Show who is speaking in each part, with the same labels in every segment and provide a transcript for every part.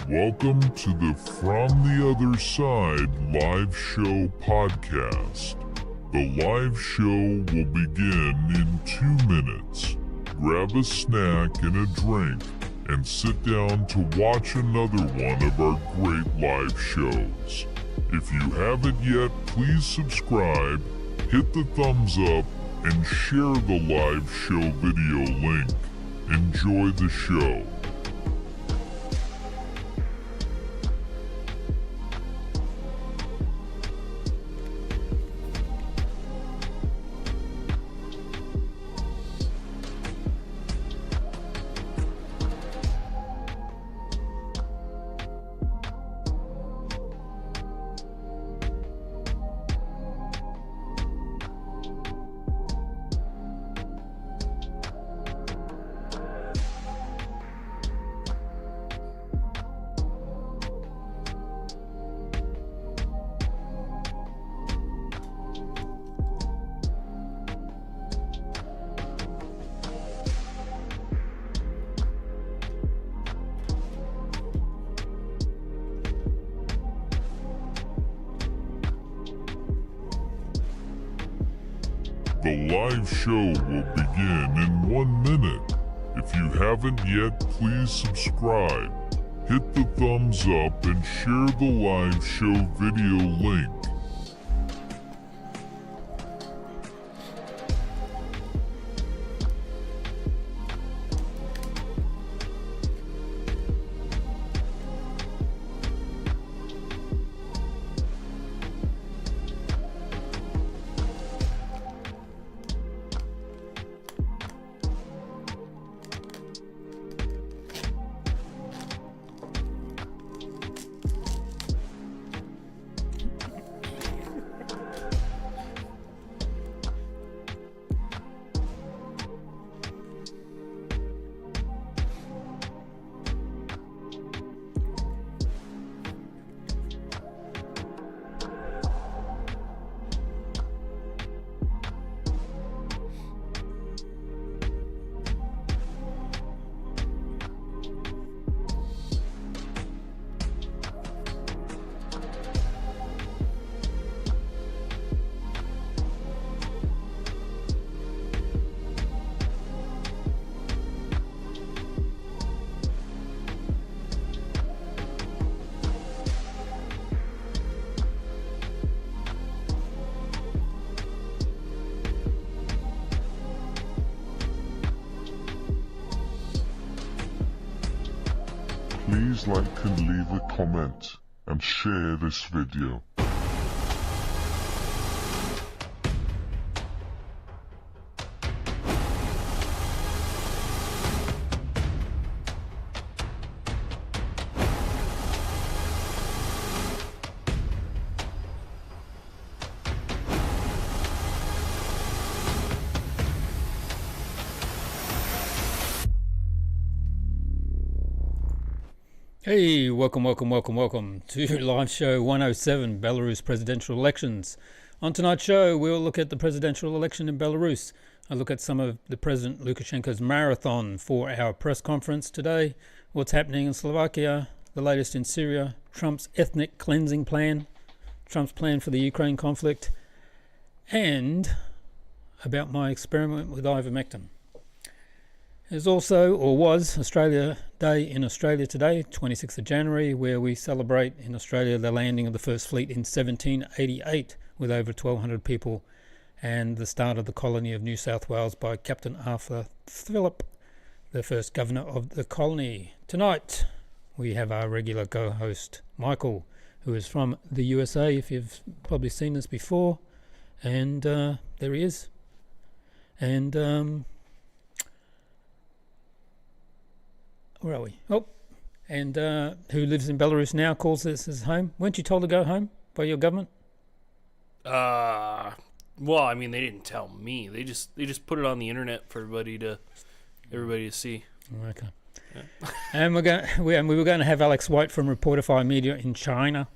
Speaker 1: Welcome to the From the Other Side live show podcast. The live show will begin in 2 minutes. Grab a snack and a drink and sit down to watch another one of our great live shows. If you haven't yet, please subscribe, hit the thumbs up, and share the live show video link. Enjoy the show. The live show will begin in 1 minute. If you haven't yet, please subscribe, hit the thumbs up, and share the live show video link. Please like and leave a comment and share this video.
Speaker 2: Hey, welcome to live show 107, Belarus presidential elections. On tonight's show, we'll look at the presidential election in Belarus. I'll look at some of the President Lukashenko's marathon 4-hour press conference today, what's happening in Slovakia, the latest in Syria, Trump's ethnic cleansing plan, Trump's plan for the Ukraine conflict, and about my experiment with ivermectin. There's also, or was, Australia Day in Australia today, 26th of January, where we celebrate in Australia the landing of the first fleet in 1788 with over 1,200 people and the start of the colony of New South Wales by Captain Arthur Phillip, the first governor of the colony. Tonight we have our regular co-host Michael, who is from the USA, if you've probably seen this before, and there he is. And where are we? Oh, and who lives in Belarus now, calls this his home. Weren't you told to go home by your government?
Speaker 3: Well, I mean, they didn't tell me. They just put it on the internet for everybody to see.
Speaker 2: Okay. Yeah. And we were going to have Alex White from Reportify Media in China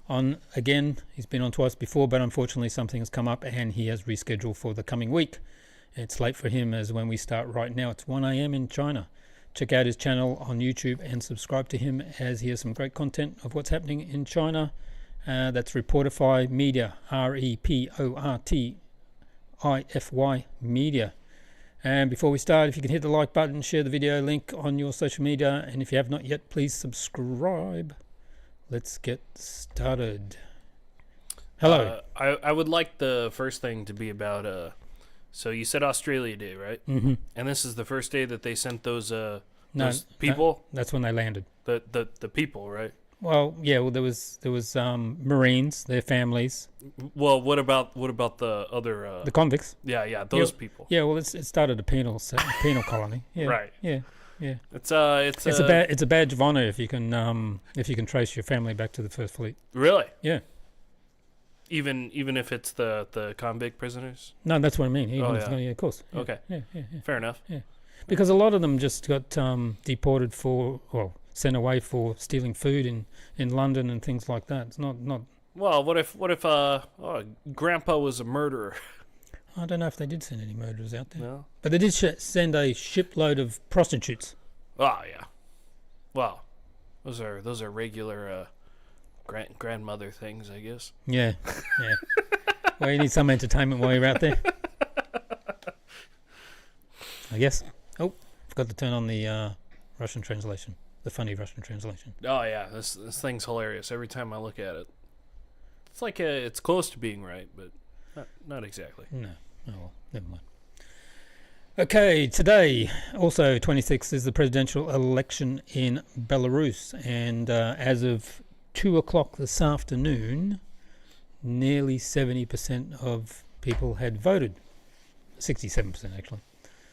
Speaker 2: on again. He's been on twice before, but unfortunately something has come up and he has rescheduled for the coming week. It's late for him as when we start right now. It's 1 a.m. in China. check out his channel on YouTube and subscribe to him, as he has some great content of what's happening in China. That's Reportify Media, Reportify Media. And before we start, if you can hit the like button, share the video link on your social media, and if you have not yet, please subscribe. Let's get started. Hello.
Speaker 3: I would like the first thing to be about so you said Australia Day, right?
Speaker 2: Mm-hmm.
Speaker 3: And this is the first day that they sent those
Speaker 2: No,
Speaker 3: people.
Speaker 2: that's when they landed.
Speaker 3: The people, right?
Speaker 2: Well, yeah. Well, there was Marines, their families,
Speaker 3: Well, what about the other?
Speaker 2: the convicts.
Speaker 3: Yeah, those people.
Speaker 2: Yeah. Well, it started a penal colony. Yeah.
Speaker 3: Right.
Speaker 2: Yeah.
Speaker 3: It's a
Speaker 2: badge of honor if you can trace your family back to the First Fleet.
Speaker 3: Really?
Speaker 2: Yeah.
Speaker 3: Even if it's the convict prisoners.
Speaker 2: No, that's what I mean.
Speaker 3: Oh, yeah.
Speaker 2: Yeah, of course. Yeah.
Speaker 3: Okay.
Speaker 2: Yeah.
Speaker 3: Fair enough.
Speaker 2: Because a lot of them just got deported sent away for stealing food in London and things like that. It's not.
Speaker 3: Well, what if Grandpa was a murderer?
Speaker 2: I don't know if they did send any murderers out there.
Speaker 3: No.
Speaker 2: But they did send a shipload of prostitutes.
Speaker 3: Oh yeah. Well, those are regular grandmother things, I guess.
Speaker 2: Yeah. Well, you need some entertainment while you're out there, I guess. Oh, forgot to turn on the Russian translation, the funny Russian translation.
Speaker 3: Oh yeah, this thing's hilarious every time I look at it. It's like it's close to being right, but not exactly.
Speaker 2: No. Oh well, never mind. Okay, today, also 26th, is the presidential election in Belarus, and as of 2 o'clock this afternoon, nearly 70% of people had voted. 67% actually.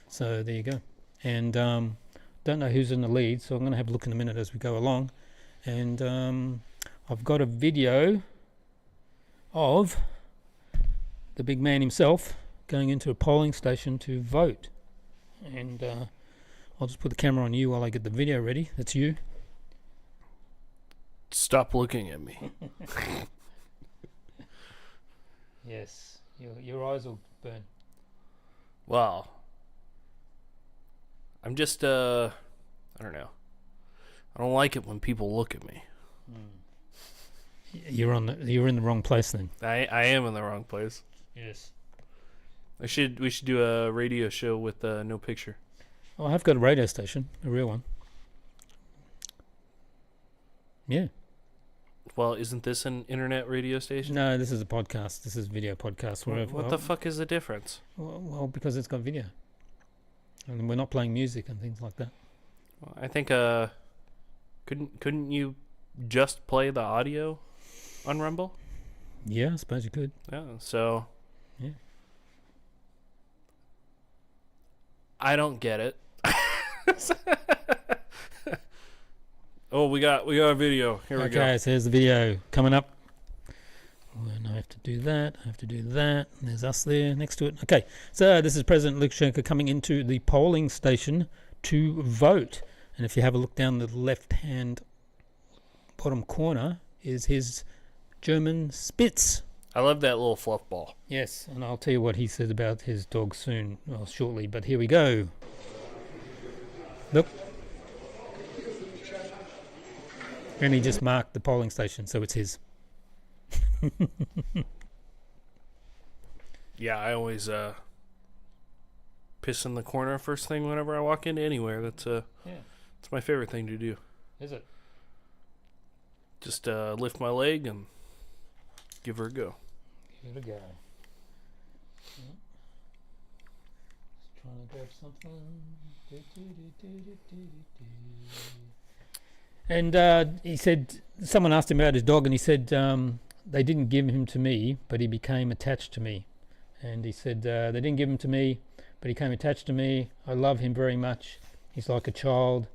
Speaker 2: So there you go. And don't know who's in the lead, so I'm going to have a look in a minute as we go along. And I've got a video of the big man himself going into a polling station to vote. And I'll just put the camera on you while I get the video ready. That's you.
Speaker 3: Stop looking at me.
Speaker 2: Yes, your eyes will burn.
Speaker 3: Wow. I'm just I don't know. I don't like it when people look at me.
Speaker 2: You're in the wrong place then.
Speaker 3: I am in the wrong place.
Speaker 2: Yes.
Speaker 3: We should do a radio show with no picture.
Speaker 2: Oh, I've got a radio station, a real one. Yeah.
Speaker 3: Well, isn't this an internet radio station?
Speaker 2: No, this is a podcast. This is video podcast.
Speaker 3: What the fuck is the difference?
Speaker 2: Well, because it's got video, and we're not playing music and things like that.
Speaker 3: Well, I think couldn't you just play the audio on Rumble?
Speaker 2: Yeah, I suppose you could.
Speaker 3: Yeah. So.
Speaker 2: Yeah.
Speaker 3: I don't get it. Oh, we got a video. Here we go.
Speaker 2: Okay, so here's the video coming up. And I have to do that. And there's us there next to it. Okay, so this is President Lukashenko coming into the polling station to vote. And if you have a look down the left-hand bottom corner is his German Spitz.
Speaker 3: I love that little fluff ball.
Speaker 2: Yes, and I'll tell you what he said about his dog shortly. But here we go. Look. And he just marked the polling station, so it's his.
Speaker 3: Yeah, I always piss in the corner first thing whenever I walk into anywhere. That's it's my favorite thing to do.
Speaker 2: Is it?
Speaker 3: Just lift my leg and give her a go.
Speaker 2: Give it a go. Just trying to grab something. And he said, someone asked him about his dog, and he said they didn't give him to me, but he became attached to me. And he said they didn't give him to me, but he became attached to me. I love him very much. He's like a child.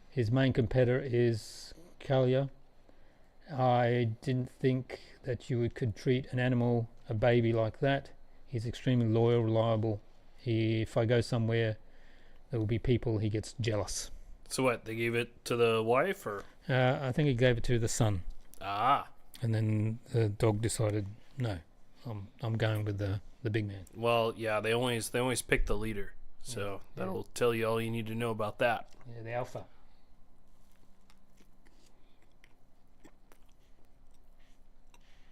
Speaker 2: His main competitor is Kalia. I didn't think that you could treat an animal, a baby, like that. He's extremely loyal, reliable. If I go somewhere, there will be people, he gets jealous.
Speaker 3: So what, they gave it to the wife, or?
Speaker 2: I think he gave it to the son.
Speaker 3: Ah.
Speaker 2: And then the dog decided, no, I'm going with the big man.
Speaker 3: Well, yeah, they always pick the leader. So that'll tell you all you need to know about that.
Speaker 2: Yeah, the alpha.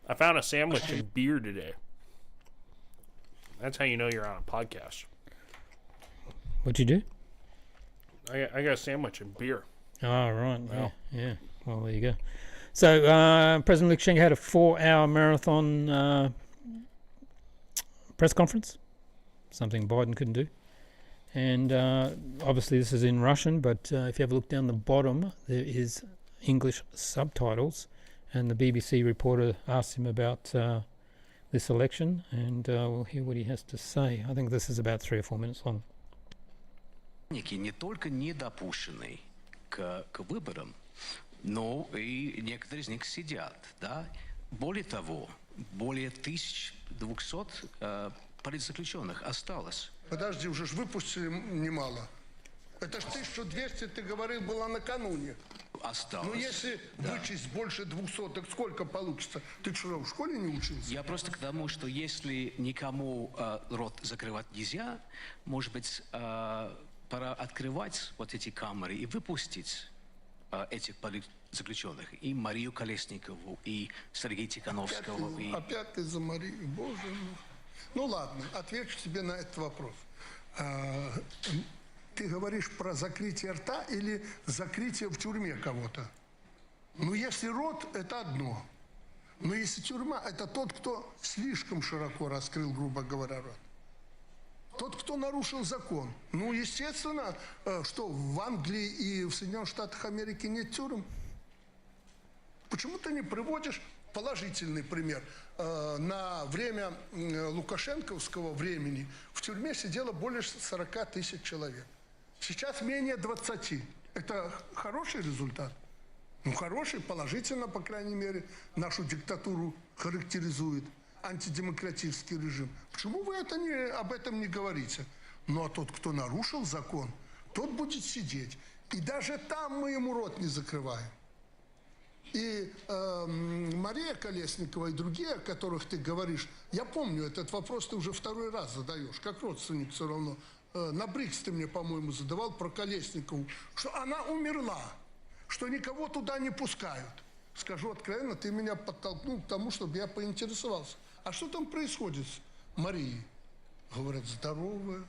Speaker 3: I found a sandwich and beer today. That's how you know you're on a podcast.
Speaker 2: What'd you do?
Speaker 3: I got a sandwich and beer.
Speaker 2: Oh, right.
Speaker 3: Wow.
Speaker 2: Yeah. Well, there you go. So, President Lukashenko had a 4-hour marathon press conference, something Biden couldn't do. And obviously this is in Russian, but if you have a look down the bottom, there is English subtitles. And the BBC reporter asked him about this election, and we'll hear what he has to say. I think this is about 3 or 4 minutes long.
Speaker 4: Не только не допущены к выборам, но и некоторые из них сидят, да. Более того, более 1200 политзаключенных осталось.
Speaker 5: Подожди, уже ж выпустили немало. Это ж 1200, ты говорил, было накануне.
Speaker 4: Осталось.
Speaker 5: Ну, если вычесть больше 200, так сколько получится? Ты что, в школе не учился?
Speaker 4: Я просто к тому, что если никому рот закрывать нельзя, может быть, пора открывать вот эти камеры и выпустить этих политзаключенных. И Марию Колесникову, и Сергея Тихановского.
Speaker 5: Опять ты за Марию, боже мой. Ну ладно, отвечу тебе на этот вопрос. Ты говоришь про закрытие рта или закрытие в тюрьме кого-то? Ну, если рот, это одно. Но если тюрьма, это тот, кто слишком широко раскрыл, грубо говоря, рот. Тот, кто нарушил закон. Ну, естественно, что в Англии и в Соединенных Штатах Америки нет тюрем. Почему ты не приводишь положительный пример? На время лукашенковского времени в тюрьме сидело более 40 тысяч человек. Сейчас менее 20. Это хороший результат? Ну, хороший, положительно, по крайней мере, нашу диктатуру характеризует антидемократический режим. Почему вы об этом не говорите? Ну, а тот, кто нарушил закон, тот будет сидеть. И даже там мы ему рот не закрываем. И Мария Колесникова и другие, о которых ты говоришь, я помню, этот вопрос ты уже 2-й раз задаешь, как родственник все равно. На БРИКС ты мне, по-моему, задавал про Колесникову, что она умерла, что никого туда не пускают. Скажу откровенно, ты меня подтолкнул к тому, чтобы я поинтересовался. А что там происходит с Марией? Говорят, здоровая.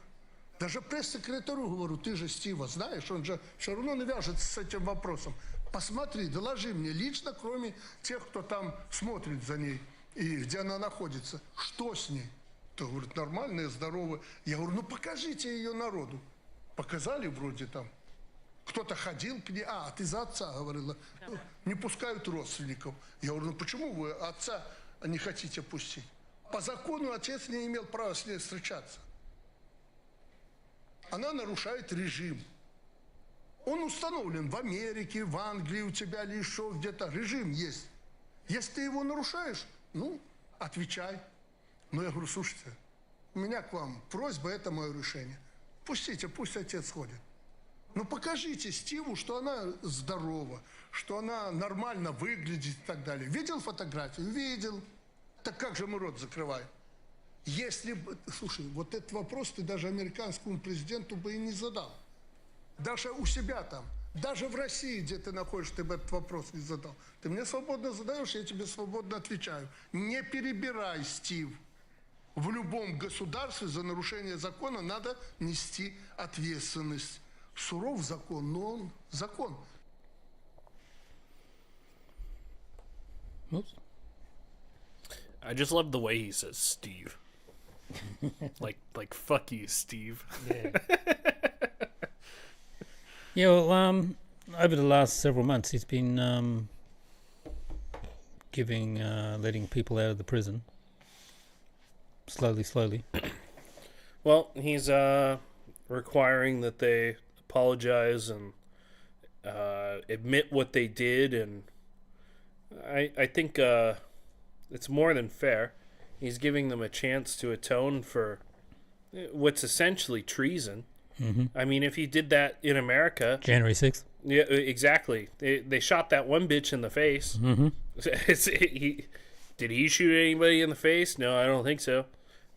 Speaker 5: Даже пресс-секретарю говорю, ты же Стива знаешь, он же все равно навяжется с этим вопросом. Посмотри, доложи мне лично, кроме тех, кто там смотрит за ней и где она находится. Что с ней? То говорит, нормальная, здоровая. Я говорю, ну покажите ее народу. Показали вроде там. Кто-то ходил к ней. А, ты за отца говорила. Не пускают родственников. Я говорю, ну почему вы отца не хотите пустить? По закону отец не имел права с ней встречаться. Она нарушает режим. Он установлен в Америке, в Англии у тебя или еще где-то. Режим есть. Если ты его нарушаешь, ну, отвечай. Но я говорю, слушайте, у меня к вам просьба, это мое решение. Пустите, пусть отец ходит. Но покажите Стиву, что она здорова, что она нормально выглядит и так далее. Видел фотографию? Видел. Так как же мы рот закрываем? Если бы, слушай, вот этот вопрос ты даже американскому президенту бы и не задал. Даже у себя там, даже в России, где ты находишься, ты бы этот вопрос не задал. Ты мне свободно задаешь, я тебе свободно отвечаю. Не перебирай, Стив. В любом государстве за нарушение закона надо нести ответственность. Суров закон, но он закон.
Speaker 2: Oops.
Speaker 3: I just love the way he says Steve. like fuck you, Steve.
Speaker 2: Yeah. Yeah, well, over the last several months, he's been letting people out of the prison. Slowly.
Speaker 3: Well, he's requiring that they apologize and admit what they did, and I think it's more than fair. He's giving them a chance to atone for what's essentially treason.
Speaker 2: Mm-hmm.
Speaker 3: I mean, if he did that in America...
Speaker 2: January 6th.
Speaker 3: Yeah, exactly. They shot that one bitch in the face.
Speaker 2: Mm-hmm.
Speaker 3: Did he shoot anybody in the face? No, I don't think so.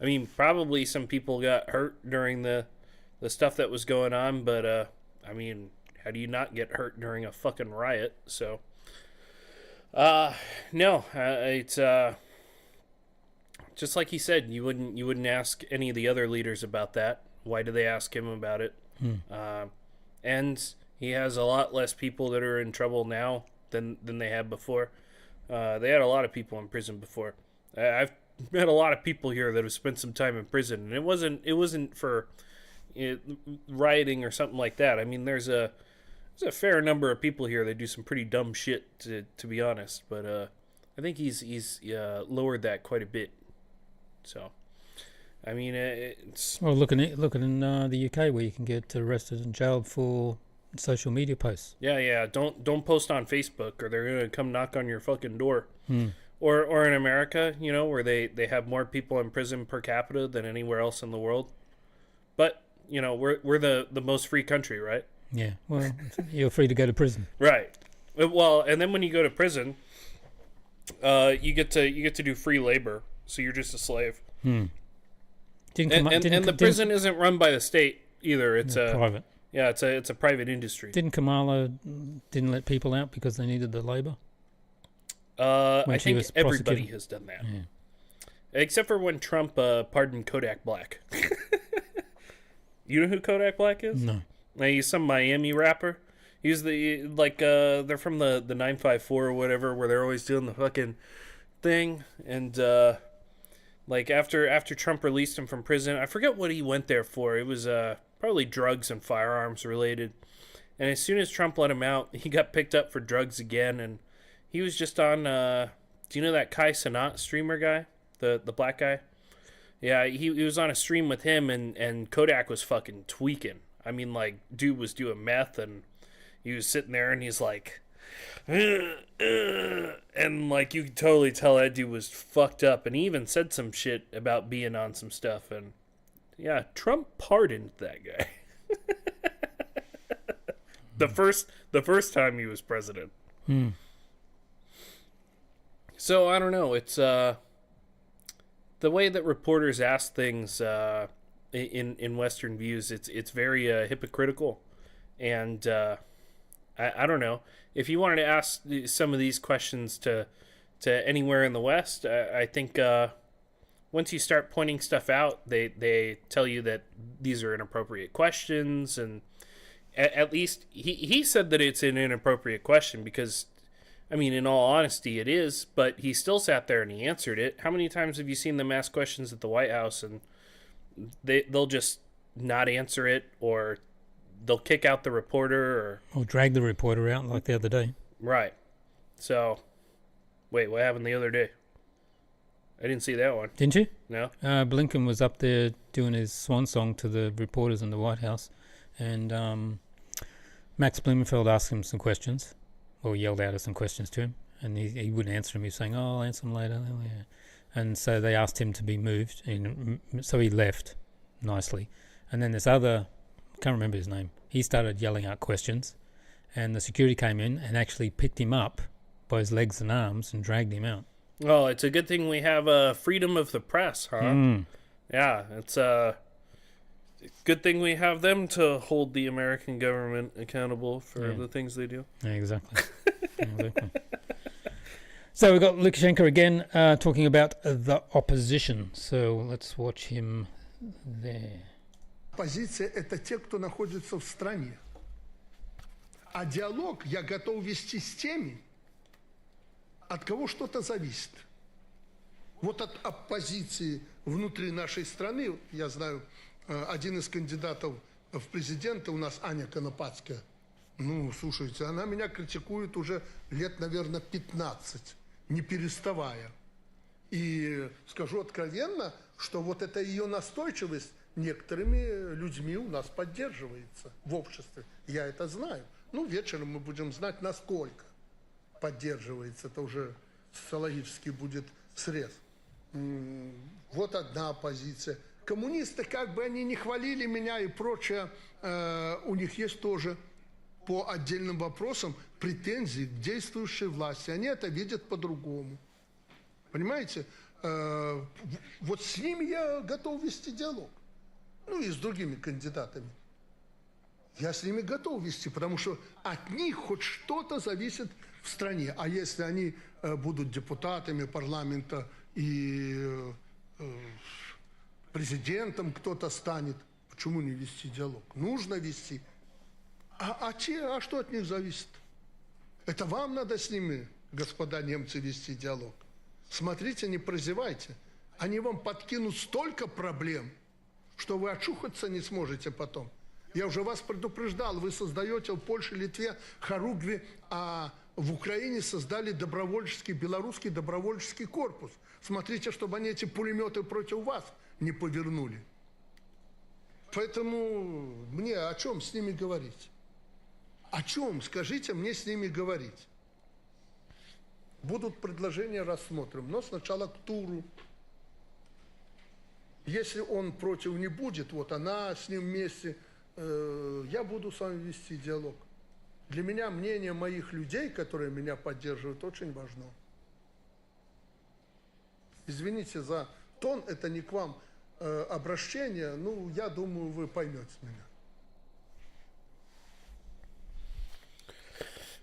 Speaker 3: I mean, probably some people got hurt during the stuff that was going on, but I mean, how do you not get hurt during a fucking riot? So, no, it's just like he said. You wouldn't ask any of the other leaders about that. Why do they ask him about it? And he has a lot less people that are in trouble now than they had before. They had a lot of people in prison before. I've met a lot of people here that have spent some time in prison, and it wasn't for rioting or something like that. I mean, there's a fair number of people here that do some pretty dumb shit, to be honest. But I think he's lowered that quite a bit. So, I mean, it's
Speaker 2: Well, look in the UK where you can get arrested and jailed for social media posts.
Speaker 3: yeah. Don't post on Facebook, or they're gonna come knock on your fucking door. Or in America, you know, where they have more people in prison per capita than anywhere else in the world. But you know, we're the most free country, right?
Speaker 2: Yeah. Well, you're free to go to prison.
Speaker 3: Right. Well, and then when you go to prison, you get to do free labor, so you're just a slave.
Speaker 2: And
Speaker 3: the prison isn't run by the state either. It's
Speaker 2: private.
Speaker 3: Yeah, it's a private industry.
Speaker 2: Didn't Kamala didn't let people out because they needed the labor?
Speaker 3: I think everybody has done that, except for when Trump pardoned Kodak Black. You know who Kodak Black is?
Speaker 2: No.
Speaker 3: He's some Miami rapper. He's they're from the 954 or whatever, where they're always doing the fucking thing. And like after Trump released him from prison, I forget what he went there for. It was probably drugs and firearms related. And as soon as Trump let him out, he got picked up for drugs again. And he was just on. Do you know that Kai Cenat streamer guy, the black guy? Yeah, he was on a stream with him, and Kodak was fucking tweaking. I mean, like, dude was doing meth, and he was sitting there, and he's like, and like, you could totally tell that dude was fucked up, and he even said some shit about being on some stuff, and yeah, Trump pardoned that guy. the first time he was president. So I don't know. It's the way that reporters ask things in Western views. It's very hypocritical, and I don't know. If you wanted to ask some of these questions to anywhere in the West, I think once you start pointing stuff out, they tell you that these are inappropriate questions, and at least he said that it's an inappropriate question because, I mean, in all honesty, it is, but he still sat there and he answered it. How many times have you seen them ask questions at the White House and they'll just not answer it, or they'll kick out the reporter, or
Speaker 2: drag the reporter out like the other day?
Speaker 3: Right. So, wait, what happened the other day? I didn't see that one.
Speaker 2: Didn't you?
Speaker 3: No.
Speaker 2: Blinken was up there doing his swan song to the reporters in the White House, and Max Blumenfeld asked him some questions. Or yelled out some questions to him, and he wouldn't answer them. He was saying, I'll answer them later. Oh, yeah. And so they asked him to be moved, and so he left nicely. And then this other, I can't remember his name, he started yelling out questions, and the security came in and actually picked him up by his legs and arms and dragged him out.
Speaker 3: Well, it's a good thing we have freedom of the press, huh? Yeah, it's a good thing we have them to hold the American government accountable for the things they do.
Speaker 2: Yeah, exactly. Exactly. So we've got Lukashenko again talking about the opposition. So let's watch him there.
Speaker 5: Оппозиция – это те, кто находится в стране. А диалог я готов вести с теми, от кого что-то зависит. Вот от оппозиции внутри нашей страны, я знаю, один из кандидатов в президенты у нас, Аня Конопатская. Ну, слушайте, она меня критикует уже лет, наверное, 15, не переставая. И скажу откровенно, что вот эта ее настойчивость некоторыми людьми у нас поддерживается в обществе. Я это знаю. Ну, вечером мы будем знать, насколько поддерживается. Это уже социологический будет срез. Вот одна оппозиция. Коммунисты, как бы они ни хвалили меня и прочее, у них есть тоже по отдельным вопросам претензии к действующей власти. Они это видят по-другому. Понимаете? Вот с ними я готов вести диалог. ну и с другими кандидатами. Я с ними готов вести, потому что от них хоть что-то зависит в стране. А если они будут депутатами парламента и президентом кто-то станет, почему не вести диалог? Нужно вести. А что от них зависит? Это вам надо с ними, господа немцы, вести диалог. Смотрите, не прозевайте. Они вам подкинут столько проблем, что вы очухаться не сможете потом. Я уже вас предупреждал, вы создаете в Польше, Литве хоругви, а в Украине создали белорусский добровольческий корпус. Смотрите, чтобы они эти пулеметы против вас не повернули. Поэтому мне о чем с ними говорить? О чем, скажите мне, с ними говорить? Будут предложения, рассмотрим, но сначала к туру. Если он против не будет, вот она с ним вместе, я буду с вами вести диалог. Для меня мнение моих людей, которые меня поддерживают, очень важно. Извините за тон, это не к вам обращение, ну, я думаю, вы поймете меня.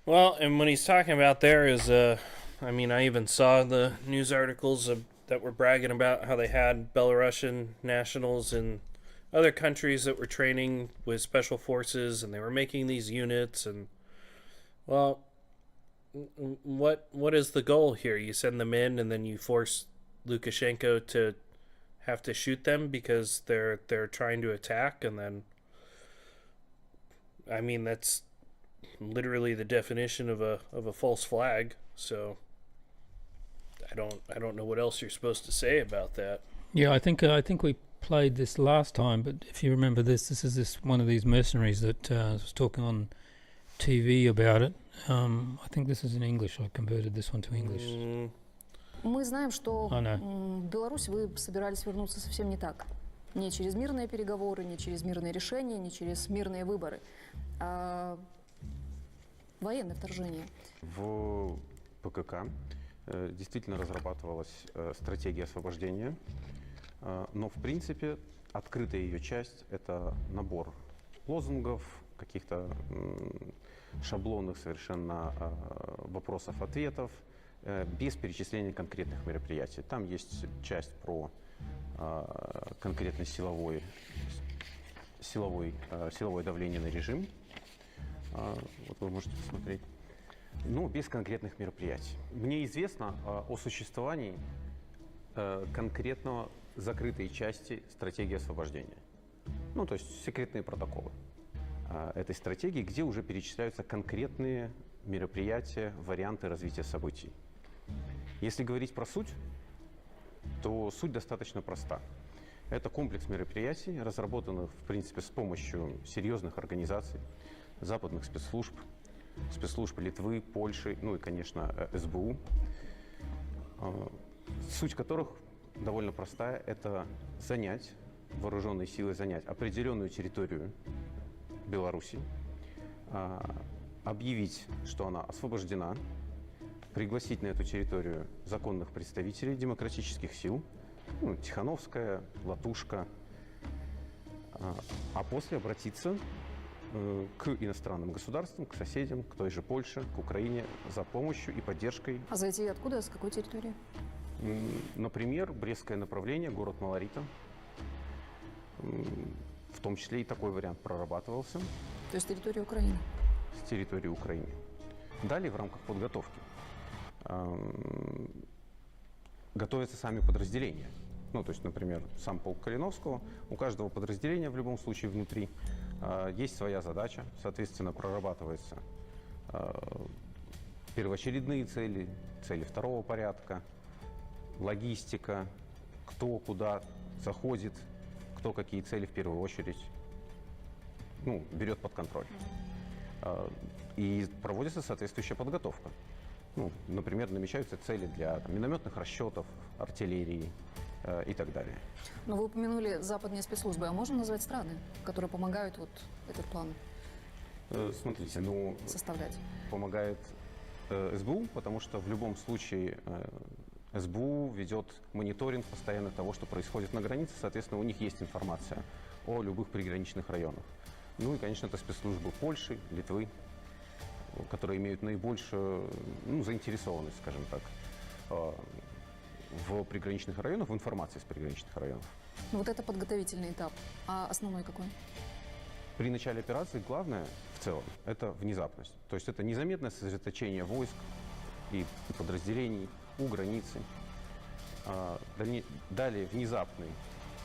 Speaker 3: Well, and when he's talking about there is, I mean, I even saw the news articles that were bragging about how they had Belarusian nationals in other countries that were training with special forces, and they were making these units. And well, what is the goal here? You send them in, and then you force Lukashenko to have to shoot them because they're trying to attack, and then, I mean, that's literally the definition of a false flag. So I don't know what else you're supposed to say about that.
Speaker 2: Yeah, I think we played this last time, but if you remember this is one of these mercenaries that was talking on TV about it. I think this is in English. I converted this one to English.
Speaker 6: Мы знаем, что в Беларусь вы собирались вернуться совсем не так. Не через мирные переговоры, не через мирные решения, не через мирные выборы, а военное вторжение.
Speaker 7: В ПКК действительно разрабатывалась стратегия освобождения, но в принципе открытая ее часть – это набор лозунгов, каких-то шаблонных совершенно вопросов-ответов, без перечисления конкретных мероприятий. Там есть часть про конкретно силовое давление на режим. Вот вы можете посмотреть. Но без конкретных мероприятий. Мне известно о существовании конкретно закрытой части стратегии освобождения. Ну, то есть секретные протоколы этой стратегии, где уже перечисляются конкретные мероприятия, варианты развития событий. Если говорить про суть, то суть достаточно проста. Это комплекс мероприятий, разработанных, в принципе, с помощью серьезных организаций, западных спецслужб Литвы, Польши, ну и, конечно, СБУ, суть которых довольно простая. Это вооруженные силы занять определенную территорию Беларуси, объявить, что она освобождена, пригласить на эту территорию законных представителей демократических сил, ну, Тихановская, Латушка, а после обратиться к иностранным государствам, к соседям, к той же Польше, к Украине за помощью и поддержкой.
Speaker 6: А зайти откуда? С какой территории?
Speaker 7: Например, Брестское направление, город Маларита. В том числе и такой вариант прорабатывался.
Speaker 6: То есть территория Украины?
Speaker 7: С территории Украины. Далее в рамках подготовки готовятся сами подразделения. Ну, то есть, например, сам полк Калиновского, у каждого подразделения в любом случае внутри есть своя задача, соответственно, прорабатываются первоочередные цели, цели второго порядка, логистика, кто куда заходит, кто какие цели в первую очередь берет под контроль. И проводится соответствующая подготовка. Ну, например, намечаются цели для минометных расчетов, артиллерии и так далее.
Speaker 6: Но вы упомянули западные спецслужбы. А можно назвать страны, которые помогают вот этот план
Speaker 7: Смотрите,
Speaker 6: составлять?
Speaker 7: Помогает СБУ, потому что в любом случае СБУ ведет мониторинг постоянно того, что происходит на границе. Соответственно, у них есть информация о любых приграничных районах. Ну и, конечно, это спецслужбы Польши, Литвы, которые имеют наибольшую заинтересованность, скажем так, в приграничных районах, в информации с приграничных районов.
Speaker 6: Вот это подготовительный этап. А основной какой?
Speaker 7: При начале операции главное в целом – это внезапность. То есть это незаметное сосредоточение войск и подразделений у границы. Далее внезапный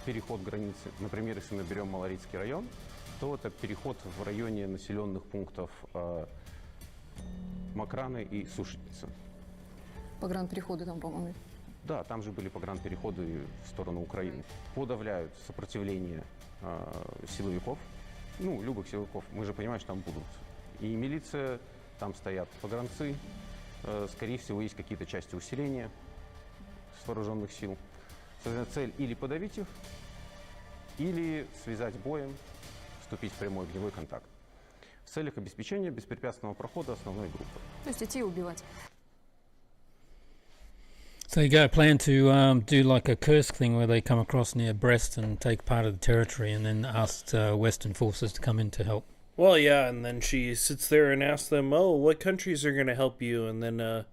Speaker 7: переход границы. Например, если мы берем Малорицкий район, то это переход в районе населенных пунктов Макраны и Сушеницы.
Speaker 6: Погранпереходы там, по-моему.
Speaker 7: Да, там же были погранпереходы в сторону Украины. Подавляют сопротивление силовиков, любых силовиков. Мы же понимаем, что там будут и милиция, там стоят погранцы. Скорее всего, есть какие-то части усиления с вооруженных сил. Соответственно, цель или подавить их, или связать боем, вступить в прямой огневой контакт. В целях обеспечения беспрепятственного прохода основной группы.
Speaker 6: То есть идти и убивать.
Speaker 2: So you got a plan to do like a Kursk thing where they come across near Brest and take part of the territory and then ask Western forces to come in to help.
Speaker 3: Well, yeah, and then she sits there and asks them, oh, what countries are going to help you? And then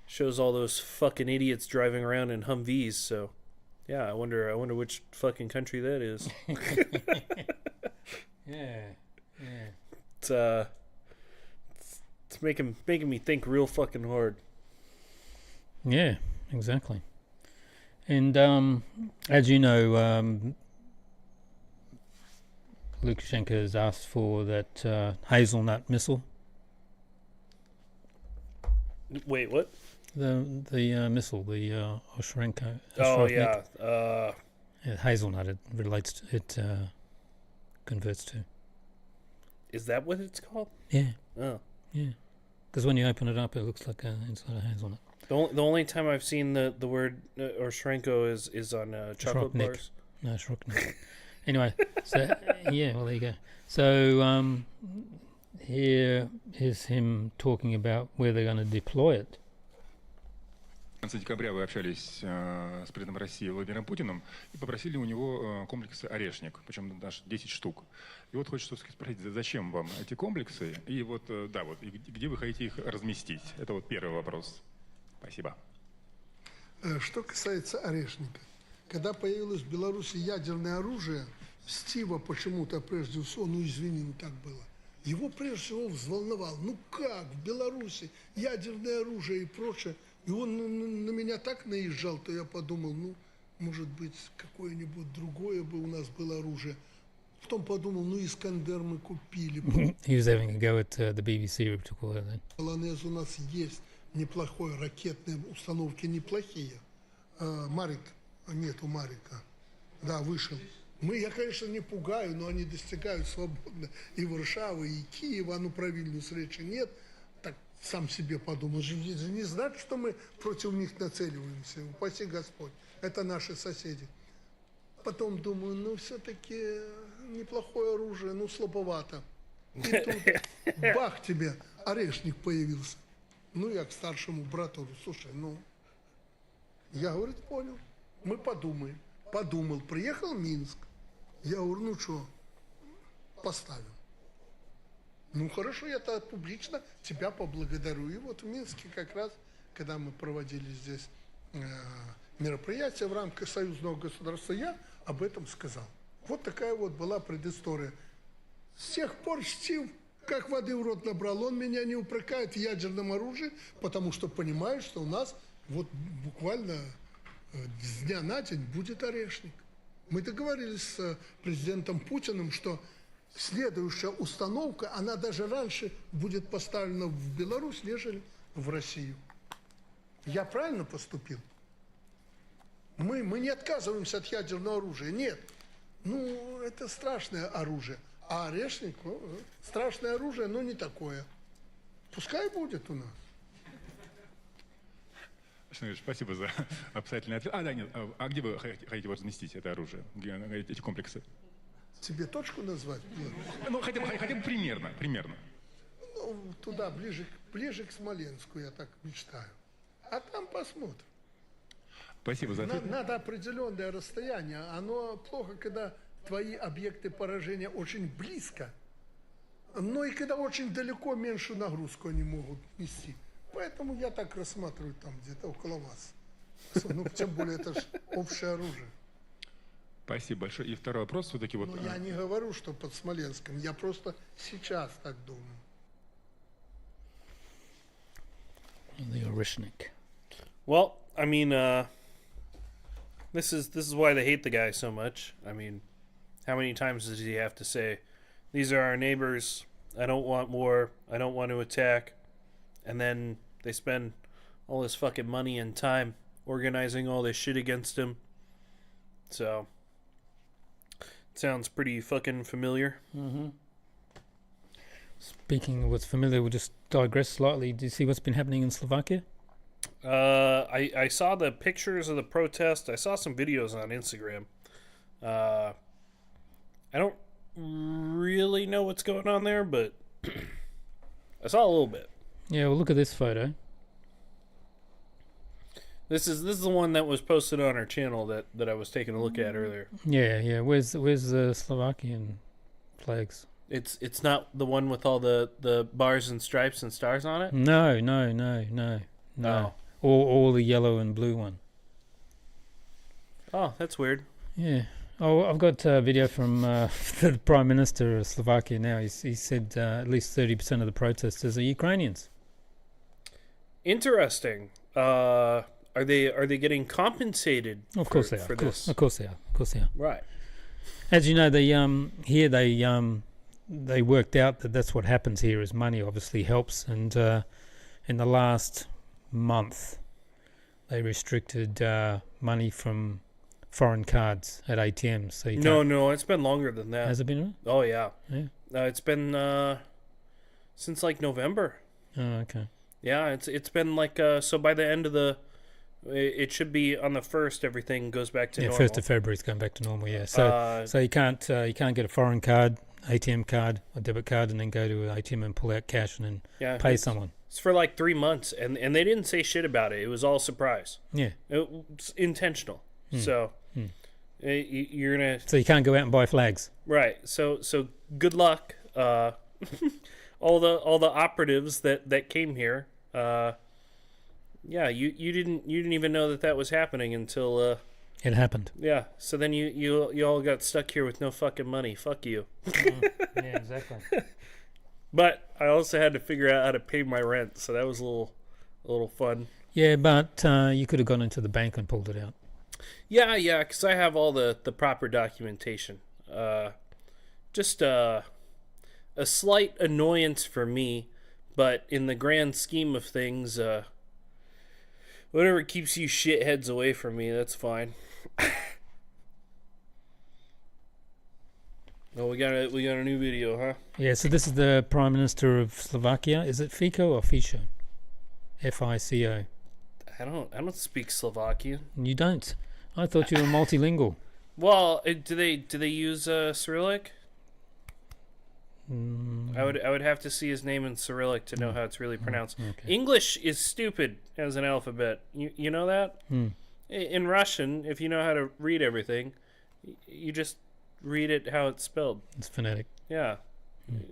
Speaker 3: shows all those fucking idiots driving around in Humvees. So, yeah, I wonder which fucking country that is.
Speaker 2: Yeah.
Speaker 3: It's making me think real fucking hard.
Speaker 2: Yeah, exactly. And as you know, Lukashenko has asked for that hazelnut missile.
Speaker 3: Wait, what?
Speaker 2: The missile, the Osherenko.
Speaker 3: Oh yeah.
Speaker 2: Hazelnut. It relates to it. Converts to.
Speaker 3: Is that what it's called?
Speaker 2: Yeah.
Speaker 3: Oh.
Speaker 2: Yeah. Because when you open it up, it looks like inside a hazelnut.
Speaker 3: The only time I've seen the word Osherenko is on chocolate
Speaker 2: Shroknik.
Speaker 3: bars.
Speaker 2: No, Shroknik. Anyway, so yeah, well there you go. So here is him talking about where they're going to deploy it.
Speaker 8: В конце декабря вы общались с президентом России Владимиром Путиным и попросили у него комплексы «Орешник», причем даже 10 штук. И вот хочется спросить, зачем вам эти комплексы? И вот, и где вы хотите их разместить? Это вот первый вопрос. Спасибо.
Speaker 5: Что касается «Орешника». Когда появилось в Беларуси ядерное оружие, Стива почему-то прежде всего, извини, так было, его прежде всего взволновал. Как в Беларуси ядерное оружие и прочее. И он на меня так наезжал, то я подумал, может быть, какое-нибудь другое бы у нас было оружие. Потом подумал, Искандер мы купили.
Speaker 2: He was having a go at the BBC Reportify then.
Speaker 5: Полонез у нас есть неплохой, ракетные установки неплохие. Марик, нету Марика. Да, вышел. Я, конечно, не пугаю, но они достигают свободно и Варшавы, и Киева, про Вильнюс речи нет. Так сам себе подумал, не знать, что мы против них нацеливаемся. Упаси Господь. Это наши соседи. Потом думаю, все-таки неплохое оружие, слабовато. И тут бах тебе, Орешник появился. Я к старшему брату говорю, слушай, я, говорит, понял, мы подумаем. Подумал, приехал в Минск. Я говорю, что, поставим. Хорошо, я тогда публично тебя поблагодарю. И вот в Минске как раз, когда мы проводили здесь мероприятие в рамках союзного государства, я об этом сказал. Вот такая вот была предыстория. С тех пор Стив как воды в рот набрал. Он меня не упрекает в ядерном оружии, потому что понимает, что у нас вот буквально с дня на день будет Орешник. Мы договорились с президентом Путиным, что следующая установка, она даже раньше будет поставлена в Беларусь, нежели в Россию. Я правильно поступил? Мы не отказываемся от ядерного оружия. Нет. Это страшное оружие. А Орешник, страшное оружие, но не такое. Пускай будет у нас.
Speaker 8: Спасибо за обстоятельный ответ. Нет. А где вы хотите его разместить, это оружие, эти комплексы?
Speaker 5: Тебе точку назвать?
Speaker 8: Хотя бы примерно.
Speaker 5: Туда, ближе к Смоленску, я так мечтаю. А там посмотрим.
Speaker 8: Спасибо за ответ.
Speaker 5: Надо определенное расстояние. Оно плохо, когда твои объекты поражения очень близко, но и когда очень далеко, меньшую нагрузку они могут нести. Поэтому я так рассматриваю там где-то около вас. Ну, тем более, это же общее оружие.
Speaker 8: Спасибо большое. И второй вопрос все-таки вот...
Speaker 5: Но я не говорю, что под Смоленском. Я просто сейчас так думаю.
Speaker 2: The Orishnik.
Speaker 3: Well, I mean, this is why they hate the guy so much. I mean, how many times does he have to say, "These are our neighbors. I don't want war. I don't want to attack," and then they spend all this fucking money and time organizing all this shit against him. So, it sounds pretty fucking familiar.
Speaker 2: Mm-hmm. Speaking of what's familiar, we'll just digress slightly. Do you see what's been happening in Slovakia?
Speaker 3: I saw the pictures of the protest. I saw some videos on Instagram. I don't really know what's going on there, but I saw a little bit.
Speaker 2: Yeah, well, look at this photo.
Speaker 3: This is the one that was posted on our channel that I was taking a look at earlier.
Speaker 2: Yeah. Where's the Slovakian flags?
Speaker 3: It's not the one with all the bars and stripes and stars on it?
Speaker 2: No.
Speaker 3: Oh.
Speaker 2: Or the yellow and blue one.
Speaker 3: Oh, that's weird.
Speaker 2: Yeah. Oh, I've got a video from the Prime Minister of Slovakia now. He said at least 30% of the protesters are Ukrainians.
Speaker 3: Interesting. Are they getting compensated?
Speaker 2: Of course they are. Of course they are.
Speaker 3: Right.
Speaker 2: As you know, they worked out that that's what happens here. Is money obviously helps, and in the last month they restricted money from foreign cards at ATMs. So you
Speaker 3: no, it's been longer than that.
Speaker 2: Has it been?
Speaker 3: Oh yeah.
Speaker 2: Yeah.
Speaker 3: It's been since like November.
Speaker 2: Oh, okay.
Speaker 3: Yeah, it's been like so by the end of it should be on the 1st. Everything goes back to normal.
Speaker 2: 1st of February it's going back to normal. Yeah. So you can't get a foreign card, ATM card, or debit card, and then go to an ATM and pull out cash and then pay someone.
Speaker 3: It's for like 3 months, and they didn't say shit about it. It was all surprise.
Speaker 2: Yeah.
Speaker 3: It's intentional. So you're gonna.
Speaker 2: So you can't go out and buy flags.
Speaker 3: Right. So good luck. All the operatives that came here. Yeah, you didn't even know that was happening until
Speaker 2: it happened.
Speaker 3: Yeah. So then you all got stuck here with no fucking money. Fuck you.
Speaker 2: Yeah, exactly.
Speaker 3: But I also had to figure out how to pay my rent, so that was a little fun.
Speaker 2: Yeah, but you could have gone into the bank and pulled it out.
Speaker 3: Yeah, because I have all the proper documentation. Just a slight annoyance for me, but in the grand scheme of things, whatever keeps you shitheads away from me, that's fine. Oh, we got a new video, huh?
Speaker 2: Yeah, so this is the Prime Minister of Slovakia. Is it Fico or Fico? F-I-C-O.
Speaker 3: I don't speak Slovakian.
Speaker 2: You don't? I thought you were multilingual.
Speaker 3: Well, do they use Cyrillic? I would have to see his name in Cyrillic to know how it's really pronounced.
Speaker 2: Okay.
Speaker 3: English is stupid as an alphabet. You know that? In Russian, if you know how to read everything, you just read it how it's spelled.
Speaker 2: It's phonetic.
Speaker 3: Yeah.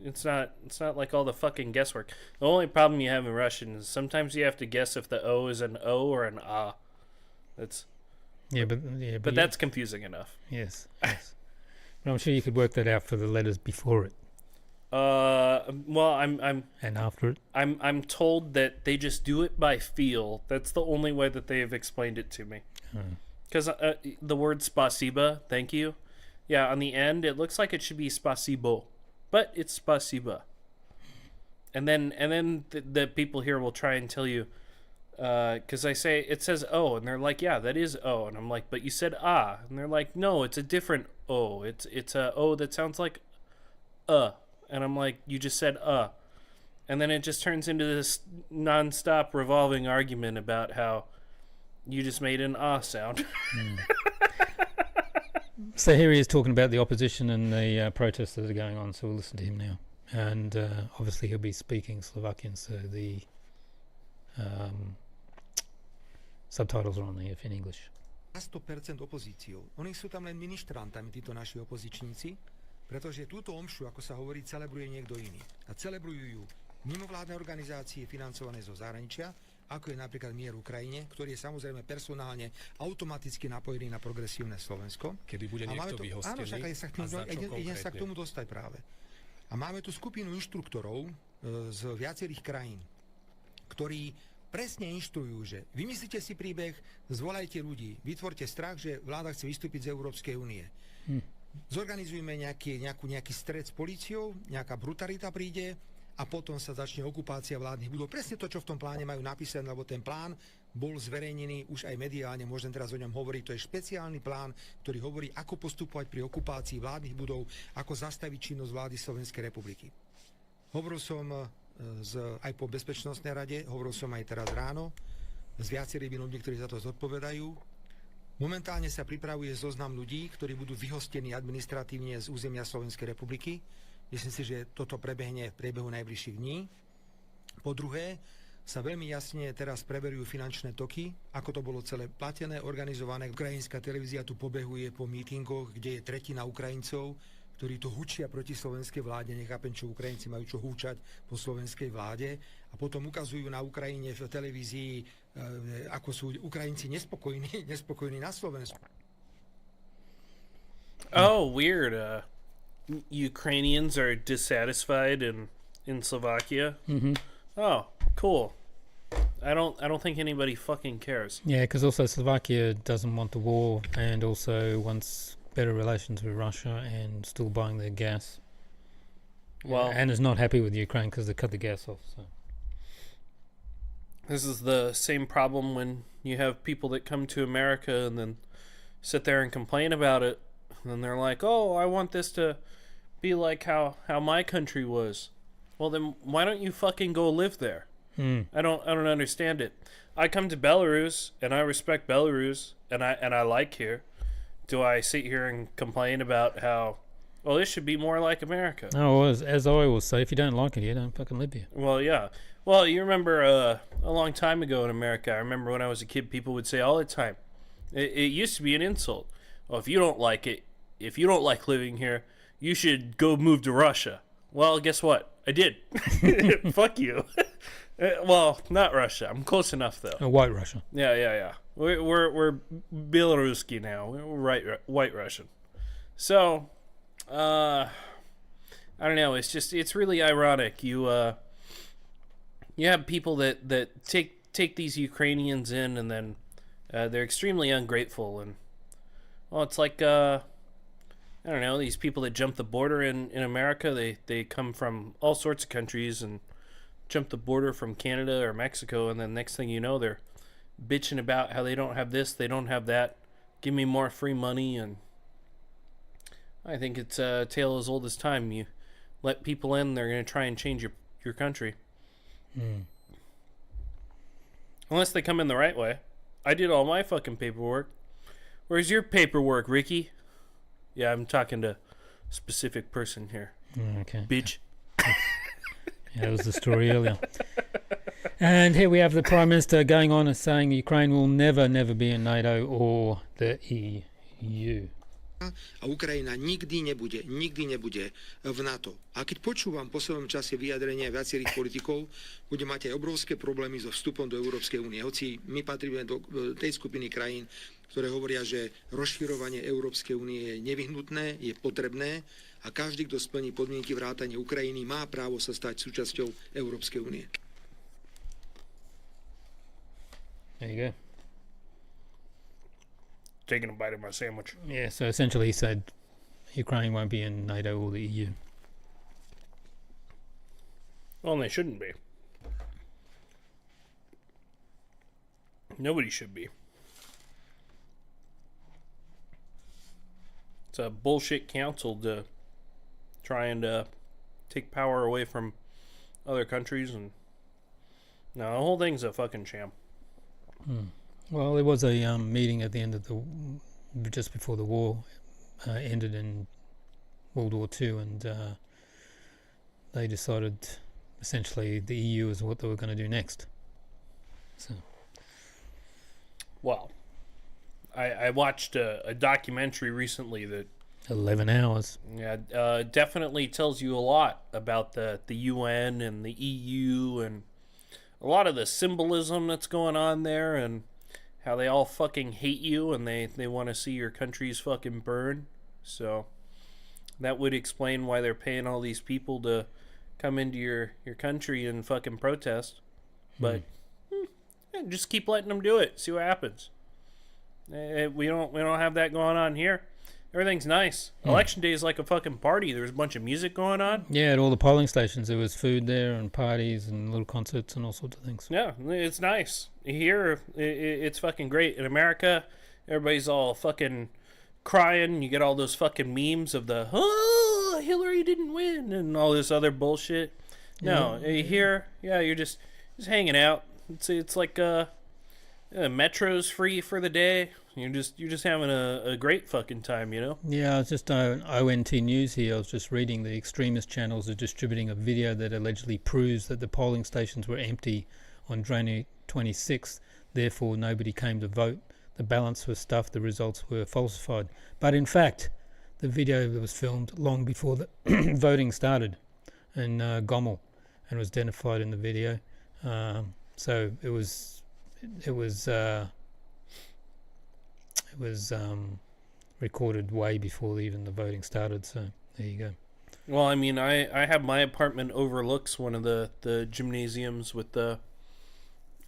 Speaker 3: It's not like all the fucking guesswork. The only problem you have in Russian is sometimes you have to guess if the O is an O or an A. But that's confusing enough.
Speaker 2: Yes. But I'm sure you could work that out for the letters before it.
Speaker 3: Well, I'm
Speaker 2: and after it.
Speaker 3: I'm told that they just do it by feel. That's the only way that they've explained it to me. Because the word spasiba, thank you. Yeah, on the end it looks like it should be spasibo, but it's spasiba. And then the people here will try and tell you, because I say it says O, and they're like, yeah, that is O, and I'm like, but you said ah, and they're like, no, it's a different O. It's a O that sounds like and I'm like, you just said and then it just turns into this non-stop revolving argument about how you just made an sound.
Speaker 2: So here he is talking about the opposition and the protests that are going on, so we'll listen to him now. And obviously he'll be speaking Slovakian, so the subtitles are on there in English.
Speaker 9: 100% opozíciou. Oni sú tam len ministrantami, títo naši opozičníci, pretože túto omšu, ako sa hovorí, celebruje niekto iný. A celebrujú ju mimovládne organizácie financované zo zahraničia, ako je napríklad Mier Ukrajine, ktorý je samozrejme personálne automaticky napojený na progresívne Slovensko.
Speaker 10: Kedy bude niekto vyhostený?
Speaker 9: Áno, však idem sa k tomu dostať práve. A máme tu skupinu inštruktorov z viacerých krajín, ktorí presne inštruujú, že vymyslite si príbeh, zvolajte ľudí, vytvorte strach, že vláda chce vystúpiť z Európskej únie. Zorganizujme nejaký stret s políciou, nejaká brutalita príde a potom sa začne okupácia vládnych budov. Presne to, čo v tom pláne majú napísané, lebo ten plán bol zverejnený už aj mediálne, môžem teraz o ňom hovoriť. To je špeciálny plán, ktorý hovorí, ako postupovať pri okupácii vládnych budov, ako zastaviť činnosť vlády Slovenskej republiky. Hovoril som aj po Bezpečnostnej rade, hovoril som aj teraz ráno s viacerými ľuďmi, ktorí za to zodpovedajú. Momentálne sa pripravuje zoznam ľudí, ktorí budú vyhostení administratívne z územia Slovenskej republiky. Myslím si, že toto prebehne v priebehu najbližších dní. Po druhé, sa veľmi jasne teraz preverujú finančné toky, ako to bolo celé platené, organizované. Ukrajinská televízia tu pobehuje po mítingoch, kde je tretina Ukrajincov, ktorí to hučia proti slovenskej vláde. Nechápem, čo Ukrajinci majú čo húčať po slovenskej vláde. A potom ukazujú na Ukrajine v televízii, ako sú Ukrajinci nespokojní na Slovensku.
Speaker 3: Oh, weird. Ukrainians are dissatisfied in Slovakia.
Speaker 2: Mm-hmm.
Speaker 3: Oh, cool. I don't think anybody fucking cares.
Speaker 2: Yeah, because also Slovakia doesn't want the war and also wants better relations with Russia and still buying their gas.
Speaker 3: Well,
Speaker 2: and is not happy with Ukraine because they cut the gas off. So
Speaker 3: this is the same problem when you have people that come to America and then sit there and complain about it, and then they're like, "Oh, I want this to be like how my country was." Well, then why don't you fucking go live there? I don't understand it. I come to Belarus and I respect Belarus and I like here. Do I sit here and complain about how, well, this should be more like America?
Speaker 2: Oh, as I always say, if you don't like it here, don't fucking live here.
Speaker 3: Well, yeah. Well, you remember a long time ago in America, I remember when I was a kid, people would say all the time, it used to be an insult. Well, if you don't like it, if you don't like living here, you should go move to Russia. Well, guess what? I did. Fuck you. Well, not Russia. I'm close enough though.
Speaker 2: Oh, white Russia.
Speaker 3: Yeah. We're Belaruski now. We're white Russian. So, I don't know. It's really ironic. You have people that take these Ukrainians in, and then they're extremely ungrateful. And well, it's like I don't know. These people that jump the border in America, they come from all sorts of countries and jump the border from Canada or Mexico, and then next thing you know, they're bitching about how they don't have this, they don't have that. Give me more free money. And I think it's a tale as old as time. You let people in, they're going to try and change your country. Unless they come in the right way. I did all my fucking paperwork. Where's your paperwork, Ricky? Yeah, I'm talking to a specific person here.
Speaker 2: Okay.
Speaker 3: Bitch.
Speaker 2: That was the story earlier. And here we have the Prime Minister going on and saying Ukraine will never be in NATO or the EU.
Speaker 9: A Ukrajina nikdy nebude v NATO. A keď počúvam v poslednom čase vyjadrenia viacerých politikov, bude mať aj obrovské problémy so vstupom do Európskej únie. Hoci my patríme do tej skupiny krajín, ktoré hovoria, že rozširovanie Európskej únie je nevyhnutné, je potrebné a každý, kto splní podmienky vrátane Ukrajiny, má právo sa stať súčasťou Európskej únie.
Speaker 2: There you go.
Speaker 3: Taking a bite of my sandwich.
Speaker 2: Yeah, so essentially he said Ukraine won't be in NATO or the EU.
Speaker 3: Well, they shouldn't be. Nobody should be. It's a bullshit council to try and take power away from other countries, and no, the whole thing's a fucking sham.
Speaker 2: Well, there was a meeting at the end of just before the war ended in World War II, and they decided essentially the EU is what they were going to do next. So,
Speaker 3: well, I watched a documentary recently that
Speaker 2: 11 hours.
Speaker 3: Definitely tells you a lot about the UN and the EU and a lot of the symbolism that's going on there and how they all fucking hate you and they want to see your countries fucking burn. So that would explain why they're paying all these people to come into your country and fucking protest. But just keep letting them do it. See what happens. We don't have that going on here. Everything's nice. Election day is like a fucking party. There's a bunch of music going on.
Speaker 2: Yeah, at all the polling stations, there was food there and parties and little concerts and all sorts of things.
Speaker 3: Yeah, it's nice. Here, it's fucking great. In America, everybody's all fucking crying. You get all those fucking memes of the, oh, Hillary didn't win and all this other bullshit. No, here, you're just hanging out. It's like metro's free for the day. You're just having a great fucking time, you know?
Speaker 2: Yeah, I was just on ONT News here. I was just reading the extremist channels are distributing a video that allegedly proves that the polling stations were empty on January 26th. Therefore, nobody came to vote. The ballots were stuffed. The results were falsified. But in fact, the video was filmed long before the voting started in Gommel and was identified in the video. So it was recorded way before even the voting started. So there you go.
Speaker 3: Well, I mean, I have my apartment overlooks one of the gymnasiums with the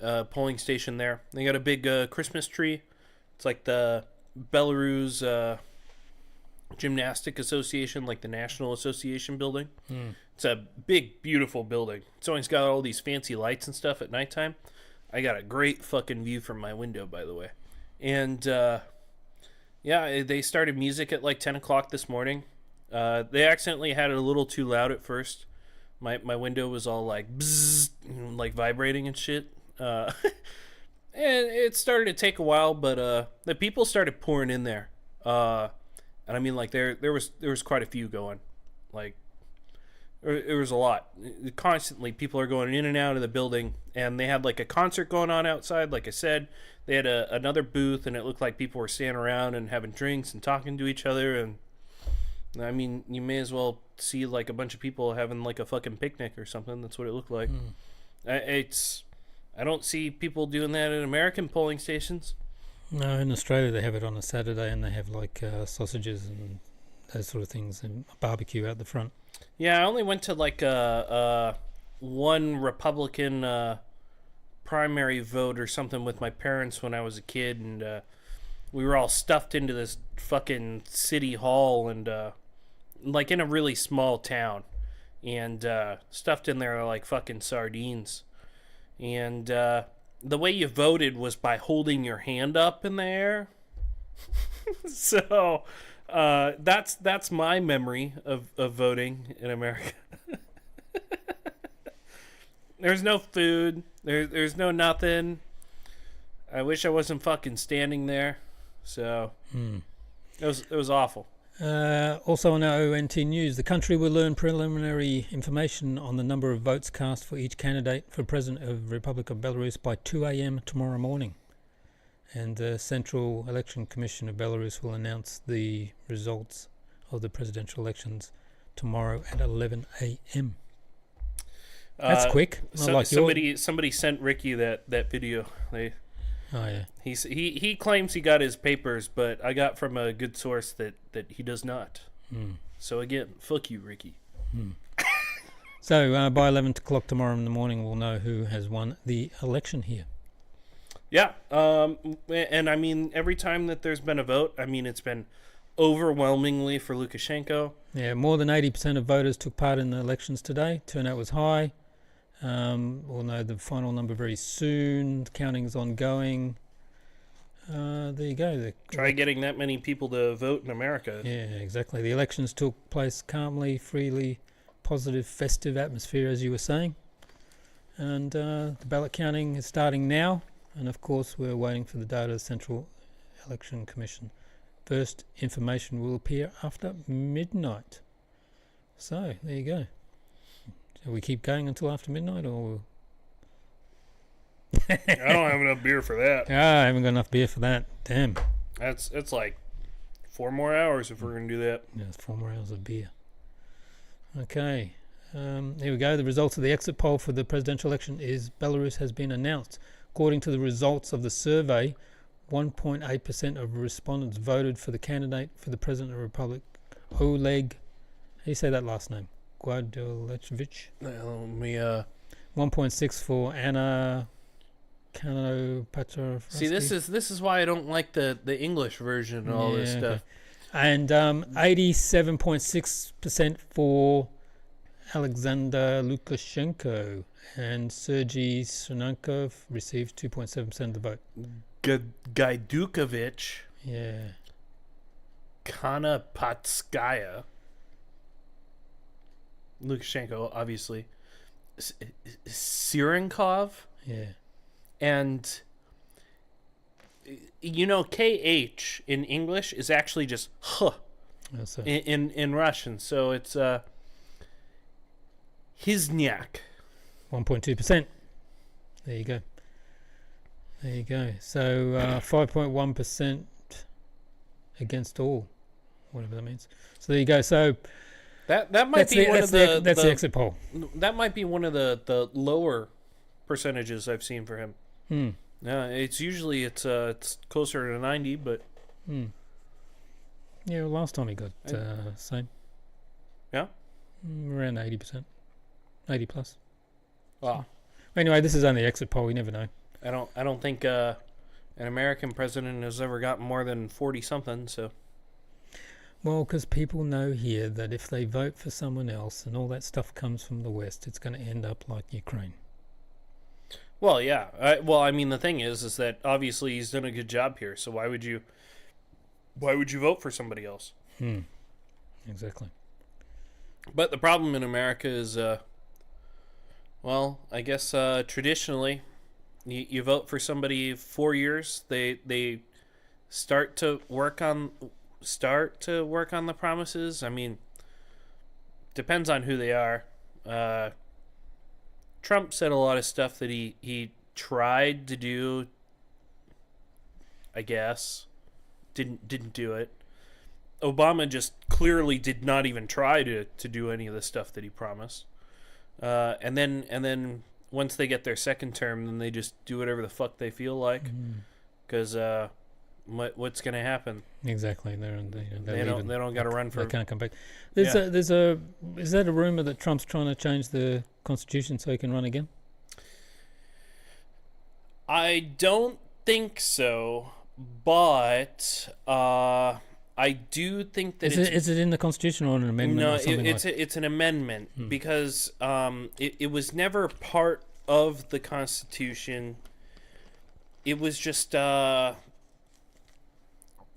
Speaker 3: polling station there. They got a big Christmas tree. It's like the Belarus Gymnastic Association, like the National Association building. It's a big, beautiful building. It's always got all these fancy lights and stuff at nighttime. I got a great fucking view from my window, by the way. And they started music at like 10 o'clock this morning. They accidentally had it a little too loud at first. My window was all like bzzz, like vibrating and shit. And it started to take a while, but the people started pouring in there. And I mean, like there was quite a few going. Like there was a lot. Constantly people are going in and out of the building, and they had like a concert going on outside. Like I said, they had another booth, and it looked like people were standing around and having drinks and talking to each other. And I mean, you may as well see like a bunch of people having like a fucking picnic or something. That's what it looked like. I don't see people doing that at American polling stations.
Speaker 2: No, in Australia they have it on a Saturday, and they have like sausages and those sort of things, and a barbecue out the front.
Speaker 3: Yeah, I only went to like one Republican primary vote or something with my parents when I was a kid, and we were all stuffed into this fucking city hall, and like in a really small town, and stuffed in there like fucking sardines. And the way you voted was by holding your hand up in the air. So that's my memory of voting in America. There's no food. There's no nothing. I wish I wasn't fucking standing there. So it was awful.
Speaker 2: Also on our ONT News, the country will learn preliminary information on the number of votes cast for each candidate for President of the Republic of Belarus by 2 a.m. tomorrow morning. And the Central Election Commission of Belarus will announce the results of the presidential elections tomorrow at 11 a.m. That's quick.
Speaker 3: Somebody sent Ricky that video.
Speaker 2: Oh yeah.
Speaker 3: He claims he got his papers, but I got from a good source that he does not. So again, fuck you, Ricky.
Speaker 2: So by 11 o'clock tomorrow in the morning, we'll know who has won the election here.
Speaker 3: Yeah, and I mean, every time that there's been a vote, I mean, it's been overwhelmingly for Lukashenko.
Speaker 2: Yeah, more than 80% of voters took part in the elections today. Turnout was high. We'll know the final number very soon. The counting's ongoing. There you go.
Speaker 3: Try getting that many people to vote in America.
Speaker 2: Yeah, exactly. The elections took place calmly, freely, positive, festive atmosphere, as you were saying. And the ballot counting is starting now. And of course, we're waiting for the data of the Central Election Commission. First information will appear after midnight. So, there you go. So we keep going until after midnight, or...
Speaker 3: I don't have enough beer for that.
Speaker 2: I haven't got enough beer for that. Damn.
Speaker 3: It's like 4 more hours if we're going to do that.
Speaker 2: Yeah, it's 4 more hours of beer. Okay. Here we go. The results of the exit poll for the presidential election is Belarus has been announced. According to the results of the survey, 1.8% of respondents voted for the candidate for the President of the Republic, Oleg. How do you say that last name? Guadalechevich. 1.6 for Anna Kano-Patrovsky.
Speaker 3: See, this is why I don't like the English version of all this stuff.
Speaker 2: Okay. And 87.6% for Alexander Lukashenko, and Sergei Srinankov received 2.7% of the vote.
Speaker 3: Gaidukovich.
Speaker 2: Yeah.
Speaker 3: Kanapatskaya. Lukashenko, obviously. Sirinkov.
Speaker 2: Yeah.
Speaker 3: And, KH in English is actually just huh in Russian. So it's Hizniak.
Speaker 2: 1.2%. There you go. So 5.1% against all, whatever that means. So there you go. So
Speaker 3: that might be one of the
Speaker 2: that's the exit poll.
Speaker 3: That might be one of the lower percentages I've seen for him. Yeah, it's usually it's closer to 90, but
Speaker 2: yeah, well, last time he got same.
Speaker 3: Yeah,
Speaker 2: around 80%, 80 plus.
Speaker 3: Wow.
Speaker 2: Anyway, this is only exit poll. You never know.
Speaker 3: I don't think an American president has ever gotten more than 40 something. So.
Speaker 2: Well, because people know here that if they vote for someone else and all that stuff comes from the West, it's going to end up like Ukraine.
Speaker 3: Well, yeah. I mean, the thing is that obviously he's done a good job here. So why would you vote for somebody else?
Speaker 2: Exactly.
Speaker 3: But the problem in America is, I guess traditionally, you vote for somebody 4 years. They start to work on the promises. I mean, depends on who they are. Trump said a lot of stuff that he tried to do. I guess didn't do it. Obama just clearly did not even try to do any of the stuff that he promised. And then once they get their second term, then they just do whatever the fuck they feel like. Because what's going to happen?
Speaker 2: Exactly. They
Speaker 3: don't got to run for.
Speaker 2: They can't come back. Is that a rumor that Trump's trying to change the Constitution so he can run again?
Speaker 3: I don't think so, but I do think that
Speaker 2: is it in the Constitution or an amendment?
Speaker 3: No,
Speaker 2: or something
Speaker 3: it's an amendment because it was never part of the Constitution. It was just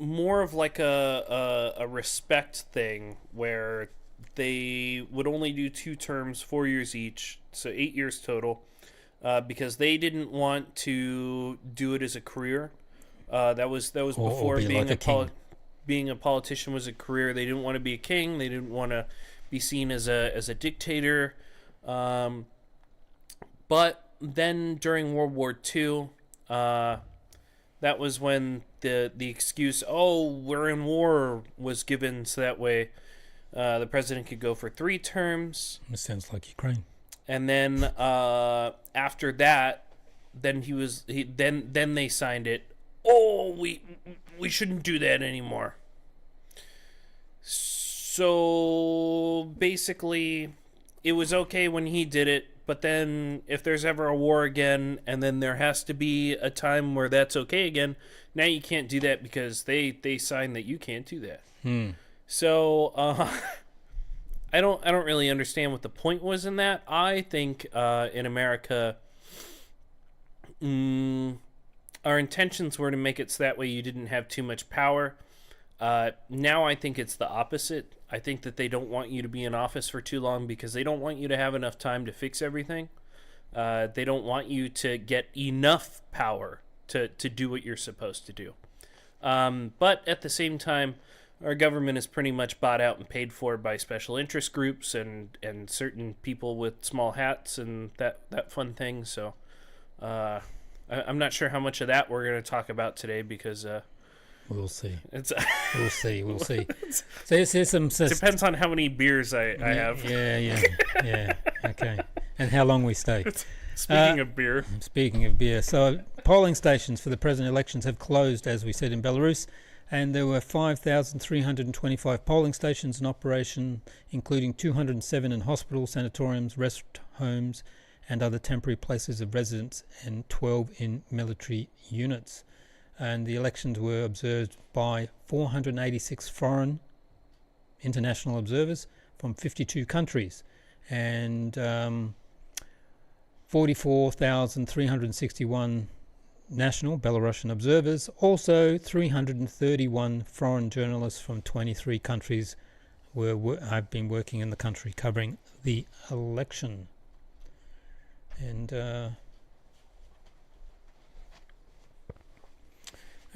Speaker 3: more of like a respect thing where they would only do 2 terms, 4 years each, so 8 years total, because they didn't want to do it as a career. That was before being a politician was a career. They didn't want to be a king. They didn't want to be seen as a dictator. But then during World War II, that was when the excuse, we're in war, was given, so that way the president could go for 3 terms.
Speaker 2: It sounds like Ukraine.
Speaker 3: And then after that, then then they signed it. We shouldn't do that anymore. So basically, it was okay when he did it, but then if there's ever a war again, and then there has to be a time where that's okay again, now you can't do that because they signed that you can't do that. So I don't really understand what the point was in that. I think in America, our intentions were to make it so that way you didn't have too much power. Now I think it's the opposite. I think that they don't want you to be in office for too long because they don't want you to have enough time to fix everything. They don't want you to get enough power to do what you're supposed to do. But at the same time, our government is pretty much bought out and paid for by special interest groups and certain people with small hats and that fun thing. So I'm not sure how much of that we're going to talk about today because
Speaker 2: We'll see.
Speaker 3: It's
Speaker 2: We'll see. We'll see. So here's some.
Speaker 3: Depends on how many beers I have.
Speaker 2: Yeah. Okay. And how long we stay.
Speaker 3: Speaking of beer.
Speaker 2: Speaking of beer. So polling stations for the president elections have closed, as we said, in Belarus. And there were 5,325 polling stations in operation, including 207 in hospitals, sanatoriums, rest homes, and other temporary places of residence, and 12 in military units. And the elections were observed by 486 foreign international observers from 52 countries, and 44,361 national Belarusian observers. Also, 331 foreign journalists from 23 countries have been working in the country covering the election.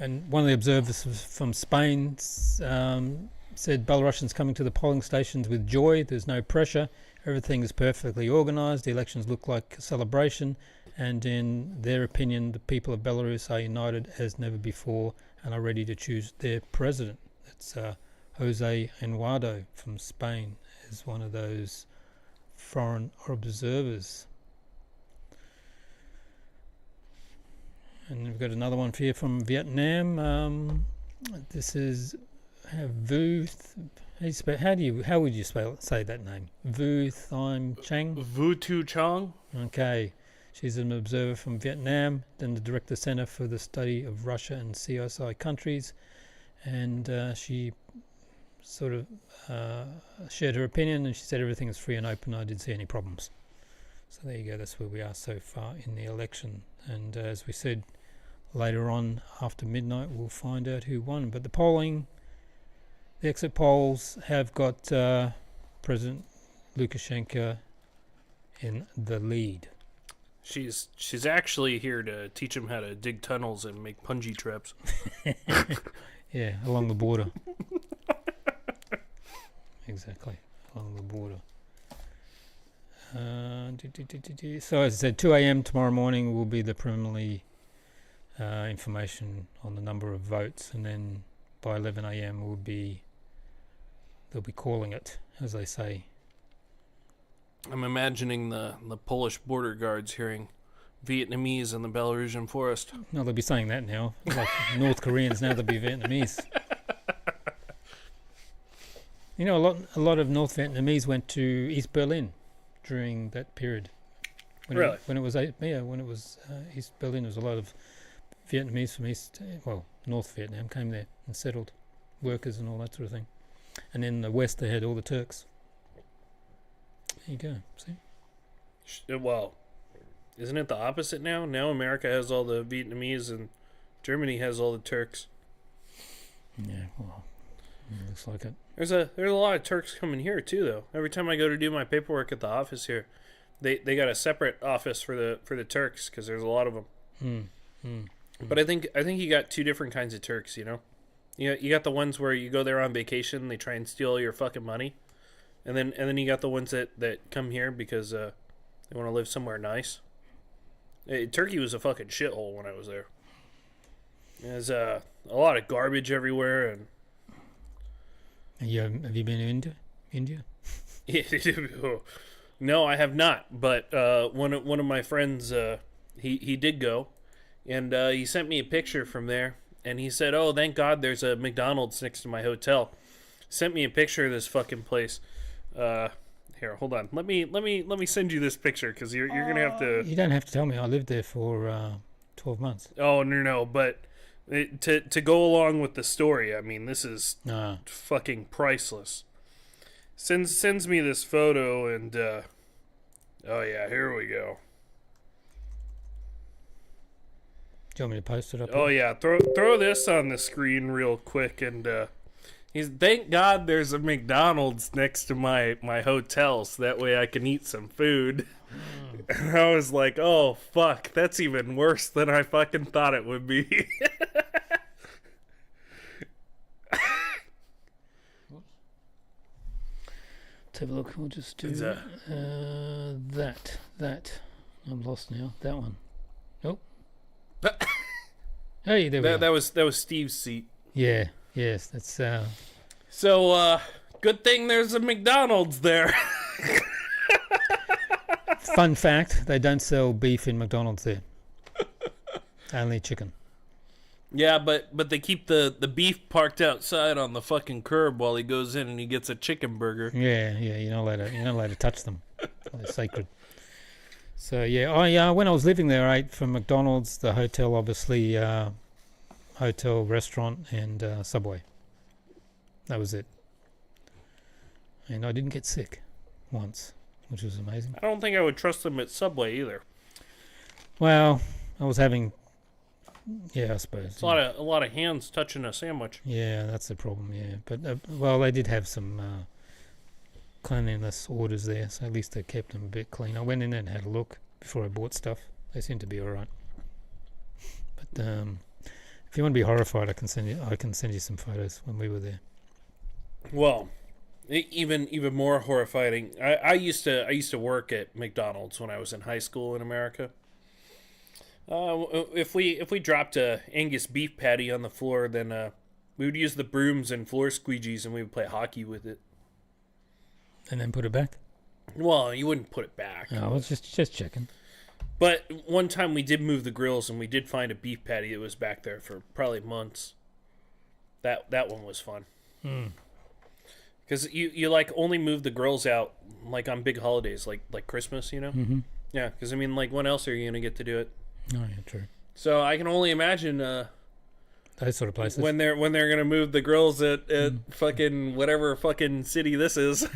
Speaker 2: And one of the observers from Spain said Belarusians coming to the polling stations with joy. There's no pressure. Everything is perfectly organised. The elections look like a celebration. And in their opinion, the people of Belarus are united as never before and are ready to choose their president. That's Jose Eduardo from Spain is one of those foreign observers. And we've got another one here from Vietnam. This is Vu. How would you say that name? Vu Thim Chang.
Speaker 3: Vu Tu Chang.
Speaker 2: Okay, she's an observer from Vietnam, then the Director Center for the Study of Russia and CSI countries, and she sort of shared her opinion, and she said everything is free and open. I didn't see any problems. So there you go. That's where we are so far in the election. And as we said, later on after midnight we'll find out who won. But the exit polls have got President Lukashenko in the lead.
Speaker 3: She's actually here to teach him how to dig tunnels and make punji traps.
Speaker 2: Yeah, along the border. Exactly, along the border. So as I said, 2 a.m. tomorrow morning will be the preliminary information on the number of votes, and then by 11 a.m. they'll be calling it, as they say.
Speaker 3: I'm imagining the Polish border guards hearing Vietnamese in the Belarusian forest.
Speaker 2: No, they'll be saying that now. Like North Koreans, now they'll be Vietnamese. You know, a lot of North Vietnamese went to East Berlin during that period.
Speaker 3: Really?
Speaker 2: When it was East Berlin, there was a lot of Vietnamese from North Vietnam came there and settled, workers and all that sort of thing. And in the West, they had all the Turks. There you go. See?
Speaker 3: Well, isn't it the opposite now? Now America has all the Vietnamese and Germany has all the Turks.
Speaker 2: Yeah, well, looks like it.
Speaker 3: There's a lot of Turks coming here too, though. Every time I go to do my paperwork at the office here, they got a separate office for the Turks because there's a lot of them. But I think you got two different kinds of Turks. You know, you got the ones where you go there on vacation, they try and steal your fucking money, and then you got the ones that come here because they want to live somewhere nice. Turkey was a fucking shithole when I was there. There's a lot of garbage everywhere and.
Speaker 2: Have you been to India?
Speaker 3: No, I have not. But one of my friends, he did go, and he sent me a picture from there, and he said, "Oh, thank God, there's a McDonald's next to my hotel." Sent me a picture of this fucking place. Here, hold on. Let me send you this picture because you're gonna have to.
Speaker 2: You don't have to tell me. I lived there for 12 months.
Speaker 3: Oh no, but. To go along with the story, I mean, this is fucking priceless. Sends me this photo, and oh yeah, here we go.
Speaker 2: Do you want me to post it up?
Speaker 3: Oh yeah, throw this on the screen real quick, and thank God there's a McDonald's next to my hotel, so that way I can eat some food. And I was like, oh fuck, that's even worse than I fucking thought it would be.
Speaker 2: Let's have a look. We'll just do that. I'm lost now. That one. Oh. Hey, there we go.
Speaker 3: That was Steve's seat.
Speaker 2: Yeah, yes, that's...
Speaker 3: So, good thing there's a McDonald's there.
Speaker 2: Fun fact, they don't sell beef in McDonald's there. Only chicken.
Speaker 3: Yeah, but they keep the beef parked outside on the fucking curb while he goes in and he gets a chicken burger.
Speaker 2: Yeah, you're not allowed to touch them. They're sacred. So yeah, when I was living there, I ate from McDonald's, the hotel, obviously, hotel, restaurant, and Subway. That was it. And I didn't get sick once, which was amazing.
Speaker 3: I don't think I would trust them at Subway either.
Speaker 2: Well, I was having... Yeah, I suppose.
Speaker 3: It's a lot of hands touching a sandwich.
Speaker 2: Yeah, that's the problem, yeah. But, well, they did have some cleanliness orders there, so at least they kept them a bit clean. I went in and had a look before I bought stuff. They seemed to be all right. But if you want to be horrified, I can send you some photos when we were there.
Speaker 3: Well, even more horrifying. I used to work at McDonald's when I was in high school in America. If we dropped a Angus beef patty on the floor, then we would use the brooms and floor squeegees and we would play hockey with it.
Speaker 2: And then put it back?
Speaker 3: Well, you wouldn't put it back.
Speaker 2: No, I was just checking.
Speaker 3: But one time we did move the grills and we did find a beef patty that was back there for probably months. That one was fun. Because you like only move the grills out like on big holidays, like Christmas, you know?
Speaker 2: Mm-hmm.
Speaker 3: Yeah, because I mean, like, when else are you gonna get to do it?
Speaker 2: Oh yeah, true.
Speaker 3: So I can only imagine
Speaker 2: those sort of places
Speaker 3: when they're gonna move the grills at fucking whatever fucking city this is.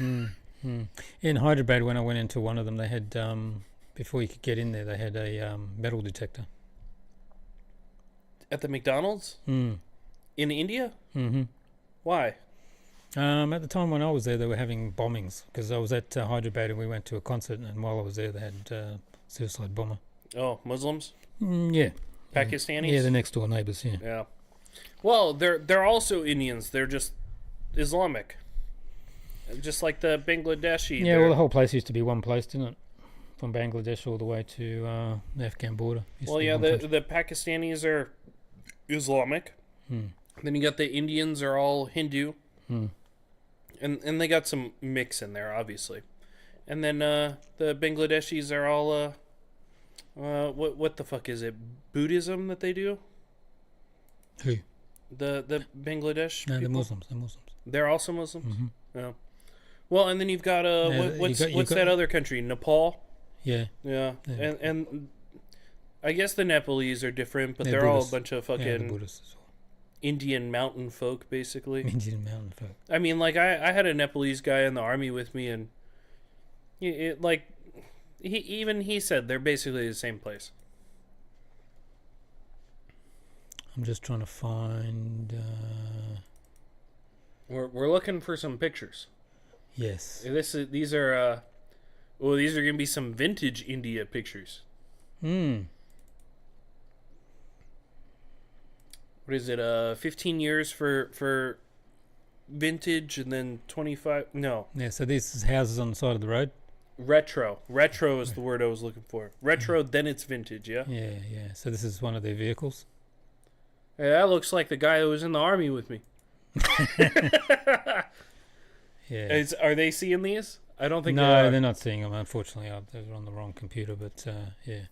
Speaker 2: In Hyderabad, when I went into one of them, they had before you could get in there, they had a metal detector
Speaker 3: At the McDonald's in India.
Speaker 2: Mm-hmm.
Speaker 3: Why?
Speaker 2: At the time when I was there, they were having bombings because I was at Hyderabad and we went to a concert, and while I was there, they had suicide bomber.
Speaker 3: Oh, Muslims?
Speaker 2: Yeah.
Speaker 3: Pakistanis?
Speaker 2: Yeah, the next door neighbours, yeah.
Speaker 3: Yeah. Well, they're also Indians. They're just Islamic. Just like the Bangladeshi.
Speaker 2: Yeah, well, the whole place used to be one place, didn't it? From Bangladesh all the way to the Afghan border.
Speaker 3: Well, yeah, the Pakistanis are Islamic. Then you got the Indians are all Hindu. And they got some mix in there, obviously. And then the Bangladeshis are all... what the fuck is it? Buddhism that they do?
Speaker 2: Who?
Speaker 3: The Bangladesh
Speaker 2: No,
Speaker 3: people?
Speaker 2: the Muslims.
Speaker 3: They're also Muslims?
Speaker 2: Mm-hmm.
Speaker 3: Yeah. Well, and then you've got what's that other country? Nepal?
Speaker 2: Yeah.
Speaker 3: Yeah. And I guess the Nepalese are different, but they're
Speaker 2: Buddhists.
Speaker 3: all a bunch of fucking
Speaker 2: the Buddhists as well.
Speaker 3: Indian mountain folk, basically.
Speaker 2: Indian mountain folk.
Speaker 3: I mean, like, I had a Nepalese guy in the army with me, and he said they're basically the same place.
Speaker 2: I'm just trying to find...
Speaker 3: We're looking for some pictures.
Speaker 2: Yes.
Speaker 3: These are gonna be some vintage India pictures. What is it? 15 years for vintage, and then 25. No.
Speaker 2: Yeah. So these is houses on the side of the road.
Speaker 3: Retro is the word I was looking for. Retro, then it's vintage. Yeah.
Speaker 2: Yeah. So this is one of their vehicles.
Speaker 3: Yeah, that looks like the guy who was in the army with me.
Speaker 2: Yeah.
Speaker 3: Are they seeing these? I don't think
Speaker 2: No, they're not seeing them, unfortunately. They're on the wrong computer, but yeah.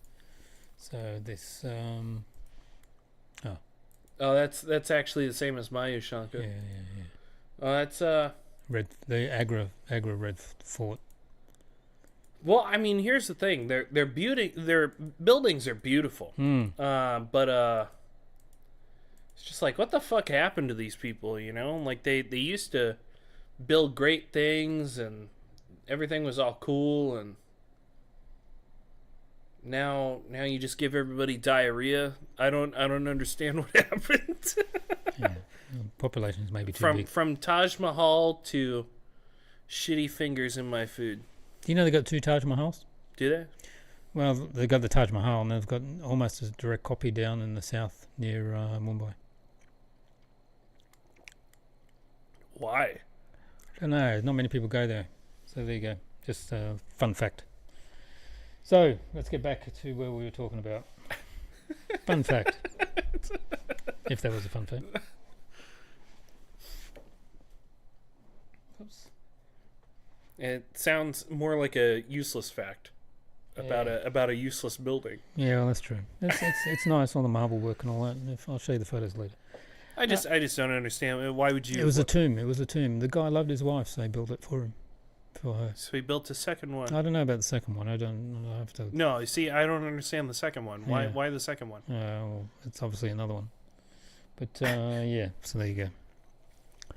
Speaker 2: So this...
Speaker 3: Oh, that's actually the same as my Ushanka.
Speaker 2: Yeah.
Speaker 3: Oh, that's
Speaker 2: the Agra Red Fort.
Speaker 3: Well, I mean, here's the thing. Their buildings are beautiful. But it's just like, what the fuck happened to these people, you know? Like, they used to build great things, and everything was all cool, and now you just give everybody diarrhea. I don't understand what happened.
Speaker 2: Yeah. Populations maybe too big.
Speaker 3: From Taj Mahal to shitty fingers in my food.
Speaker 2: Do you know they got 2 Taj Mahals?
Speaker 3: Do they?
Speaker 2: Well, they've got the Taj Mahal, and they've got almost a direct copy down in the south near Mumbai.
Speaker 3: Why?
Speaker 2: I don't know. Not many people go there. So there you go. Just a fun fact. So let's get back to where we were talking about. Fun fact. If that was a fun fact. Oops.
Speaker 3: It sounds more like a useless fact about a useless building.
Speaker 2: Yeah, well, that's true. It's nice, all the marble work and all that. I'll show you the photos later.
Speaker 3: I just don't understand. Why would you?
Speaker 2: It was a tomb. It was a tomb. The guy loved his wife, so he built it for her.
Speaker 3: So he built a second one.
Speaker 2: I don't know about the second one. I have to.
Speaker 3: No, see, I don't understand the second one.
Speaker 2: Yeah.
Speaker 3: Why the second one?
Speaker 2: Well, it's obviously another one. But yeah, so there you go.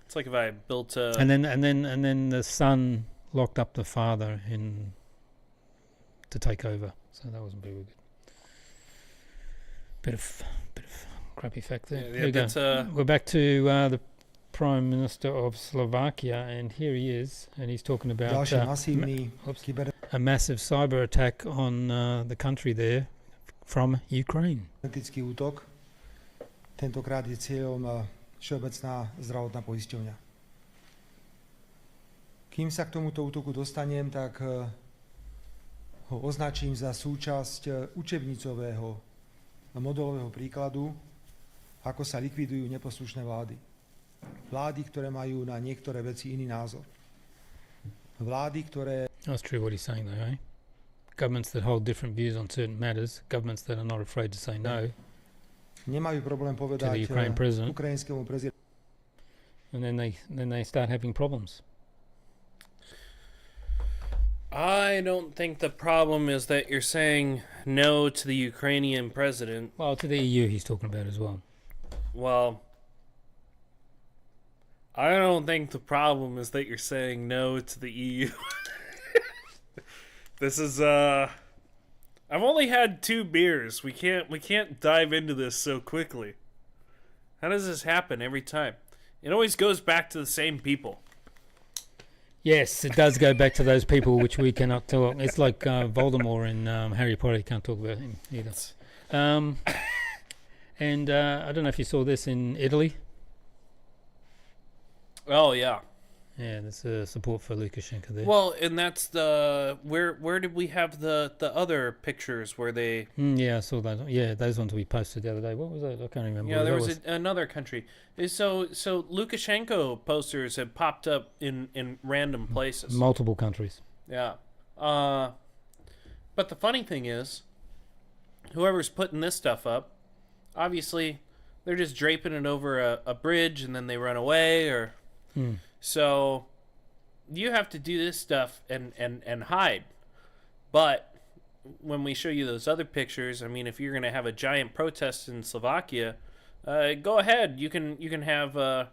Speaker 3: It's like if I built a.
Speaker 2: And then the son locked up the father to take over. So that wasn't very good. Bit of crappy fact there.
Speaker 3: Yeah,
Speaker 2: There we go. We're back to the Prime Minister of Slovakia, and here he is, and he's talking about a massive cyber attack on the country there from Ukraine.
Speaker 9: Útok. Tentokrát je cieľom Všeobecná zdravotná poisťovňa. Kým sa k tomuto útoku dostanem, tak ho označím za súčasť učebnicového modelového príkladu, ako sa likvidujú neposlušné vlády. Vlády, ktoré majú na niektoré veci iný názor. Vlády, ktoré...
Speaker 2: That's true what he's saying though, eh? Governments that hold different views on certain matters, governments that are not afraid to say no.
Speaker 9: Nemajú problém povedať ukrajinskému prezidentu.
Speaker 2: And then they start having problems.
Speaker 3: I don't think the problem is that you're saying no to the Ukrainian president.
Speaker 2: Well, to the EU he's talking about as well.
Speaker 3: Well, I don't think the problem is that you're saying no to the EU. This is I've only had 2 beers. We can't dive into this so quickly. How does this happen every time? It always goes back to the same people.
Speaker 2: Yes, it does go back to those people which we cannot talk. It's like Voldemort in Harry Potter. You can't talk about him either. And I don't know if you saw this in Italy.
Speaker 3: Oh yeah.
Speaker 2: Yeah, there's support for Lukashenko there.
Speaker 3: Well, and that's the where did we have the other pictures where they?
Speaker 2: Yeah, I saw that. Yeah, those ones we posted the other day. What was that? I can't remember.
Speaker 3: Yeah, there was another country. So Lukashenko posters had popped up in random places.
Speaker 2: Multiple countries.
Speaker 3: Yeah. But the funny thing is, whoever's putting this stuff up, obviously, they're just draping it over a bridge and then they run away or. So you have to do this stuff and hide. But when we show you those other pictures, I mean, if you're going to have a giant protest in Slovakia, go ahead. You can have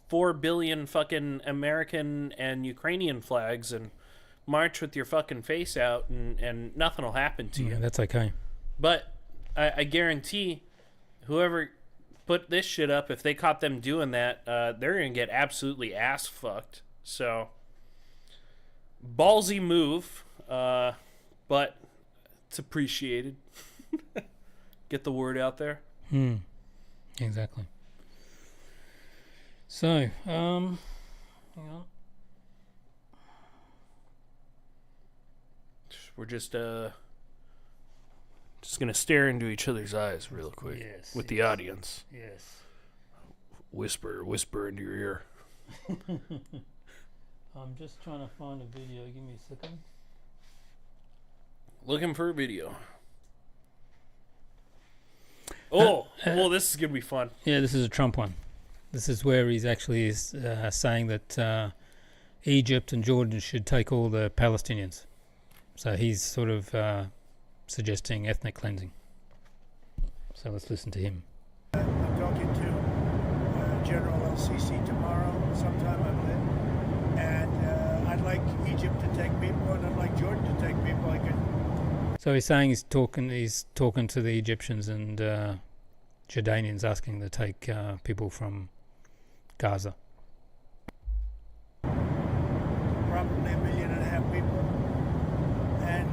Speaker 3: 4 billion fucking American and Ukrainian flags and march with your fucking face out and nothing will happen to you.
Speaker 2: That's okay.
Speaker 3: But I guarantee whoever put this shit up, if they caught them doing that, they're going to get absolutely ass fucked. So, ballsy move, but it's appreciated. Get the word out there.
Speaker 2: Exactly. So, hang on.
Speaker 3: We're just going to stare into each other's eyes real quick with the audience.
Speaker 2: Yes.
Speaker 3: Whisper into your ear.
Speaker 2: I'm just trying to find a video. Give me a second.
Speaker 3: Looking for a video. Oh, this is going to be fun.
Speaker 2: Yeah, this is a Trump one. This is where he's actually saying that Egypt and Jordan should take all the Palestinians. So he's sort of suggesting ethnic cleansing. So let's listen to him.
Speaker 10: I'm talking to General El-Sisi tomorrow, sometime I believe, and I'd like Egypt to take people, and I'd like Jordan to take people.
Speaker 2: So he's saying he's talking to the Egyptians and Jordanians, asking to take people from Gaza.
Speaker 10: Probably 1.5 million people, and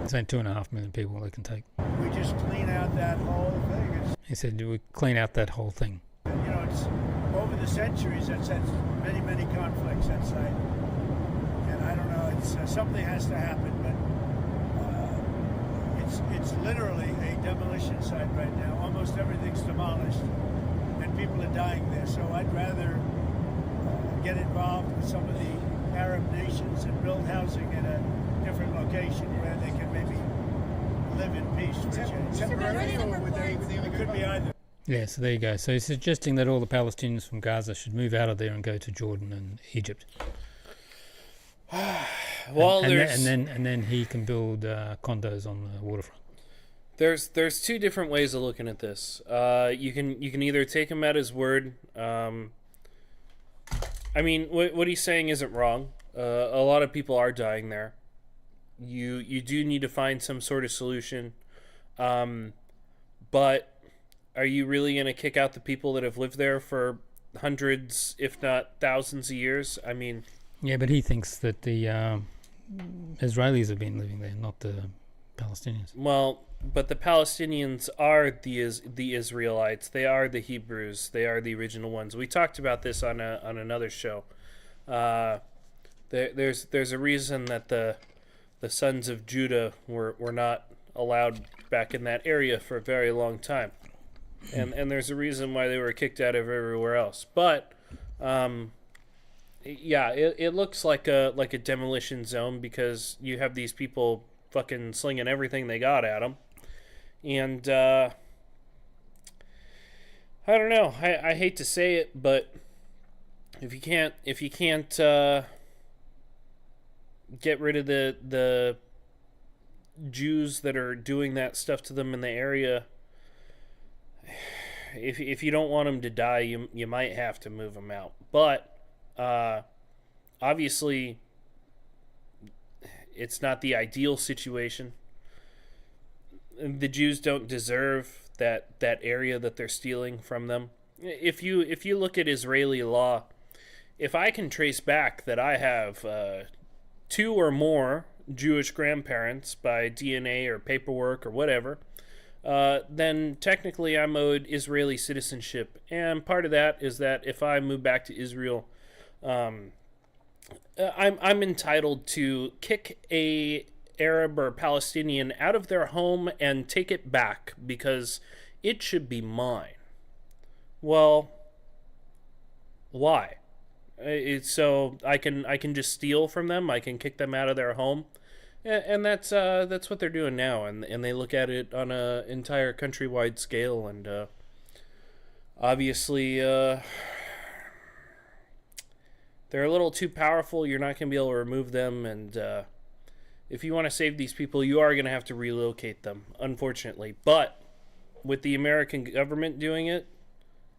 Speaker 2: he's saying 2.5 million people they can take.
Speaker 10: We just clean out that whole thing.
Speaker 2: He said we clean out that whole thing.
Speaker 10: You know, it's over the centuries that's had many conflicts that site, and I don't know. It's something has to happen, but it's literally a demolition site right now. Almost everything's demolished, and people are dying there. So I'd rather get involved with some of the Arab nations and build housing in a different location where they can maybe live in peace for a change.
Speaker 9: Temporary, or would they
Speaker 10: It could be either.
Speaker 2: Yeah, so there you go. So he's suggesting that all the Palestinians from Gaza should move out of there and go to Jordan and Egypt.
Speaker 3: Well,
Speaker 2: and then he can build condos on the waterfront.
Speaker 3: There's two different ways of looking at this. You can either take him at his word. I mean, what he's saying isn't wrong. A lot of people are dying there. You do need to find some sort of solution. But are you really going to kick out the people that have lived there for hundreds, if not thousands of years? I mean...
Speaker 2: Yeah, but he thinks that the Israelis have been living there, not the Palestinians.
Speaker 3: Well, but the Palestinians are the Israelites. They are the Hebrews. They are the original ones. We talked about this on another show. There's a reason that the sons of Judah were not allowed back in that area for a very long time. And there's a reason why they were kicked out of everywhere else. But yeah, it looks like a demolition zone because you have these people fucking slinging everything they got at them. And I don't know. I hate to say it, but if you can't get rid of the Jews that are doing that stuff to them in the area, if you don't want them to die, you might have to move them out. But obviously, it's not the ideal situation. The Jews don't deserve that area that they're stealing from them. If you look at Israeli law, if I can trace back that I have 2 or more Jewish grandparents by DNA or paperwork or whatever, then technically I'm owed Israeli citizenship. And part of that is that if I move back to Israel, I'm entitled to kick a Arab or Palestinian out of their home and take it back because it should be mine. Well, why? So I can just steal from them. I can kick them out of their home, and that's what they're doing now. And they look at it on a entire countrywide scale. And obviously, they're a little too powerful. You're not gonna be able to remove them. And if you want to save these people, you are gonna have to relocate them, unfortunately. But with the American government doing it,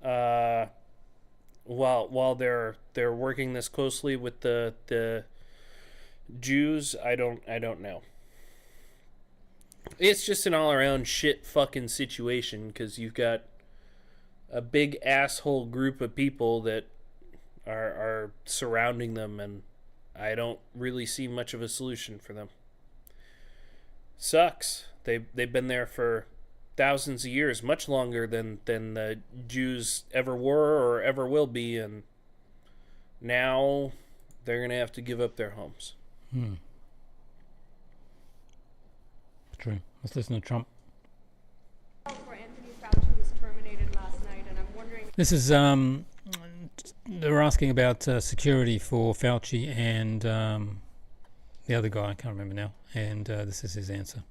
Speaker 3: while they're working this closely with the Jews, I don't know. It's just an all around shit fucking situation because you've got a big asshole group of people that are surrounding them, and I don't really see much of a solution for them. Sucks. They've been there for thousands of years, much longer than the Jews ever were or ever will be, and now they're gonna have to give up their homes.
Speaker 2: True. Let's listen to Trump.
Speaker 11: For Anthony Fauci was terminated last night, and I'm wondering.
Speaker 2: This is they're asking about security for Fauci and the other guy. I can't remember now. And this is his answer.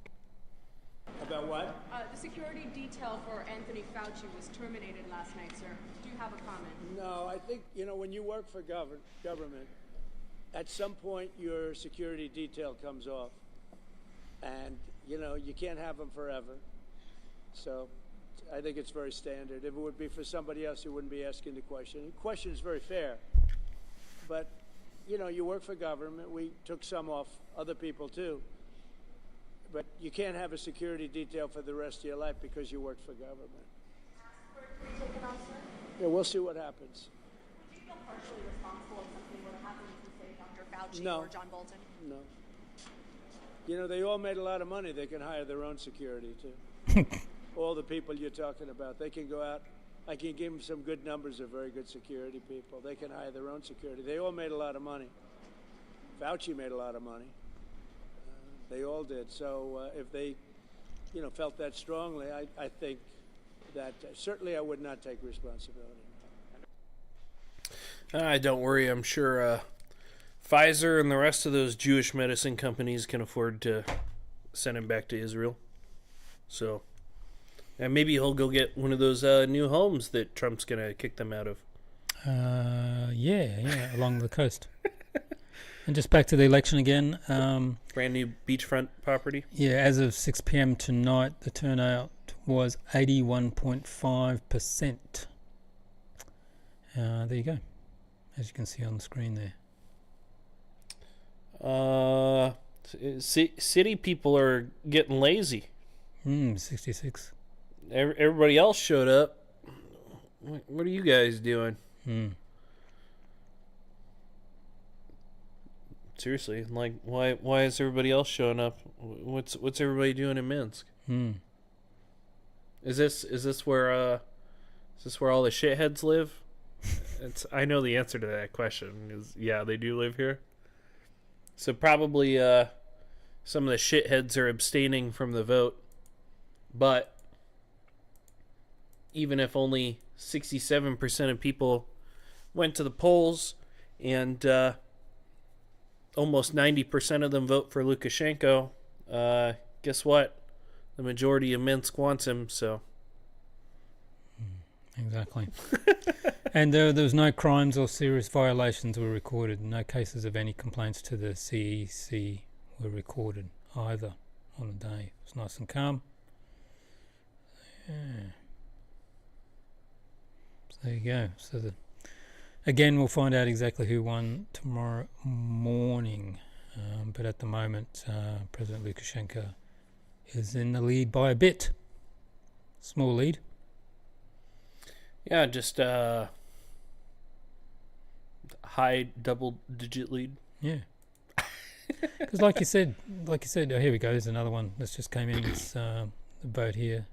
Speaker 10: About what?
Speaker 11: The security detail for Anthony Fauci was terminated last night, sir. Do you have a comment?
Speaker 10: No, I think, when you work for government, at some point your security detail comes off. And, you can't have them forever. So I think it's very standard. If it would be for somebody else, you wouldn't be asking the question. The question is very fair. But, you work for government. We took some off other people, too. But you can't have a security detail for the rest of your life because you work for government. Yeah, we'll see what happens.
Speaker 11: Would you feel partially responsible if something were to happen to, say, Dr. Fauci
Speaker 10: No.
Speaker 11: or John Bolton?
Speaker 10: No. They all made a lot of money. They can hire their own security, too. All the people you're talking about, they can go out. I can give them some good numbers of very good security people. They can hire their own security. They all made a lot of money. Fauci made a lot of money. They all did. So if they, felt that strongly, I think that certainly I would not take responsibility.
Speaker 3: Don't worry. I'm sure Pfizer and the rest of those Jewish medicine companies can afford to send him back to Israel. So, and maybe he'll go get one of those new homes that Trump's going to kick them out of.
Speaker 2: Yeah, along the coast. And just back to the election again.
Speaker 3: Brand new beachfront property.
Speaker 2: Yeah, as of 6 p.m. tonight, the turnout was 81.5%. There you go. As you can see on the screen there.
Speaker 3: City people are getting lazy.
Speaker 2: 66.
Speaker 3: Everybody else showed up. What are you guys doing? Seriously, like, why is everybody else showing up? What's everybody doing in Minsk? Is this where all the shitheads live? I know the answer to that question is yeah, they do live here. So probably some of the shitheads are abstaining from the vote. But even if only 67% of people went to the polls and almost 90% of them vote for Lukashenko, guess what? The majority of Minsk wants him, so.
Speaker 2: Exactly. And there was no crimes or serious violations were recorded. No cases of any complaints to the CEC were recorded either on the day. It was nice and calm. Yeah. So there you go. So again, we'll find out exactly who won tomorrow morning. But at the moment, President Lukashenko is in the lead by a bit. Small lead.
Speaker 3: Yeah, just high double-digit lead.
Speaker 2: Yeah. Because like you said, oh, here we go. There's another one that's just came in. It's the vote here.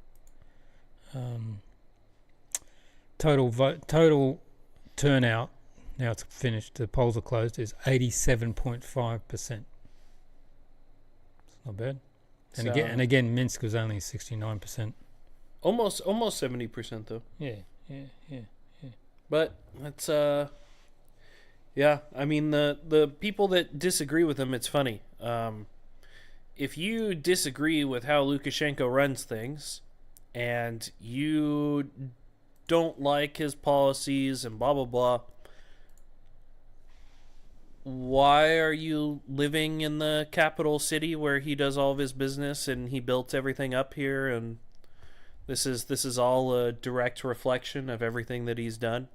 Speaker 2: Total turnout. Now it's finished. The polls are closed. Is 87.5%. It's not bad. And again, Minsk was only 69%.
Speaker 3: Almost 70% though.
Speaker 2: Yeah.
Speaker 3: But that's yeah. I mean the people that disagree with him, it's funny. If you disagree with how Lukashenko runs things, and you don't like his policies and blah blah blah, why are you living in the capital city where he does all of his business and he built everything up here, and this is all a direct reflection of everything that he's done.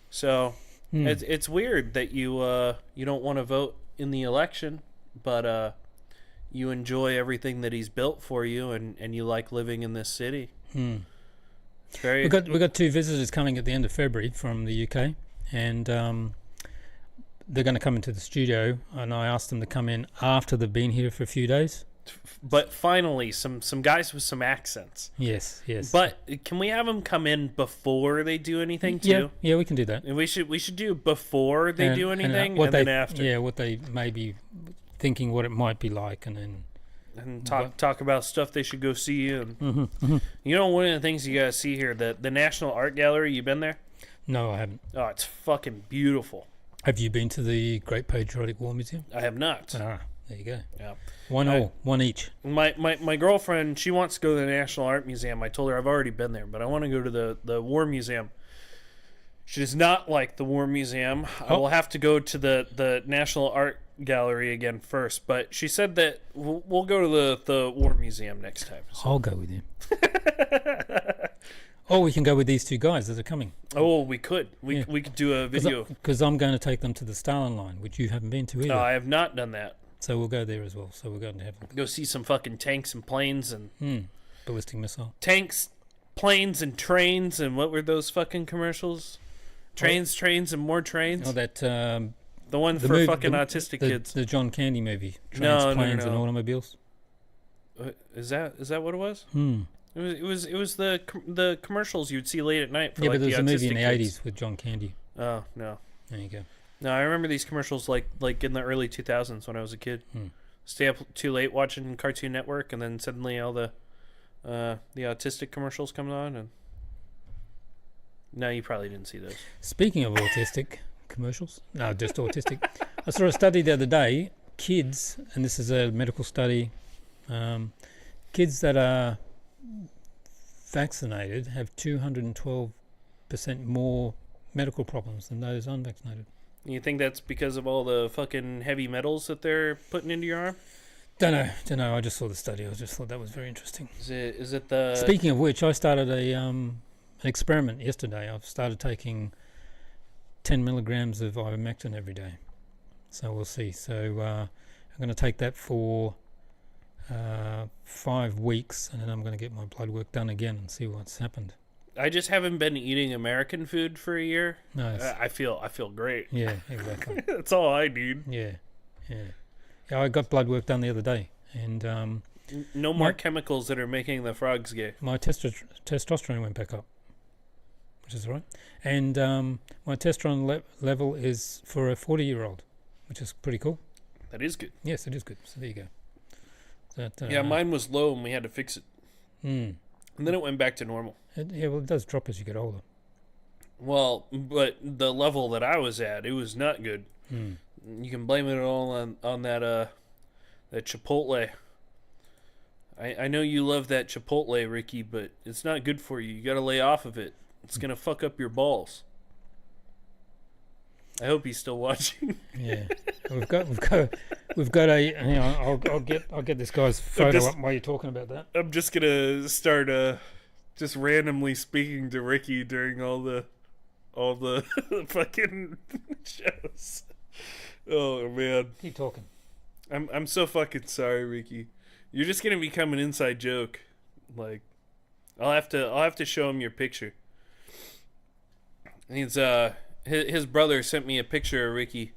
Speaker 3: So it's weird that you don't want to vote in the election, but you enjoy everything that he's built for you, and you like living in this city.
Speaker 2: We got two visitors coming at the end of February from the UK, and they're going to come into the studio, and I asked them to come in after they've been here for a few days.
Speaker 3: But finally, some guys with some accents.
Speaker 2: Yes.
Speaker 3: But can we have them come in before they do anything too?
Speaker 2: Yeah, we can do that.
Speaker 3: And we should do before they do anything, and then after.
Speaker 2: Yeah, what they may be thinking, what it might be like, and then
Speaker 3: talk about stuff they should go see. And you know, one of the things you gotta see here, the National Art Gallery. You been there?
Speaker 2: No, I haven't.
Speaker 3: Oh, it's fucking beautiful.
Speaker 2: Have you been to the Great Patriotic War Museum?
Speaker 3: I have not.
Speaker 2: There you go.
Speaker 3: Yeah.
Speaker 2: One each.
Speaker 3: My girlfriend, she wants to go to the National Art Museum. I told her I've already been there, but I want to go to the War Museum. She does not like the War Museum. I will have to go to the National Art Gallery again first, but she said that we'll go to the War Museum next time. So.
Speaker 2: I'll go with you. Or we can go with these two guys that are coming.
Speaker 3: Oh, we could. We could do a video.
Speaker 2: Because I'm going to take them to the Stalin Line, which you haven't been to either.
Speaker 3: No, I have not done that.
Speaker 2: So we'll go there as well. So we're going to have
Speaker 3: go see some fucking tanks and planes and
Speaker 2: ballistic missile.
Speaker 3: Tanks, planes, and trains, and what were those fucking commercials? Trains, and more trains.
Speaker 2: Oh, that the
Speaker 3: one for fucking autistic kids.
Speaker 2: The John Candy movie. Trains, planes, and automobiles.
Speaker 3: Is that what it was? It was the commercials you'd see late at night for
Speaker 2: but
Speaker 3: the
Speaker 2: there's a movie in the
Speaker 3: kids.
Speaker 2: 80s with John Candy.
Speaker 3: Oh no.
Speaker 2: There you go.
Speaker 3: No, I remember these commercials like in the early 2000s when I was a kid. Stay up too late watching Cartoon Network, and then suddenly all the autistic commercials come on, and no, you probably didn't see those.
Speaker 2: Speaking of autistic, commercials. No, just autistic. I saw a study the other day. Kids, and this is a medical study, kids that are vaccinated have 212% more medical problems than those unvaccinated.
Speaker 3: You think that's because of all the fucking heavy metals that they're putting into your arm?
Speaker 2: Don't know. I just saw the study. I just thought that was very interesting.
Speaker 3: Is it the...
Speaker 2: Speaking of which, I started an experiment yesterday. I've started taking 10 milligrams of ivermectin every day. So we'll see. So I'm going to take that for 5 weeks, and then I'm going to get my blood work done again and see what's happened.
Speaker 3: I just haven't been eating American food for a year.
Speaker 2: Nice.
Speaker 3: I feel great.
Speaker 2: Yeah, exactly.
Speaker 3: That's all I need.
Speaker 2: Yeah. I got blood work done the other day, and
Speaker 3: no more chemicals that are making the frogs gay.
Speaker 2: My testosterone went back up, which is right, and my testosterone level is for a 40-year-old, which is pretty cool.
Speaker 3: That is good.
Speaker 2: Yes, it is good. So there you go.
Speaker 3: Yeah, mine was low, and we had to fix it. And then it went back to normal.
Speaker 2: It does drop as you get older.
Speaker 3: Well, but the level that I was at, it was not good. You can blame it all on that Chipotle. I know you love that Chipotle, Ricky, but it's not good for you. You got to lay off of it. It's gonna fuck up your balls. I hope he's still watching.
Speaker 2: Yeah, we've got a. I'll get this guy's photo up while you're talking about that.
Speaker 3: I'm just gonna start just randomly speaking to Ricky during all the fucking shows. Oh man,
Speaker 2: keep talking.
Speaker 3: I'm so fucking sorry, Ricky. You're just gonna become an inside joke. Like, I'll have to show him your picture. He's his brother sent me a picture of Ricky.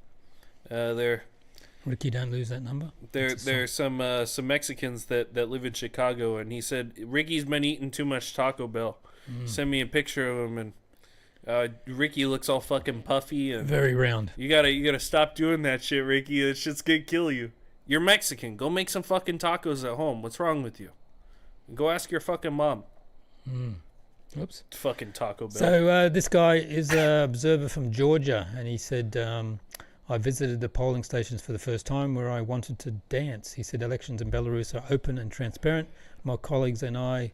Speaker 2: Ricky, don't lose that number.
Speaker 3: There's some Mexicans that live in Chicago, and he said Ricky's been eating too much Taco Bell. Send me a picture of him, and Ricky looks all fucking puffy and
Speaker 2: very round.
Speaker 3: You gotta stop doing that shit, Ricky. That shit's gonna kill you. You're Mexican. Go make some fucking tacos at home. What's wrong with you? Go ask your fucking mom.
Speaker 2: Oops.
Speaker 3: Fucking Taco Bell.
Speaker 2: So this guy is an observer from Georgia, and he said, I visited the polling stations for the first time where I wanted to dance. He said elections in Belarus are open and transparent. My colleagues and I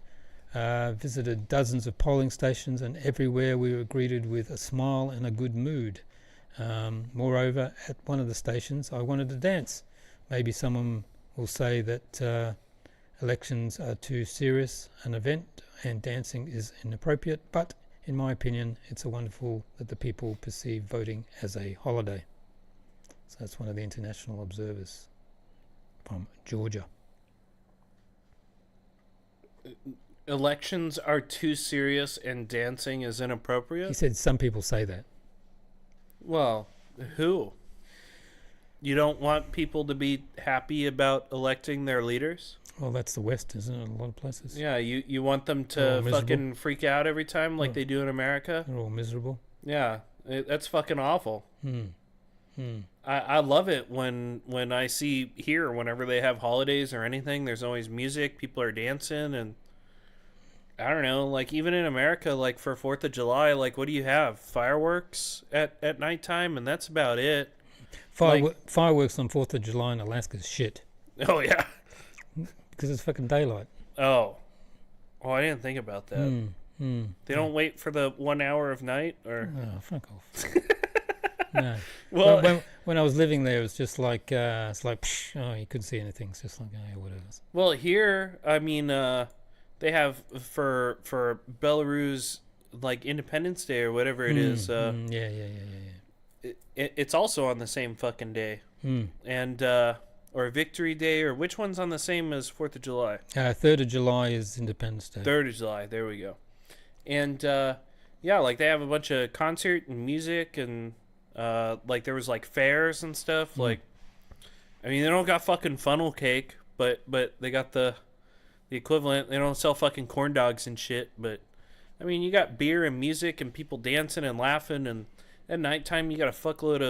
Speaker 2: visited dozens of polling stations, and everywhere we were greeted with a smile and a good mood. Moreover, at one of the stations, I wanted to dance. Maybe someone will say that elections are too serious an event and dancing is inappropriate, but in my opinion, it's wonderful that the people perceive voting as a holiday. So that's one of the international observers from Georgia.
Speaker 3: Elections are too serious and dancing is inappropriate?
Speaker 2: He said some people say that.
Speaker 3: Well, who? You don't want people to be happy about electing their leaders?
Speaker 2: Well, that's the West, isn't it? A lot of places.
Speaker 3: Yeah, you want them to fucking freak out every time like they do in America?
Speaker 2: They're all miserable.
Speaker 3: Yeah, that's fucking awful. I love it when I see here, whenever they have holidays or anything, there's always music, people are dancing, and I don't know, like even in America, like for 4th of July, like what do you have? Fireworks at nighttime, and that's about it.
Speaker 2: Fireworks on 4th of July in Alaska is shit.
Speaker 3: Oh, yeah.
Speaker 2: Because it's fucking daylight.
Speaker 3: Oh, I didn't think about that. They don't wait for the 1 hour of night, or
Speaker 2: oh, fuck off. No.
Speaker 3: Well,
Speaker 2: when I was living there, it was just like it's like you couldn't see anything. It's just like whatever.
Speaker 3: Well, here, I mean, they have for Belarus like Independence Day or whatever it is.
Speaker 2: Yeah.
Speaker 3: It's also on the same fucking day, and or Victory Day, or which one's on the same as 4th of July?
Speaker 2: 3rd of July is Independence Day.
Speaker 3: 3rd of July, there we go. And yeah, like they have a bunch of concert and music, and like there was like fairs and stuff. Like, I mean, they don't got fucking funnel cake, but they got the equivalent. They don't sell fucking corn dogs and shit, but I mean, you got beer and music and people dancing and laughing, and at nighttime you got a fuckload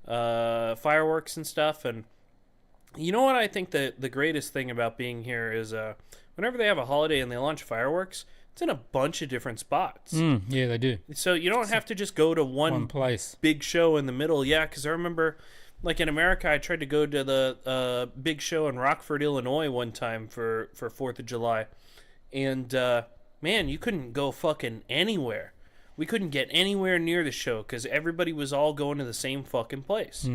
Speaker 3: of fireworks and stuff. And you know what I think the greatest thing about being here is whenever they have a holiday and they launch fireworks, It's in a bunch of different spots.
Speaker 2: Yeah, they do.
Speaker 3: So you don't have to just go to one
Speaker 2: place.
Speaker 3: Big show in the middle. Yeah, because I remember, like in America, I tried to go to the big show in Rockford, Illinois one time for 4th of July. And, man, you couldn't go fucking anywhere. We couldn't get anywhere near the show because everybody was all going to the same fucking place.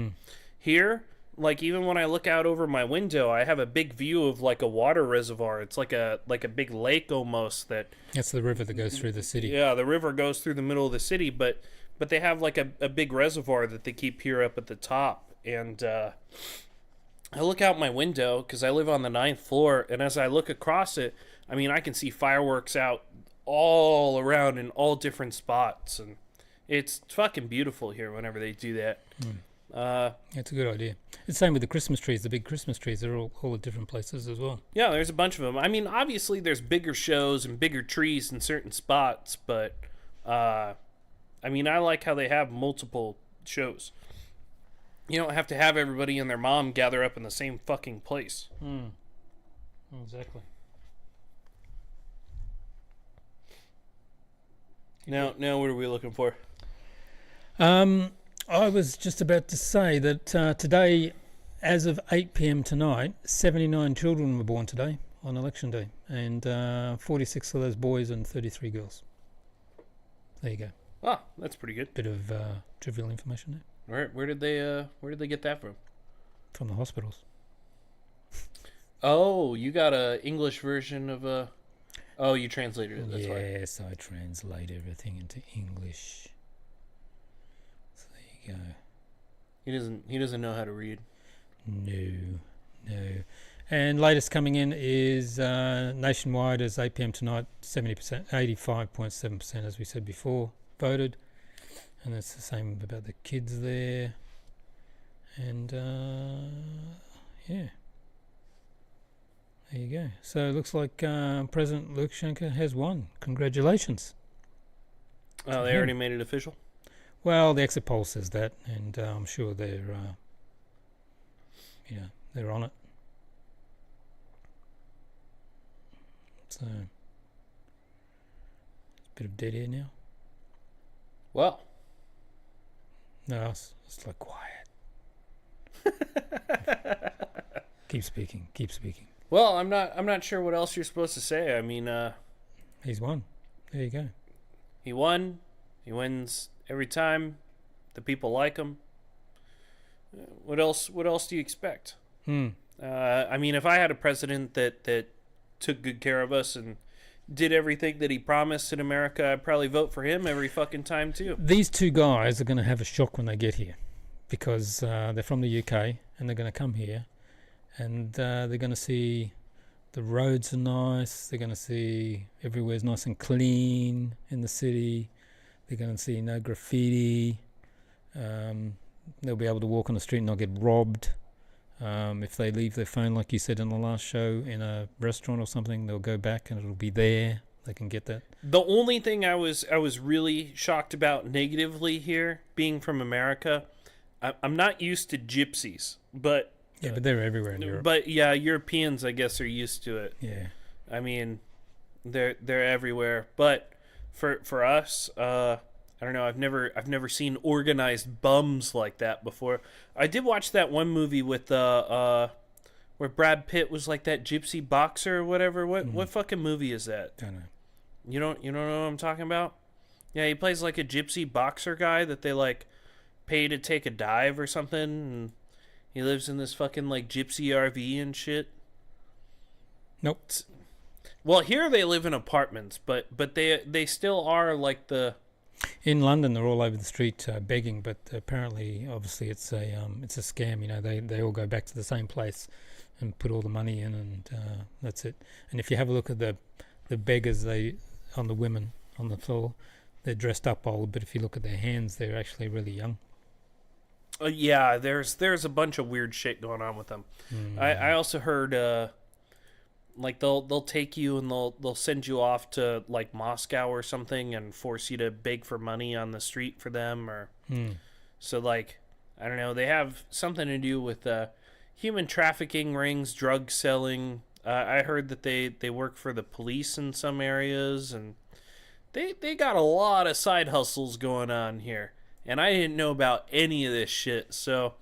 Speaker 3: Here, like even when I look out over my window, I have a big view of like a water reservoir. It's like a big lake almost.
Speaker 2: That's the river that goes through the city.
Speaker 3: Yeah, the river goes through the middle of the city, but they have like a big reservoir that they keep here up at the top. And I look out my window because I live on the 9th floor, and as I look across it, I mean, I can see fireworks out all around in all different spots, and it's fucking beautiful here whenever they do that.
Speaker 2: It's a good idea. It's the same with the Christmas trees. The big Christmas trees, they're all at different places as well.
Speaker 3: Yeah, there's a bunch of them. I mean, obviously there's bigger shows and bigger trees in certain spots, but I mean, I like how they have multiple shows. You don't have to have everybody and their mom gather up in the same fucking place.
Speaker 2: Exactly.
Speaker 3: Now what are we looking for?
Speaker 2: I was just about to say that today, as of 8 p.m. tonight, 79 children were born today on election day, and 46 of those boys and 33 girls. There you go.
Speaker 3: Oh, that's pretty good.
Speaker 2: Bit of trivial information there.
Speaker 3: Where did they get that from?
Speaker 2: From the hospitals.
Speaker 3: Oh, you got a English version of a... Oh, you translated it, that's why.
Speaker 2: Yes, I translate everything into English. So there you go.
Speaker 3: He doesn't know how to read.
Speaker 2: No. And latest coming in is nationwide as 8 p.m. tonight, 70%, 85.7%, as we said before, voted. And it's the same about the kids there. And, yeah. There you go. So it looks like President Lukashenko has won. Congratulations.
Speaker 3: Oh, they already made it official?
Speaker 2: Well, the exit poll says that, and I'm sure they're on it. So, it's a bit of dead air now.
Speaker 3: Well.
Speaker 2: No, it's like quiet. Keep speaking.
Speaker 3: Well, I'm not sure what else you're supposed to say. I mean,
Speaker 2: he's won. There you go.
Speaker 3: He won. He wins every time. The people like him. What else do you expect? I mean, if I had a president that took good care of us and did everything that he promised in America, I'd probably vote for him every fucking time too.
Speaker 2: These two guys are going to have a shock when they get here because they're from the UK and they're going to come here. And they're going to see the roads are nice. They're going to see everywhere's nice and clean in the city. They're going to see no graffiti. They'll be able to walk on the street and not get robbed. If they leave their phone, like you said in the last show, in a restaurant or something, they'll go back and it'll be there. They can get that.
Speaker 3: The only thing I was really shocked about negatively here, being from America, I'm not used to gypsies, but...
Speaker 2: Yeah, but they're everywhere in Europe.
Speaker 3: But yeah, Europeans, I guess, are used to it.
Speaker 2: Yeah.
Speaker 3: I mean, they're everywhere. But for us, I don't know. I've never seen organized bums like that before. I did watch that one movie with where Brad Pitt was like that gypsy boxer or whatever. What fucking movie is that?
Speaker 2: Don't know.
Speaker 3: You don't know what I'm talking about? Yeah, he plays like a gypsy boxer guy that they like pay to take a dive or something. And he lives in this fucking, like, gypsy RV and shit.
Speaker 2: Nope.
Speaker 3: Well, here they live in apartments, but they still are, like, the...
Speaker 2: In London, they're all over the street begging, but apparently, obviously, it's a scam. You know, they all go back to the same place and put all the money in, and that's it. And if you have a look at the beggars, on the women on the floor, they're dressed up old, but if you look at their hands, they're actually really young.
Speaker 3: Yeah, there's a bunch of weird shit going on with them. I also heard like they'll take you and they'll send you off to like Moscow or something and force you to beg for money on the street for them or so like I don't know, they have something to do with human trafficking rings, drug selling, I heard that they work for the police in some areas, and they got a lot of side hustles going on here. And I didn't know about any of this shit. So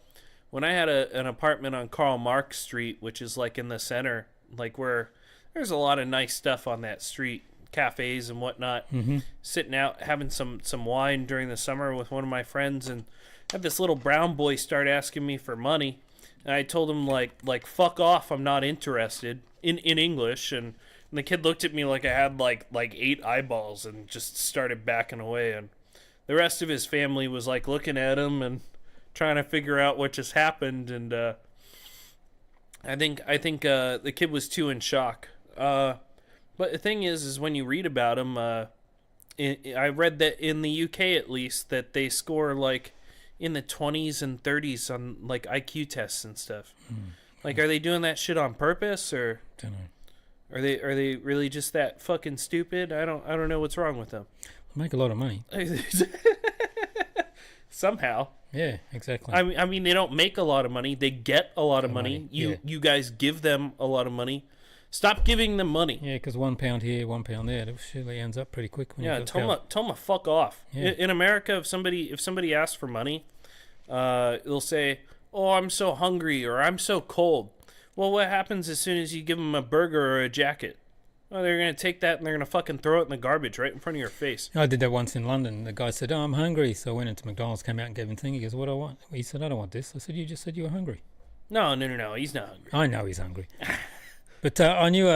Speaker 3: when I had an apartment on Karl Marx Street, which is like in the center, like where there's a lot of nice stuff on that street, cafes and whatnot, sitting out having some wine during the summer with one of my friends, and had this little brown boy start asking me for money. And I told him like fuck off, I'm not interested, in English, and the kid looked at me like I had like 8 eyeballs and just started backing away. And the rest of his family was like looking at him and trying to figure out what just happened. And I think the kid was too in shock. But the thing is when you read about him, I read that in the UK at least that they score like in the 20s and 30s on like IQ tests and stuff. Like, are they doing that shit on purpose, or
Speaker 2: Don't know.
Speaker 3: are they really just that fucking stupid? I don't know what's wrong with them.
Speaker 2: Make a lot of money.
Speaker 3: Somehow.
Speaker 2: Yeah, exactly.
Speaker 3: I mean, they don't make a lot of money. They get a lot of money. You guys give them a lot of money. Stop giving them money.
Speaker 2: Yeah, because £1 here, £1 there, it surely ends up pretty quick. When
Speaker 3: Tell them to fuck off.
Speaker 2: Yeah.
Speaker 3: In America, if somebody asks for money, they'll say, "Oh, I'm so hungry," or "I'm so cold." Well, what happens as soon as you give them a burger or a jacket? Well, they're going to take that and they're going to fucking throw it in the garbage right in front of your face.
Speaker 2: I did that once in London. The guy said, "Oh, I'm hungry." So I went into McDonald's, came out and gave him a thing. He goes, "What do I want?" He said, "I don't want this." I said, "You just said you were hungry."
Speaker 3: No, he's not hungry.
Speaker 2: I know he's hungry. But I knew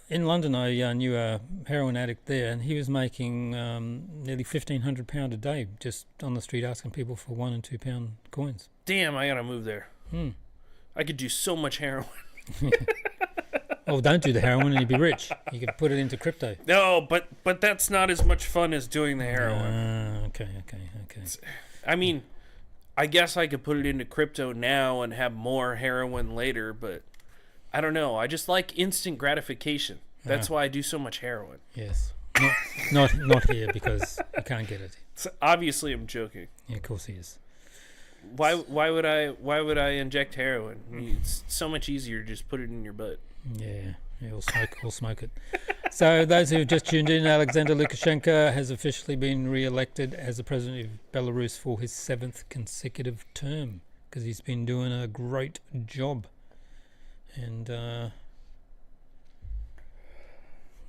Speaker 2: in London, I knew a heroin addict there, and he was making nearly £1,500 a day just on the street asking people for £1 and £2 coins.
Speaker 3: Damn, I gotta move there. I could do so much heroin.
Speaker 2: Oh, don't do the heroin and you'd be rich. You could put it into crypto.
Speaker 3: No, but that's not as much fun as doing the heroin.
Speaker 2: Okay.
Speaker 3: I mean, I guess I could put it into crypto now and have more heroin later, but I don't know. I just like instant gratification. That's why I do so much heroin.
Speaker 2: Yes. Not here because you can't get it.
Speaker 3: So obviously, I'm joking.
Speaker 2: Yeah, of course he is.
Speaker 3: Why would I inject heroin? I mean, it's so much easier to just put it in your butt.
Speaker 2: Yeah, we'll smoke it. So those who have just tuned in, Alexander Lukashenko has officially been re-elected as the president of Belarus for his 7th consecutive term because he's been doing a great job. And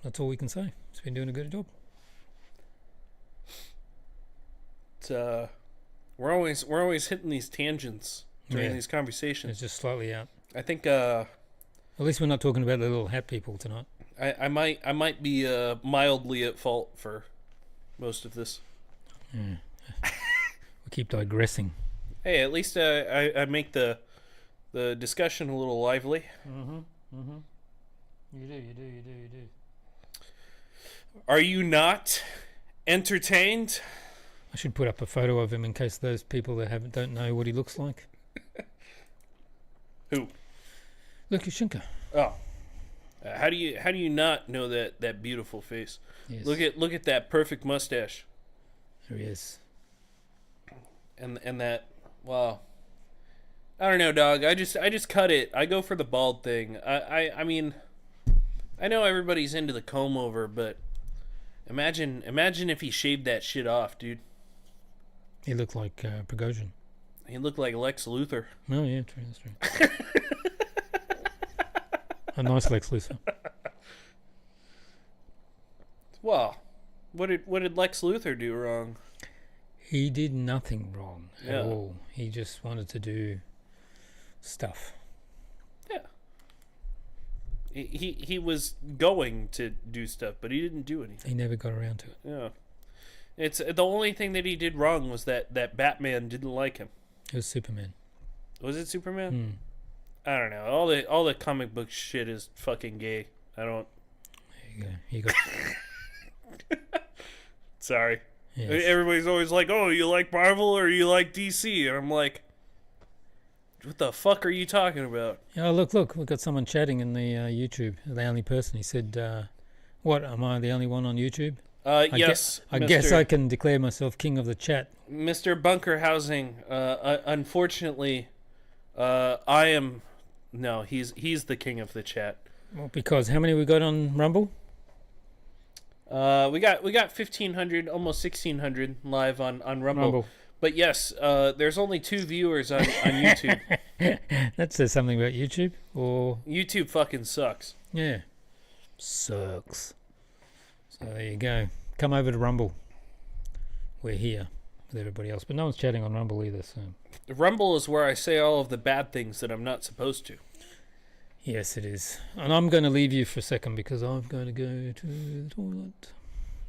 Speaker 2: that's all we can say. He's been doing a good job.
Speaker 3: It's we're always hitting these tangents during these conversations.
Speaker 2: It's just slightly out.
Speaker 3: I think
Speaker 2: at least we're not talking about the little hat people tonight.
Speaker 3: I might be mildly at fault for most of this.
Speaker 2: We keep digressing.
Speaker 3: Hey, at least I make the discussion a little lively.
Speaker 2: You do.
Speaker 3: Are you not entertained?
Speaker 2: I should put up a photo of him in case those people that don't know what he looks like.
Speaker 3: Who?
Speaker 2: Lukashenko.
Speaker 3: Oh, how do you not know that beautiful face?
Speaker 2: Yes.
Speaker 3: Look at that perfect mustache.
Speaker 2: There he is.
Speaker 3: And that, wow. I don't know, dog. I just cut it. I go for the bald thing. I mean, I know everybody's into the comb over, but imagine if he shaved that shit off, dude.
Speaker 2: He looked like Prigozhin.
Speaker 3: He looked like Lex Luthor.
Speaker 2: Oh yeah, true. That's true. A nice Lex Luthor.
Speaker 3: Well, what did Lex Luthor do wrong?
Speaker 2: He did nothing wrong at all. He just wanted to do stuff.
Speaker 3: Yeah. He was going to do stuff, but he didn't do anything.
Speaker 2: He never got around to it.
Speaker 3: Yeah. It's the only thing that he did wrong was that Batman didn't like him.
Speaker 2: It was Superman.
Speaker 3: Was it Superman? I don't know. All the comic book shit is fucking gay. I don't.
Speaker 2: There you go.
Speaker 3: Sorry.
Speaker 2: Yes.
Speaker 3: Everybody's always like, "Oh, you like Marvel or you like DC?" And I'm like, "What the fuck are you talking about?"
Speaker 2: Oh, look! We've got someone chatting in the YouTube. The only person. He said, "What? Am I the only one on YouTube?"
Speaker 3: Yes.
Speaker 2: I guess I can declare myself king of the chat.
Speaker 3: Mr. Bunker Housing. Unfortunately, I am. No, he's the king of the chat.
Speaker 2: Well, because how many we got on Rumble?
Speaker 3: We got 1,500, almost 1,600 live on Rumble. But yes, there's only 2 viewers on YouTube.
Speaker 2: That says something about YouTube, or
Speaker 3: YouTube fucking sucks.
Speaker 2: Yeah, sucks. So there you go. Come over to Rumble. We're here with everybody else, but no one's chatting on Rumble either. So
Speaker 3: Rumble is where I say all of the bad things that I'm not supposed to.
Speaker 2: Yes, it is. And I'm going to leave you for a second because I'm going to go to the toilet.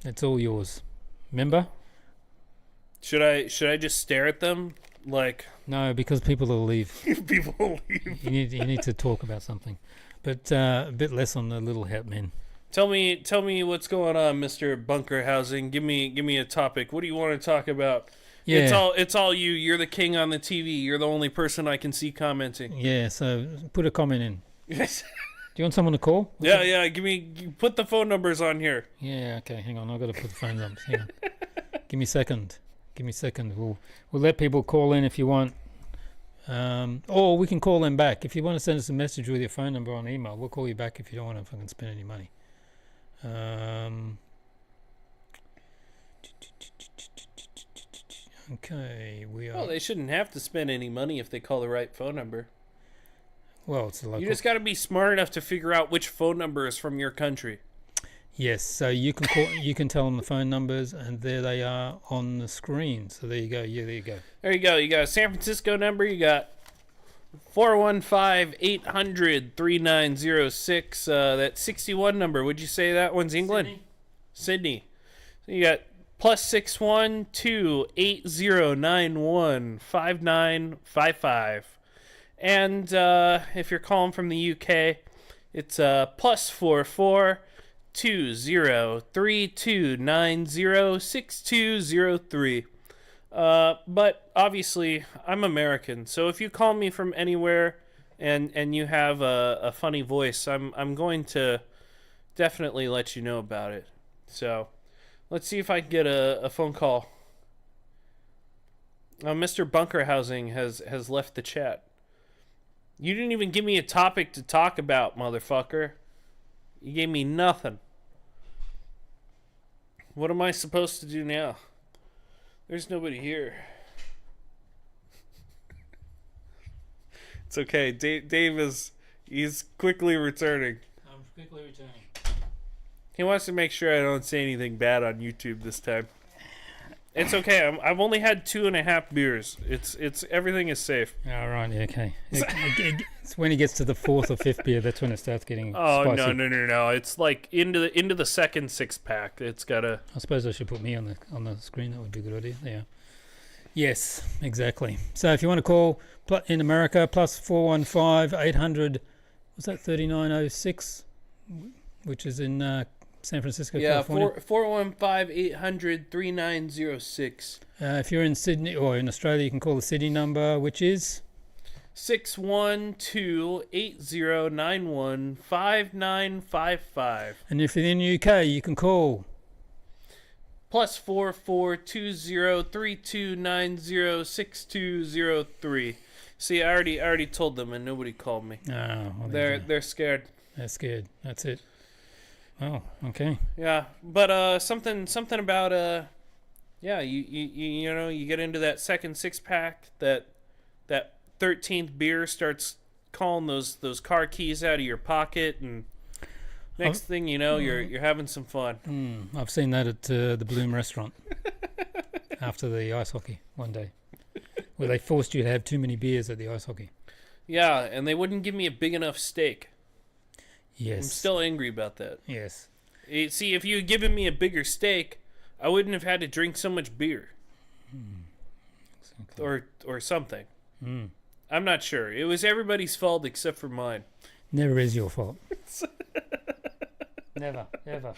Speaker 2: It's all yours. Remember?
Speaker 3: Should I just stare at them like?
Speaker 2: No, because people will leave.
Speaker 3: People will leave.
Speaker 2: You need to talk about something, but a bit less on the little hat men.
Speaker 3: Tell me what's going on, Mr. Bunker Housing. Give me a topic. What do you want to talk about?
Speaker 2: Yeah.
Speaker 3: It's all you. You're the king on the TV. You're the only person I can see commenting.
Speaker 2: Yeah, so put a comment in.
Speaker 3: Yes.
Speaker 2: Do you want someone to call?
Speaker 3: Yeah. Put the phone numbers on here.
Speaker 2: Yeah, okay, hang on. I've got to put the phone numbers. Hang on. Give me a second. We'll let people call in if you want. Or we can call them back. If you want to send us a message with your phone number on email, we'll call you back if you don't want to fucking spend any money. Okay, we are...
Speaker 3: Well, they shouldn't have to spend any money if they call the right phone number.
Speaker 2: Well, it's a local...
Speaker 3: You just got to be smart enough to figure out which phone number is from your country.
Speaker 2: Yes, so you can call, you can tell them the phone numbers, and there they are on the screen. So there you go. Yeah, there you go.
Speaker 3: There you go. You got a San Francisco number. You got 415-800-3906. That 61 number. Would you say that one's England? Sydney. So you got +61 28091 5955. And if you're calling from the UK, it's +44 2032906203. But obviously, I'm American, so if you call me from anywhere and you have a funny voice, I'm going to definitely let you know about it. So let's see if I can get a phone call. Mr. Bunker Housing has left the chat. You didn't even give me a topic to talk about, motherfucker. You gave me nothing. What am I supposed to do now? There's nobody here. It's okay. Dave he's quickly returning.
Speaker 2: I'm quickly returning.
Speaker 3: He wants to make sure I don't say anything bad on YouTube this time. It's okay. I've only had 2.5 beers. It's everything is safe.
Speaker 2: All right. Yeah, okay. It's when he gets to the 4th or 5th beer that's when it starts getting spicy.
Speaker 3: No. It's like into the second 6-pack. It's gotta.
Speaker 2: I suppose I should put me on the screen. That would be a good idea. There. Yes, exactly. So if you want to call in America, +415 800. Was that 3906? Which is in San Francisco, California.
Speaker 3: 415-800-3906.
Speaker 2: If you're in Sydney or in Australia, you can call the Sydney number, which is
Speaker 3: 612-8091-5955.
Speaker 2: And if you're in the UK, you can call
Speaker 3: +44 2032906203. See, I already told them, and nobody called me.
Speaker 2: Oh, well,
Speaker 3: they're scared.
Speaker 2: They're scared. That's it. Oh, okay.
Speaker 3: Yeah, but something about yeah, you know, you get into that second 6-pack, that 13th beer starts calling those car keys out of your pocket, and next thing you know, you're having some fun.
Speaker 2: I've seen that at the Bloom restaurant after the ice hockey one day, where they forced you to have too many beers at the ice hockey.
Speaker 3: Yeah, and they wouldn't give me a big enough steak.
Speaker 2: Yes.
Speaker 3: I'm still angry about that.
Speaker 2: Yes.
Speaker 3: See, if you had given me a bigger steak, I wouldn't have had to drink so much beer. Exactly. Or something. I'm not sure. It was everybody's fault except for mine.
Speaker 2: Never is your fault. Never, ever.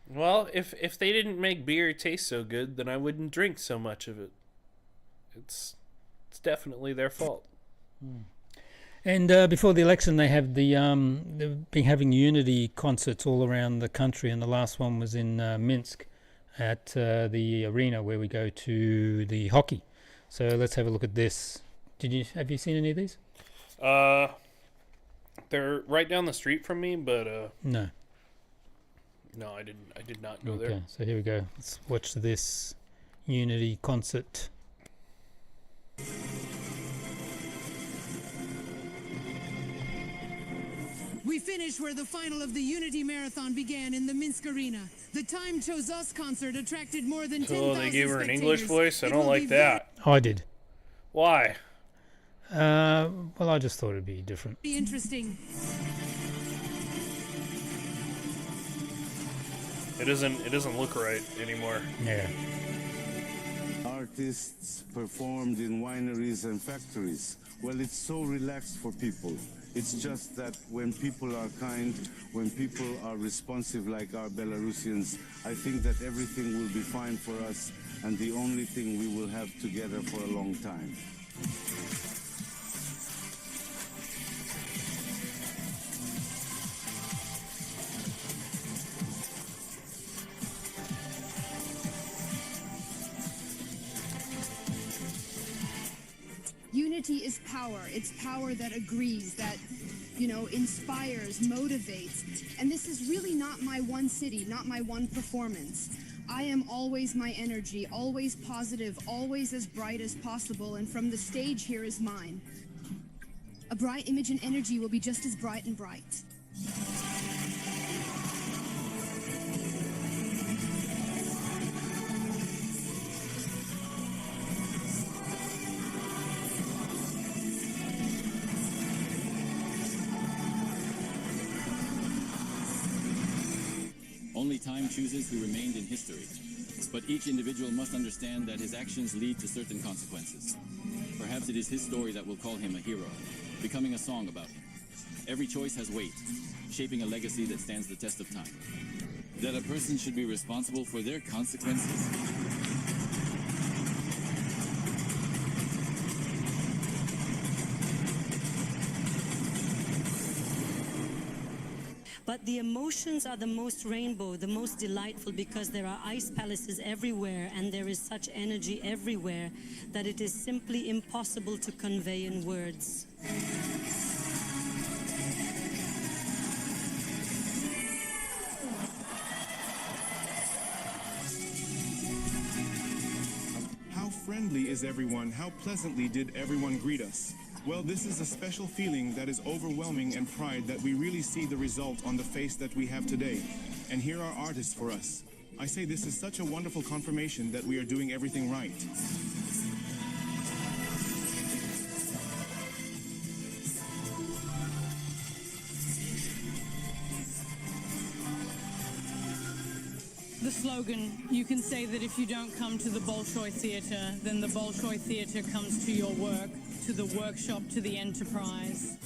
Speaker 3: Well, if they didn't make beer taste so good, then I wouldn't drink so much of it. It's definitely their fault.
Speaker 2: And before the election, they have they've been having unity concerts all around the country, and the last one was in Minsk at the arena where we go to the hockey. So let's have a look at this. Have you seen any of these?
Speaker 3: They're right down the street from me, but
Speaker 2: No.
Speaker 3: no, I did not go
Speaker 2: Okay,
Speaker 3: there.
Speaker 2: so here we go. Let's watch this Unity concert.
Speaker 12: We finish where the final of the Unity Marathon began in the Minsk arena. The Time Chose Us concert attracted more than 10,000
Speaker 3: Oh, they gave her an English
Speaker 12: spectators.
Speaker 3: voice? I
Speaker 12: It
Speaker 3: don't
Speaker 12: will
Speaker 3: like
Speaker 12: be
Speaker 3: that.
Speaker 2: I did.
Speaker 3: Why?
Speaker 2: Well, I just thought it'd be different.
Speaker 12: Very interesting.
Speaker 3: It doesn't look right anymore.
Speaker 2: Yeah.
Speaker 13: Artists performed in wineries and factories. Well, it's so relaxed for people. It's just that when people are kind, when people are responsive like our Belarusians, I think that everything will be fine for us and the only thing we will have together for a long time.
Speaker 14: Unity is power. It's power that agrees, that, inspires, motivates. And this is really not my one city, not my one performance. I am always my energy, always positive, always as bright as possible, and from the stage here is mine. A bright image and energy will be just as bright and bright.
Speaker 15: Only time chooses who remained in history. But each individual must understand that his actions lead to certain consequences. Perhaps it is his story that will call him a hero, becoming a song about him. Every choice has weight, shaping a legacy that stands the test of time. That a person should be responsible for their consequences.
Speaker 16: But the emotions are the most rainbow, the most delightful, because there are ice palaces everywhere and there is such energy everywhere that it is simply impossible to convey in words.
Speaker 17: How friendly is everyone? How pleasantly did everyone greet us? Well, this is a special feeling that is overwhelming and pride that we really see the result on the face that we have today. And here are artists for us. I say this is such a wonderful confirmation that we are doing everything right.
Speaker 12: The slogan, you can say that if you don't come to the Bolshoi Theatre, then the Bolshoi Theatre comes to your work, to the workshop, to the enterprise.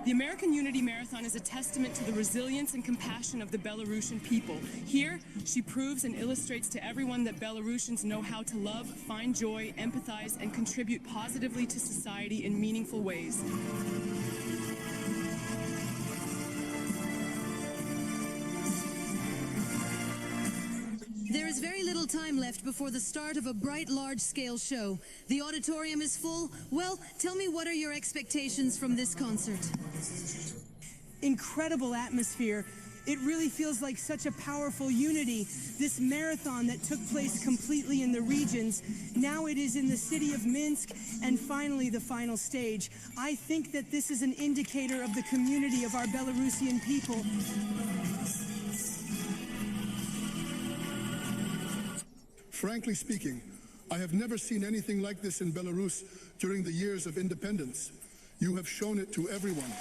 Speaker 12: The American Unity Marathon is a testament to the resilience and compassion of the Belarusian people. Here, she proves and illustrates to everyone that Belarusians know how to love, find joy, empathize, and contribute positively to society in meaningful ways.
Speaker 18: There is very little time left before the start of a bright, large-scale show. The auditorium is full. Well, tell me, what are your expectations from this concert?
Speaker 12: Incredible atmosphere. It really feels like such a powerful unity. This marathon that took place completely in the regions, now it is in the city of Minsk, and finally the final stage. I think that this is an indicator of the community of our Belarusian people.
Speaker 5: Frankly speaking, I have never seen anything like this in Belarus during the years of independence. You have shown it to everyone.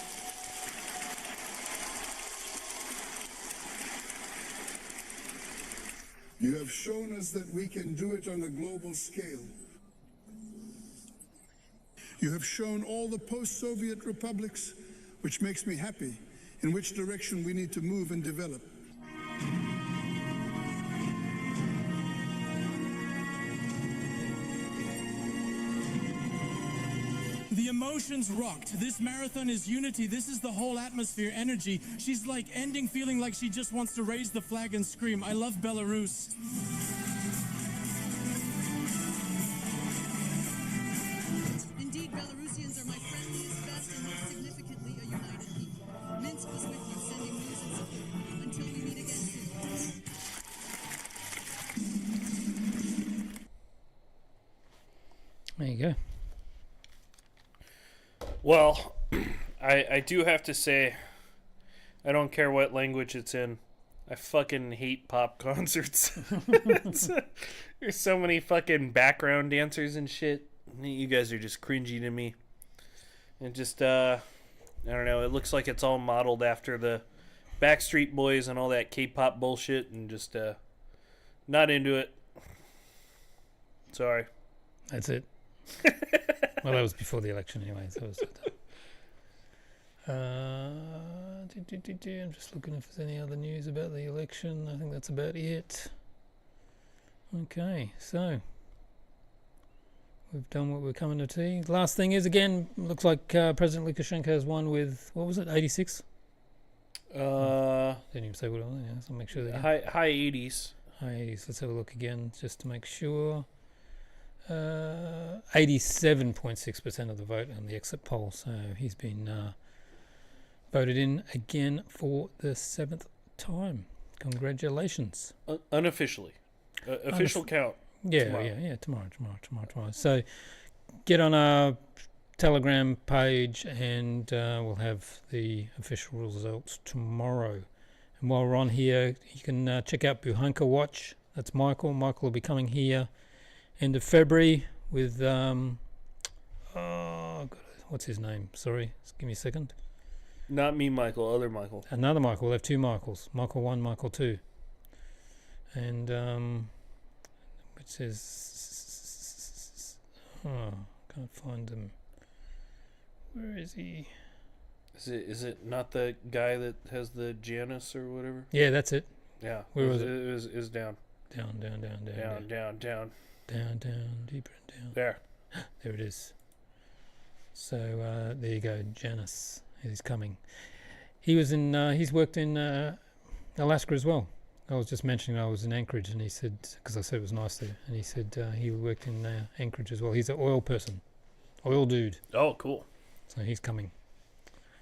Speaker 5: You have shown us that we can do it on a global scale. You have shown all the post-Soviet republics, which makes me happy, in which direction we need to move and develop.
Speaker 12: The
Speaker 19: emotions rocked. This marathon is unity. This is the whole atmosphere, energy. She's like ending feeling like she just wants to raise the flag and scream, I love Belarus.
Speaker 18: Indeed, Belarusians are my friendliest, best, and most significantly a united people. Minsk was with you, sending news and support. Until we meet again soon.
Speaker 2: There you go.
Speaker 3: Well, I do have to say, I don't care what language it's in. I fucking hate pop concerts. There's so many fucking background dancers and shit. You guys are just cringy to me. And just, I don't know, it looks like it's all modeled after the Backstreet Boys and all that K-pop bullshit, and just, not into it. Sorry.
Speaker 2: That's it. Well, that was before the election anyway, so it was I'm just looking if there's any other news about the election. I think that's about it. Okay, so we've done what we're coming to tea. Last thing is, again, looks like President Lukashenko has won with, what was it, 86? Didn't even say what it was. Yeah, so make sure that
Speaker 3: high 80s.
Speaker 2: High 80s. Let's have a look again just to make sure. 87.6% of the vote on the exit poll, so he's been voted in again for the 7th time. Congratulations.
Speaker 3: Unofficially. Official count.
Speaker 2: Yeah, tomorrow. Tomorrow. So get on our Telegram page and we'll have the official results tomorrow. And while we're on here, you can check out Buhanka Watch. That's Michael. Michael will be coming here end of February with what's his name? Sorry, just give me a second.
Speaker 3: Not me, Michael. Other Michael.
Speaker 2: Another Michael. We'll have two Michaels. Michael 1, Michael 2. And which is can't find him. Where is he?
Speaker 3: Is it not the guy that has the Janus or whatever?
Speaker 2: Yeah, that's it.
Speaker 3: Yeah.
Speaker 2: Where was
Speaker 3: it? It was down.
Speaker 2: Down, deeper and down.
Speaker 3: There
Speaker 2: it is. So there you go, Janus. He's coming. He was in. He's worked in Alaska as well. I was just mentioning I was in Anchorage, and he said, because I said it was nice there, and he said he worked in Anchorage as well. He's an oil person, oil dude.
Speaker 3: Oh, cool.
Speaker 2: So he's coming.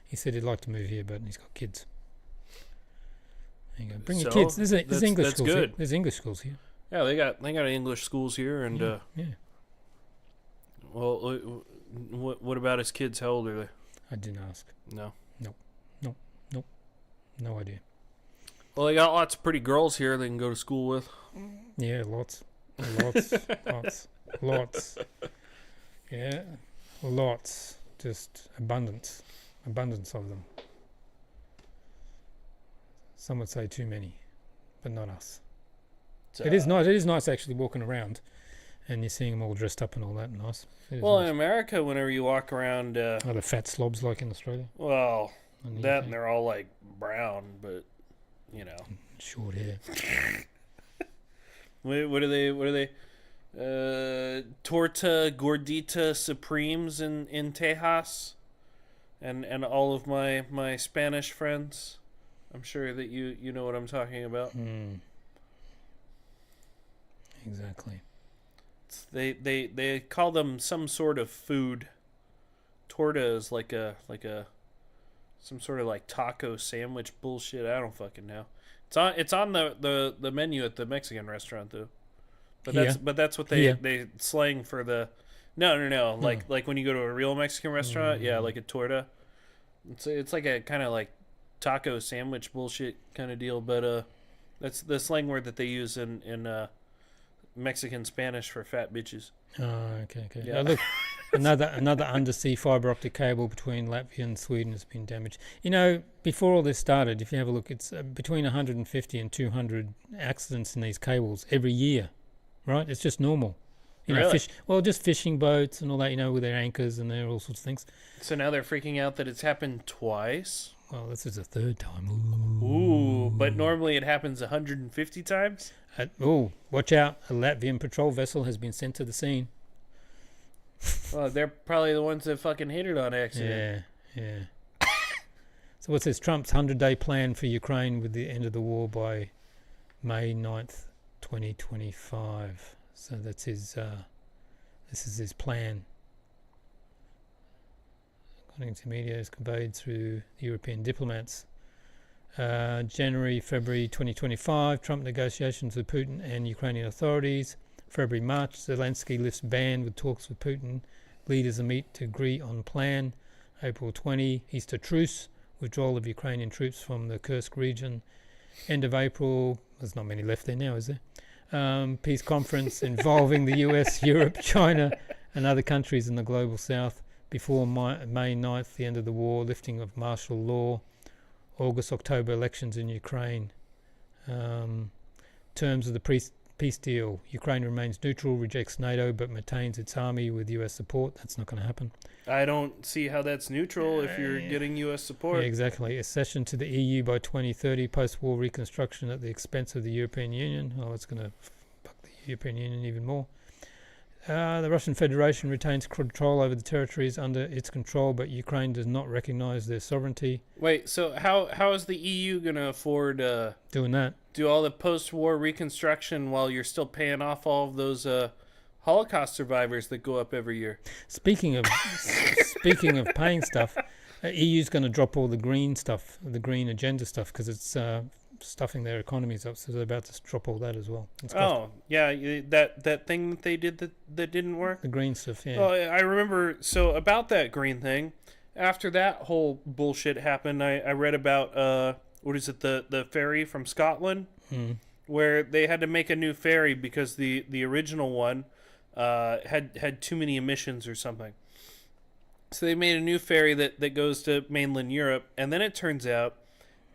Speaker 2: He said he'd like to move here, but he's got kids. There you go. Bring your kids. There's English schools here. There's English schools here.
Speaker 3: Yeah, they got English schools here, and
Speaker 2: yeah.
Speaker 3: Well, what about his kids? How old are they?
Speaker 2: I didn't ask.
Speaker 3: No.
Speaker 2: Nope. No idea.
Speaker 3: Well, they got lots of pretty girls here they can go to school with.
Speaker 2: Yeah, lots. Yeah, lots. Just abundance of them. Some would say too many, but not us. It is nice. It is nice actually walking around, and you're seeing them all dressed up and all that. Nice.
Speaker 3: Well,
Speaker 2: nice.
Speaker 3: In America, whenever you walk around,
Speaker 2: are the fat slobs like in Australia?
Speaker 3: Well, and they're all like brown, but you know,
Speaker 2: short hair.
Speaker 3: What are they? Torta Gordita Supremes in Tejas, and all of my Spanish friends. I'm sure that you know what I'm talking about.
Speaker 2: Exactly.
Speaker 3: They call them some sort of food. Torta is like a some sort of like taco sandwich bullshit. I don't fucking know. It's on the menu at the Mexican restaurant though. But that's what they slang for the no. Like when you go to a real Mexican restaurant, yeah, like a torta. It's like a kind of like taco sandwich bullshit kind of deal, but that's the slang word that they use in Mexican Spanish for fat bitches.
Speaker 2: Oh, okay.
Speaker 3: Yeah.
Speaker 2: Look, another undersea fiber optic cable between Latvia and Sweden has been damaged. You know, before all this started, if you have a look, it's between 150 and 200 accidents in these cables every year, right? It's just normal. You know,
Speaker 3: really?
Speaker 2: Just fishing boats and all that, you know, with their anchors and their all sorts of things.
Speaker 3: So now they're freaking out that it's happened twice?
Speaker 2: Well, this is the third time.
Speaker 3: Ooh, but normally it happens 150 times?
Speaker 2: Watch out. A Latvian patrol vessel has been sent to the scene.
Speaker 3: Well, they're probably the ones that fucking hit it on accident.
Speaker 2: Yeah. So what's this? Trump's 100-day plan for Ukraine with the end of the war by May 9th, 2025. So that's his. This is his plan. According to media, is conveyed through European diplomats. January, February 2025, Trump negotiations with Putin and Ukrainian authorities. February, March, Zelensky lifts ban with talks with Putin. Leaders meet to agree on plan. April 20, Easter truce, withdrawal of Ukrainian troops from the Kursk region. End of April, there's not many left there now, is there? Peace conference involving the US, Europe, China, and other countries in the global south. Before May 9th, the end of the war, lifting of martial law. August, October elections in Ukraine. Terms of the peace deal. Ukraine remains neutral, rejects NATO, but maintains its army with US support. That's not going to happen.
Speaker 3: I don't see how that's neutral if you're getting US support.
Speaker 2: Yeah, exactly. Accession to the EU by 2030, post-war reconstruction at the expense of the European Union. Oh, it's going to fuck the European Union even more. The Russian Federation retains control over the territories under its control, but Ukraine does not recognize their sovereignty.
Speaker 3: Wait, so how is the EU going to afford
Speaker 2: doing that?
Speaker 3: Do all the post-war reconstruction while you're still paying off all of those Holocaust survivors that go up every year?
Speaker 2: Speaking of paying stuff, EU's going to drop all the green stuff, the green agenda stuff, because it's stuffing their economies up, so they're about to drop all that as well.
Speaker 3: Oh, yeah, that thing that they did that didn't work?
Speaker 2: The green stuff, yeah.
Speaker 3: Well, I remember, so about that green thing, after that whole bullshit happened, I read about, what is it, the ferry from Scotland, where they had to make a new ferry because the original one had too many emissions or something. So they made a new ferry that goes to mainland Europe, and then it turns out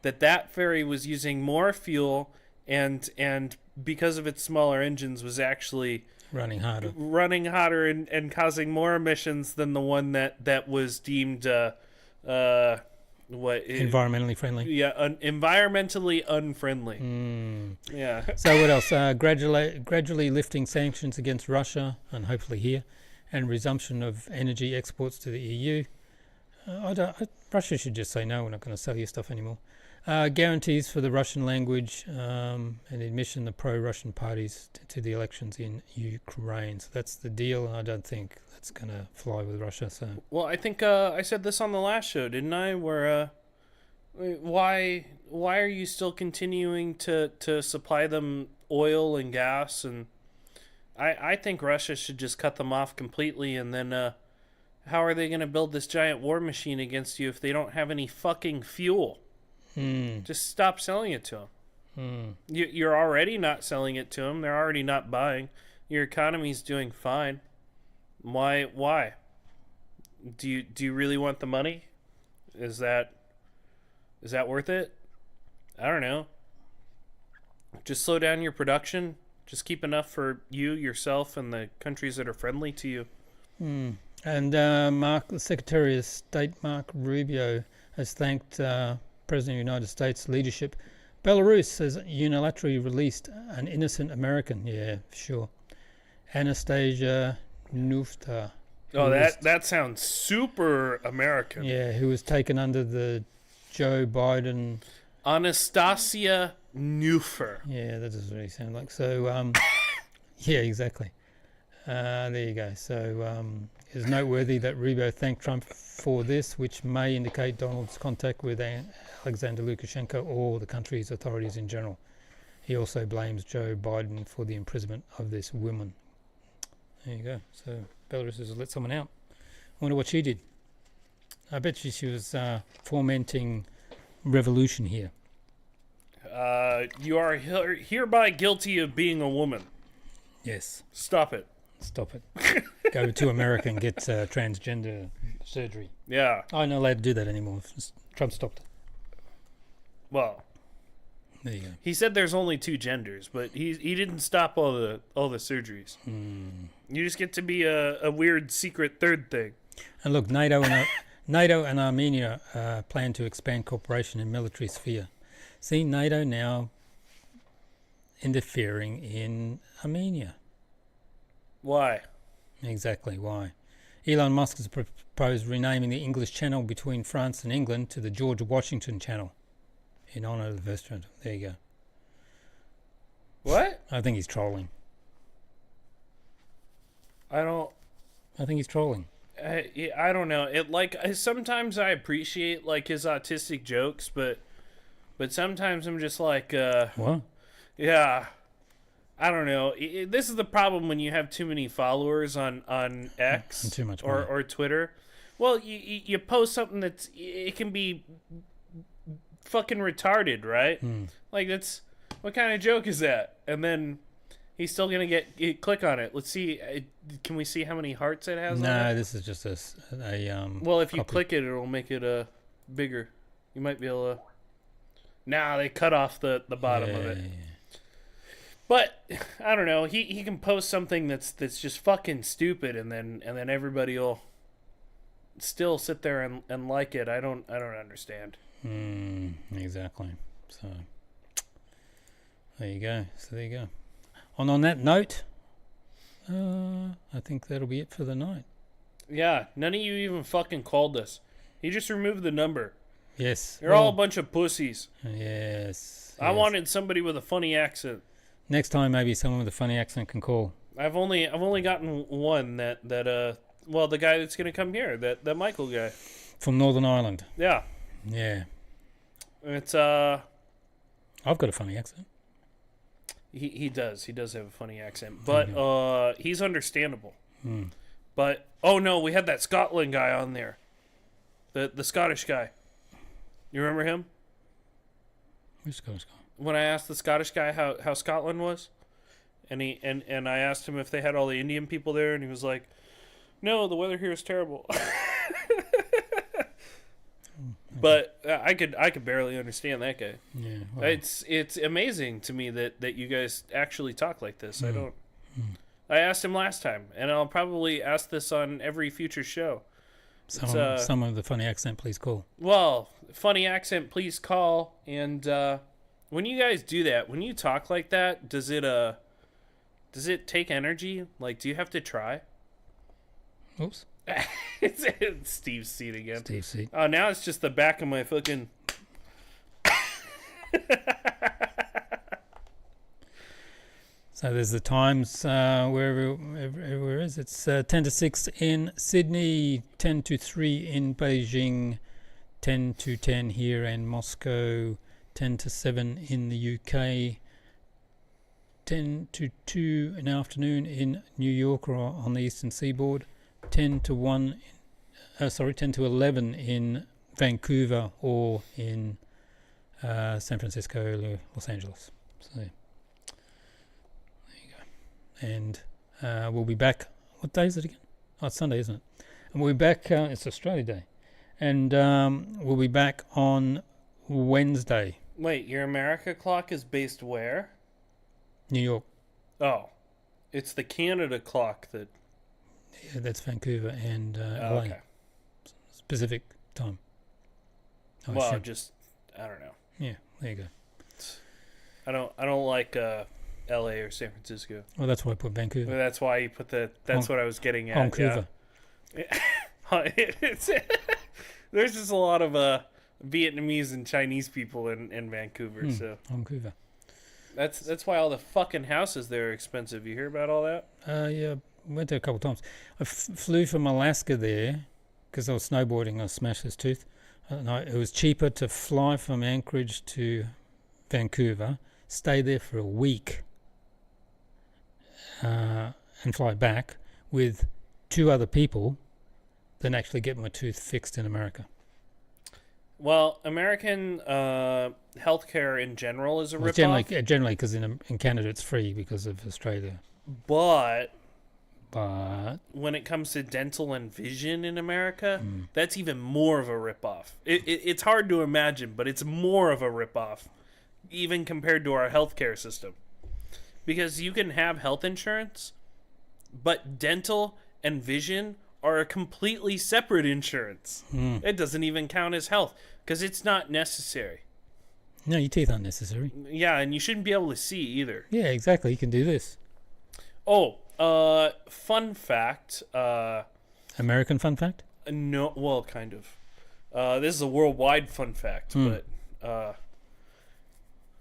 Speaker 3: that ferry was using more fuel and because of its smaller engines was actually
Speaker 2: running
Speaker 3: hotter and causing more emissions than the one that was deemed
Speaker 2: environmentally friendly.
Speaker 3: Yeah, environmentally unfriendly. Yeah.
Speaker 2: So what else? Gradually lifting sanctions against Russia and hopefully here, and resumption of energy exports to the EU. Russia should just say no. We're not going to sell you stuff anymore. Guarantees for the Russian language and admission the pro-Russian parties to the elections in Ukraine. So that's the deal, and I don't think that's going to fly with Russia. So,
Speaker 3: well, I think I said this on the last show, didn't I? Where why are you still continuing to supply them oil and gas? And I think Russia should just cut them off completely, and then how are they going to build this giant war machine against you if they don't have any fucking fuel? Just stop selling it to them. You're already not selling it to them. They're already not buying. Your economy's doing fine. Why? Do you really want the money? Is that worth it? I don't know. Just slow down your production. Just keep enough for you, yourself, and the countries that are friendly to you.
Speaker 2: And the Secretary of State Mark Rubio has thanked President of the United States leadership. Belarus has unilaterally released an innocent American. Yeah, sure. Anastasia Nufta.
Speaker 3: Oh, that sounds super American.
Speaker 2: Yeah, who was taken under the Joe Biden.
Speaker 3: Anastasia Neufer.
Speaker 2: Yeah, that doesn't really sound like. So, yeah, exactly. There you go. So, it's noteworthy that Rubio thanked Trump for this, which may indicate Donald's contact with Alexander Lukashenko or the country's authorities in general. He also blames Joe Biden for the imprisonment of this woman. There you go. So Belarus has let someone out. I wonder what she did. I bet you she was fomenting revolution here.
Speaker 3: You are hereby guilty of being a woman.
Speaker 2: Yes.
Speaker 3: Stop it.
Speaker 2: Go to America and get transgender surgery.
Speaker 3: Yeah.
Speaker 2: I'm not allowed to do that anymore. Trump stopped it.
Speaker 3: Well,
Speaker 2: there you go.
Speaker 3: He said there's only two genders, but he didn't stop all the surgeries. You just get to be a weird secret third thing.
Speaker 2: And look, NATO and Armenia plan to expand cooperation in military sphere. See, NATO now interfering in Armenia.
Speaker 3: Why?
Speaker 2: Exactly, why? Elon Musk has proposed renaming the English Channel between France and England to the George Washington Channel in honor of the veteran. There you go.
Speaker 3: What?
Speaker 2: I think he's trolling.
Speaker 3: I
Speaker 2: think he's trolling.
Speaker 3: I don't know. Sometimes I appreciate like his autistic jokes, but sometimes I'm just like,
Speaker 2: what?
Speaker 3: Yeah, I don't know. This is the problem when you have too many followers on X
Speaker 2: and too much
Speaker 3: or Twitter. Well, you post something it can be fucking retarded, right? Like what kind of joke is that? And then he's still gonna click on it. Let's see. Can we see how many hearts it has?
Speaker 2: No, this is just a
Speaker 3: Well, if you
Speaker 2: copy.
Speaker 3: click it, it'll make it bigger. You might be able to. Nah, they cut off the bottom of it.
Speaker 2: Yeah.
Speaker 3: But I don't know. He can post something that's just fucking stupid, and then everybody will still sit there and like it. I don't understand.
Speaker 2: Exactly. So there you go. On that note, I think that'll be it for the night.
Speaker 3: Yeah, none of you even fucking called us. He just removed the number.
Speaker 2: Yes.
Speaker 3: You're all a bunch of pussies.
Speaker 2: Yes.
Speaker 3: I wanted somebody with a funny accent.
Speaker 2: Next time, maybe someone with a funny accent can call.
Speaker 3: I've only gotten one that well, the guy that's gonna come here, that Michael guy
Speaker 2: from Northern Ireland.
Speaker 3: Yeah.
Speaker 2: Yeah.
Speaker 3: It's
Speaker 2: I've got a funny accent.
Speaker 3: He does have a funny accent, but he's understandable. But oh no, we had that Scotland guy on there, the Scottish guy. You remember him?
Speaker 2: Which Scottish guy?
Speaker 3: When I asked the Scottish guy how Scotland was, and I asked him if they had all the Indian people there, and he was like, "No, the weather here is terrible." But I could barely understand that guy.
Speaker 2: Yeah,
Speaker 3: well. It's amazing to me that you guys actually talk like this. I don't. I asked him last time, and I'll probably ask this on every future show.
Speaker 2: Someone with a funny accent, please call.
Speaker 3: Well, funny accent, please call. And when you guys do that, when you talk like that, does it take energy? Like, do you have to try?
Speaker 2: Oops.
Speaker 3: It's Steve's seat again.
Speaker 2: Steve's seat.
Speaker 3: Oh, now it's just the back of my fucking.
Speaker 2: So there's the times wherever it is. It's 10 to 6 in Sydney, 10 to 3 in Beijing, 10 to 10 here in Moscow, 10 to 7 in the UK, 10 to 2 in the afternoon in New York or on the eastern seaboard, 10 to 11 in Vancouver or in San Francisco or Los Angeles. So and we'll be back. What day is it again? Oh, it's Sunday, isn't it? And we'll be back. It's Australia Day, and we'll be back on Wednesday.
Speaker 3: Wait, your America clock is based where?
Speaker 2: New York.
Speaker 3: Oh, it's the Canada clock that.
Speaker 2: Yeah, that's Vancouver and LA.
Speaker 3: Okay.
Speaker 2: Specific time.
Speaker 3: I don't know.
Speaker 2: Yeah, there you go.
Speaker 3: I don't like. LA or San Francisco.
Speaker 2: Well, that's why I put Vancouver.
Speaker 3: Well, that's why you put that's what I was getting at.
Speaker 2: Vancouver.
Speaker 3: Yeah. There's just a lot of Vietnamese and Chinese people in Vancouver. So
Speaker 2: Vancouver.
Speaker 3: That's why all the fucking houses there are expensive. You hear about all that?
Speaker 2: Yeah, went there a couple of times. I flew from Alaska there because I was snowboarding. I smashed this tooth. It was cheaper to fly from Anchorage to Vancouver, stay there for a week, and fly back with 2 other people than actually get my tooth fixed in America.
Speaker 3: Well, American healthcare in general is a rip-off.
Speaker 2: Generally, because in Canada it's free because of Australia.
Speaker 3: But when it comes to dental and vision in America, that's even more of a rip-off. It's hard to imagine, but it's more of a rip-off, even compared to our healthcare system. Because you can have health insurance, but dental and vision are a completely separate insurance. It doesn't even count as health because it's not necessary.
Speaker 2: No, your teeth aren't necessary.
Speaker 3: Yeah, and you shouldn't be able to see either.
Speaker 2: Yeah, exactly. You can do this.
Speaker 3: Oh, fun fact.
Speaker 2: American fun fact?
Speaker 3: No, well, kind of. This is a worldwide fun fact, but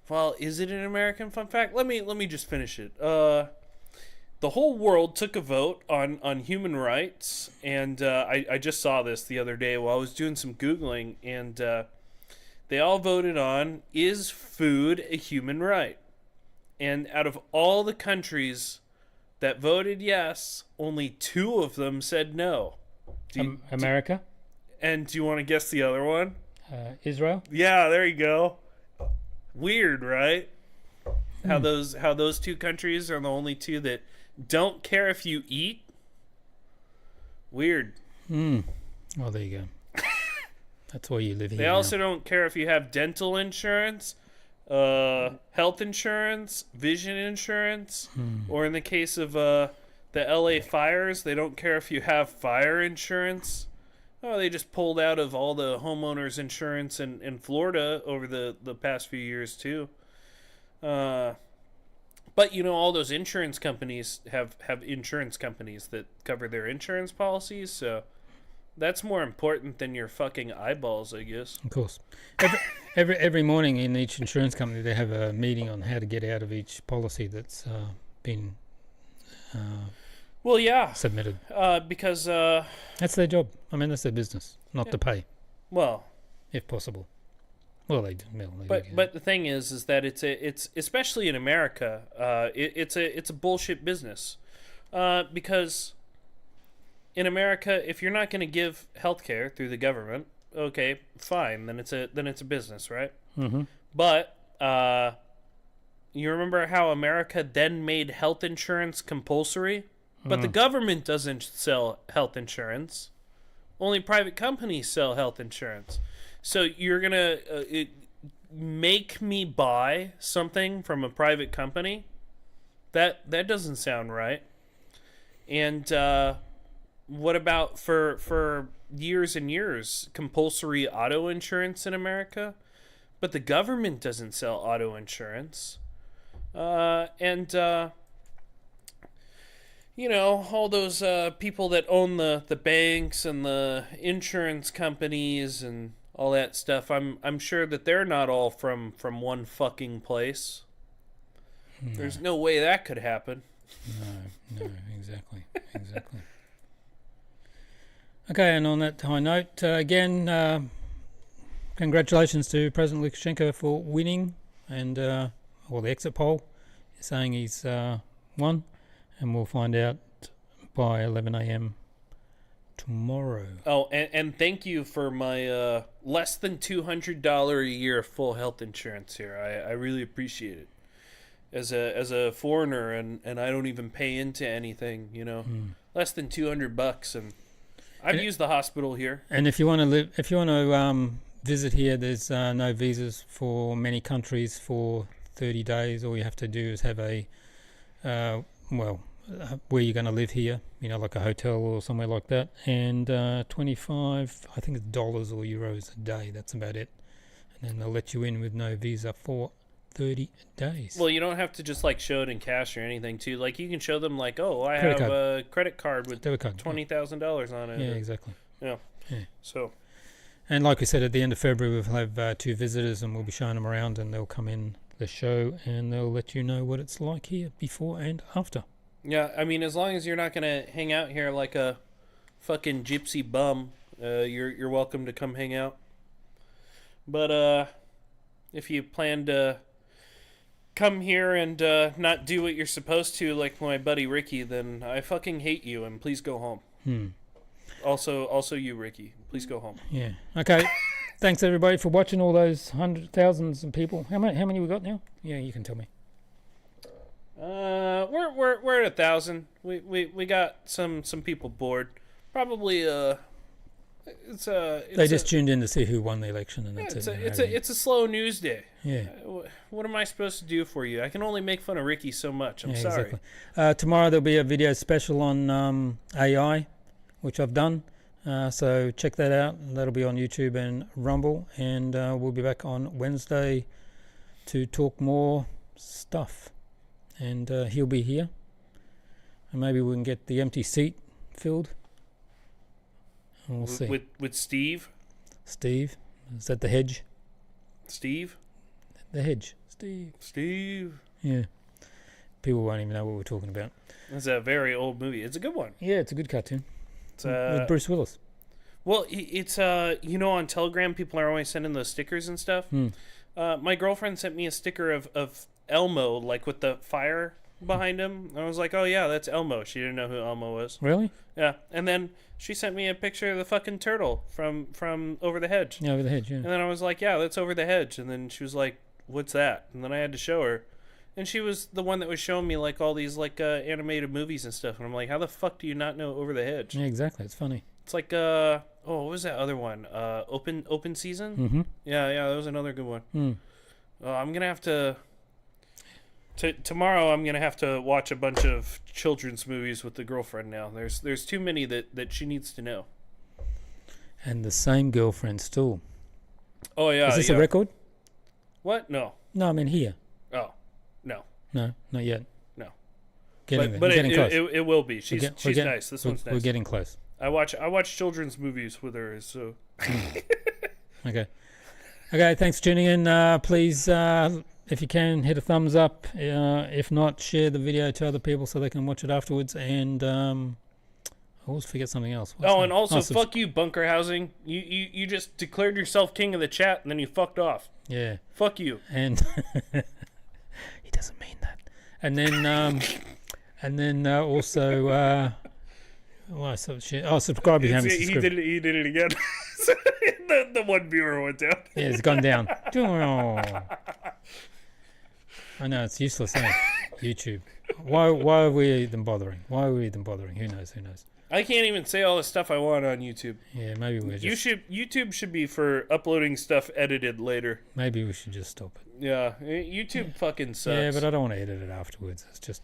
Speaker 3: well, is it an American fun fact? Let me just finish it. The whole world took a vote on human rights, and I just saw this the other day while I was doing some Googling, and they all voted on, is food a human right? And out of all the countries that voted yes, only 2 of them said no.
Speaker 2: America?
Speaker 3: And do you want to guess the other one?
Speaker 2: Israel?
Speaker 3: Yeah, there you go. Weird, right? How those 2 countries are the only 2 that don't care if you eat. Weird.
Speaker 2: Well, there you go. That's why you live here.
Speaker 3: They also don't care if you have dental insurance, health insurance, vision insurance, or in the case of the LA fires, they don't care if you have fire insurance. Oh, they just pulled out of all the homeowners insurance in Florida over the past few years too. But you know, all those insurance companies have insurance companies that cover their insurance policies, so that's more important than your fucking eyeballs, I guess.
Speaker 2: Of course. Every morning in each insurance company, they have a meeting on how to get out of each policy that's been submitted.
Speaker 3: Because
Speaker 2: that's their job. I mean, that's their business, not to pay.
Speaker 3: Well,
Speaker 2: if possible. Well, they do.
Speaker 3: But the thing is that it's especially in America, it's a bullshit business, because in America, if you're not going to give healthcare through the government, okay, fine, then it's a business, right?
Speaker 2: Mm-hmm.
Speaker 3: But you remember how America then made health insurance compulsory, but the government doesn't sell health insurance. Only private companies sell health insurance. So you're gonna make me buy something from a private company? That doesn't sound right. And what about for years and years compulsory auto insurance in America? But the government doesn't sell auto insurance. You know, all those people that own the banks and the insurance companies and all that stuff, I'm sure that they're not all from one fucking place. No. There's no way that could happen.
Speaker 2: No, exactly. Okay, and on that high note, again, congratulations to President Lukashenko for winning, and the exit poll is saying he's won, and we'll find out by 11 a.m. tomorrow.
Speaker 3: Oh, and thank you for my less than $200 a year full health insurance here. I really appreciate it. As a foreigner, and I don't even pay into anything, you know. Less than $200, and I've used the hospital here.
Speaker 2: And if you want to visit here, there's no visas for many countries for 30 days. All you have to do is have a where you're going to live here, you know, like a hotel or somewhere like that, and 25, I think it's dollars or euros a day. That's about it. And then they'll let you in with no visa for 30 days.
Speaker 3: Well, you don't have to just like show it in cash or anything too. Like you can show them like, oh, I have a credit card with $20,000 on it.
Speaker 2: Yeah, exactly.
Speaker 3: Yeah. So.
Speaker 2: And like we said, at the end of February, we'll have 2 visitors, and we'll be showing them around, and they'll come in the show, and they'll let you know what it's like here before and after.
Speaker 3: Yeah, I mean, as long as you're not gonna hang out here like a fucking gypsy bum, you're welcome to come hang out. But if you plan to come here and not do what you're supposed to, like my buddy Ricky, then I fucking hate you, and please go home. Also you, Ricky, please go home.
Speaker 2: Yeah. Okay. Thanks everybody for watching. All those thousands of people. How many we got now? Yeah, you can tell me.
Speaker 3: We're at 1,000. We got some people bored. Probably
Speaker 2: they just tuned in to see who won the election, and that's
Speaker 3: it's a slow news day.
Speaker 2: Yeah.
Speaker 3: What am I supposed to do for you? I can only make fun of Ricky so much. I'm sorry.
Speaker 2: Exactly. Tomorrow there'll be a video special on AI, which I've done. So check that out. That'll be on YouTube and Rumble, and we'll be back on Wednesday to talk more stuff. And he'll be here, and maybe we can get the empty seat filled. We'll see.
Speaker 3: With Steve.
Speaker 2: Steve? Is that the hedge?
Speaker 3: Steve?
Speaker 2: The hedge. Steve.
Speaker 3: Steve.
Speaker 2: Yeah. People won't even know what we're talking about.
Speaker 3: It's a very old movie. It's a good one.
Speaker 2: Yeah, it's a good cartoon.
Speaker 3: It's
Speaker 2: with Bruce Willis.
Speaker 3: Well, it's on Telegram, people are always sending those stickers and stuff. My girlfriend sent me a sticker of Elmo, like with the fire behind him. I was like, oh yeah, that's Elmo. She didn't know who Elmo was.
Speaker 2: Really?
Speaker 3: Yeah. And then she sent me a picture of the fucking turtle from Over the Hedge.
Speaker 2: Yeah, Over the Hedge, yeah.
Speaker 3: And then I was like, yeah, that's Over the Hedge. And then she was like, what's that? And then I had to show her. And she was the one that was showing me like all these like animated movies and stuff. And I'm like, how the fuck do you not know Over the Hedge?
Speaker 2: Yeah, exactly. It's funny.
Speaker 3: It's like what was that other one? Open Season?
Speaker 2: Mm-hmm.
Speaker 3: Yeah, that was another good one. I'm gonna have to tomorrow I'm gonna have to watch a bunch of children's movies with the girlfriend now. There's too many that she needs to know.
Speaker 2: And the same girlfriend still.
Speaker 3: Oh yeah.
Speaker 2: Is this a record?
Speaker 3: What? No.
Speaker 2: No, I mean here.
Speaker 3: Oh. No.
Speaker 2: No, not yet.
Speaker 3: No.
Speaker 2: Getting
Speaker 3: but
Speaker 2: getting close.
Speaker 3: It will be. She's nice. This one's nice.
Speaker 2: We're getting close.
Speaker 3: I watch children's movies with her, so.
Speaker 2: Okay. Thanks for tuning in. Please, if you can, hit a thumbs up. If not, share the video to other people so they can watch it afterwards. And I always forget something else.
Speaker 3: And also, fuck you, bunker housing. You just declared yourself king of the chat, and then you fucked off.
Speaker 2: Yeah.
Speaker 3: Fuck you.
Speaker 2: And he doesn't mean that. And then also. Subscribe if you haven't subscribed.
Speaker 3: He did it again. the one viewer went down.
Speaker 2: Yeah, it's gone down. I know, it's useless, isn't it? YouTube. Why are we even bothering? Who knows?
Speaker 3: I can't even say all the stuff I want on YouTube.
Speaker 2: Yeah, maybe we're just...
Speaker 3: YouTube should be for uploading stuff edited later.
Speaker 2: Maybe we should just stop it.
Speaker 3: Yeah, YouTube fucking sucks.
Speaker 2: Yeah, but I don't want to edit it afterwards. It's just...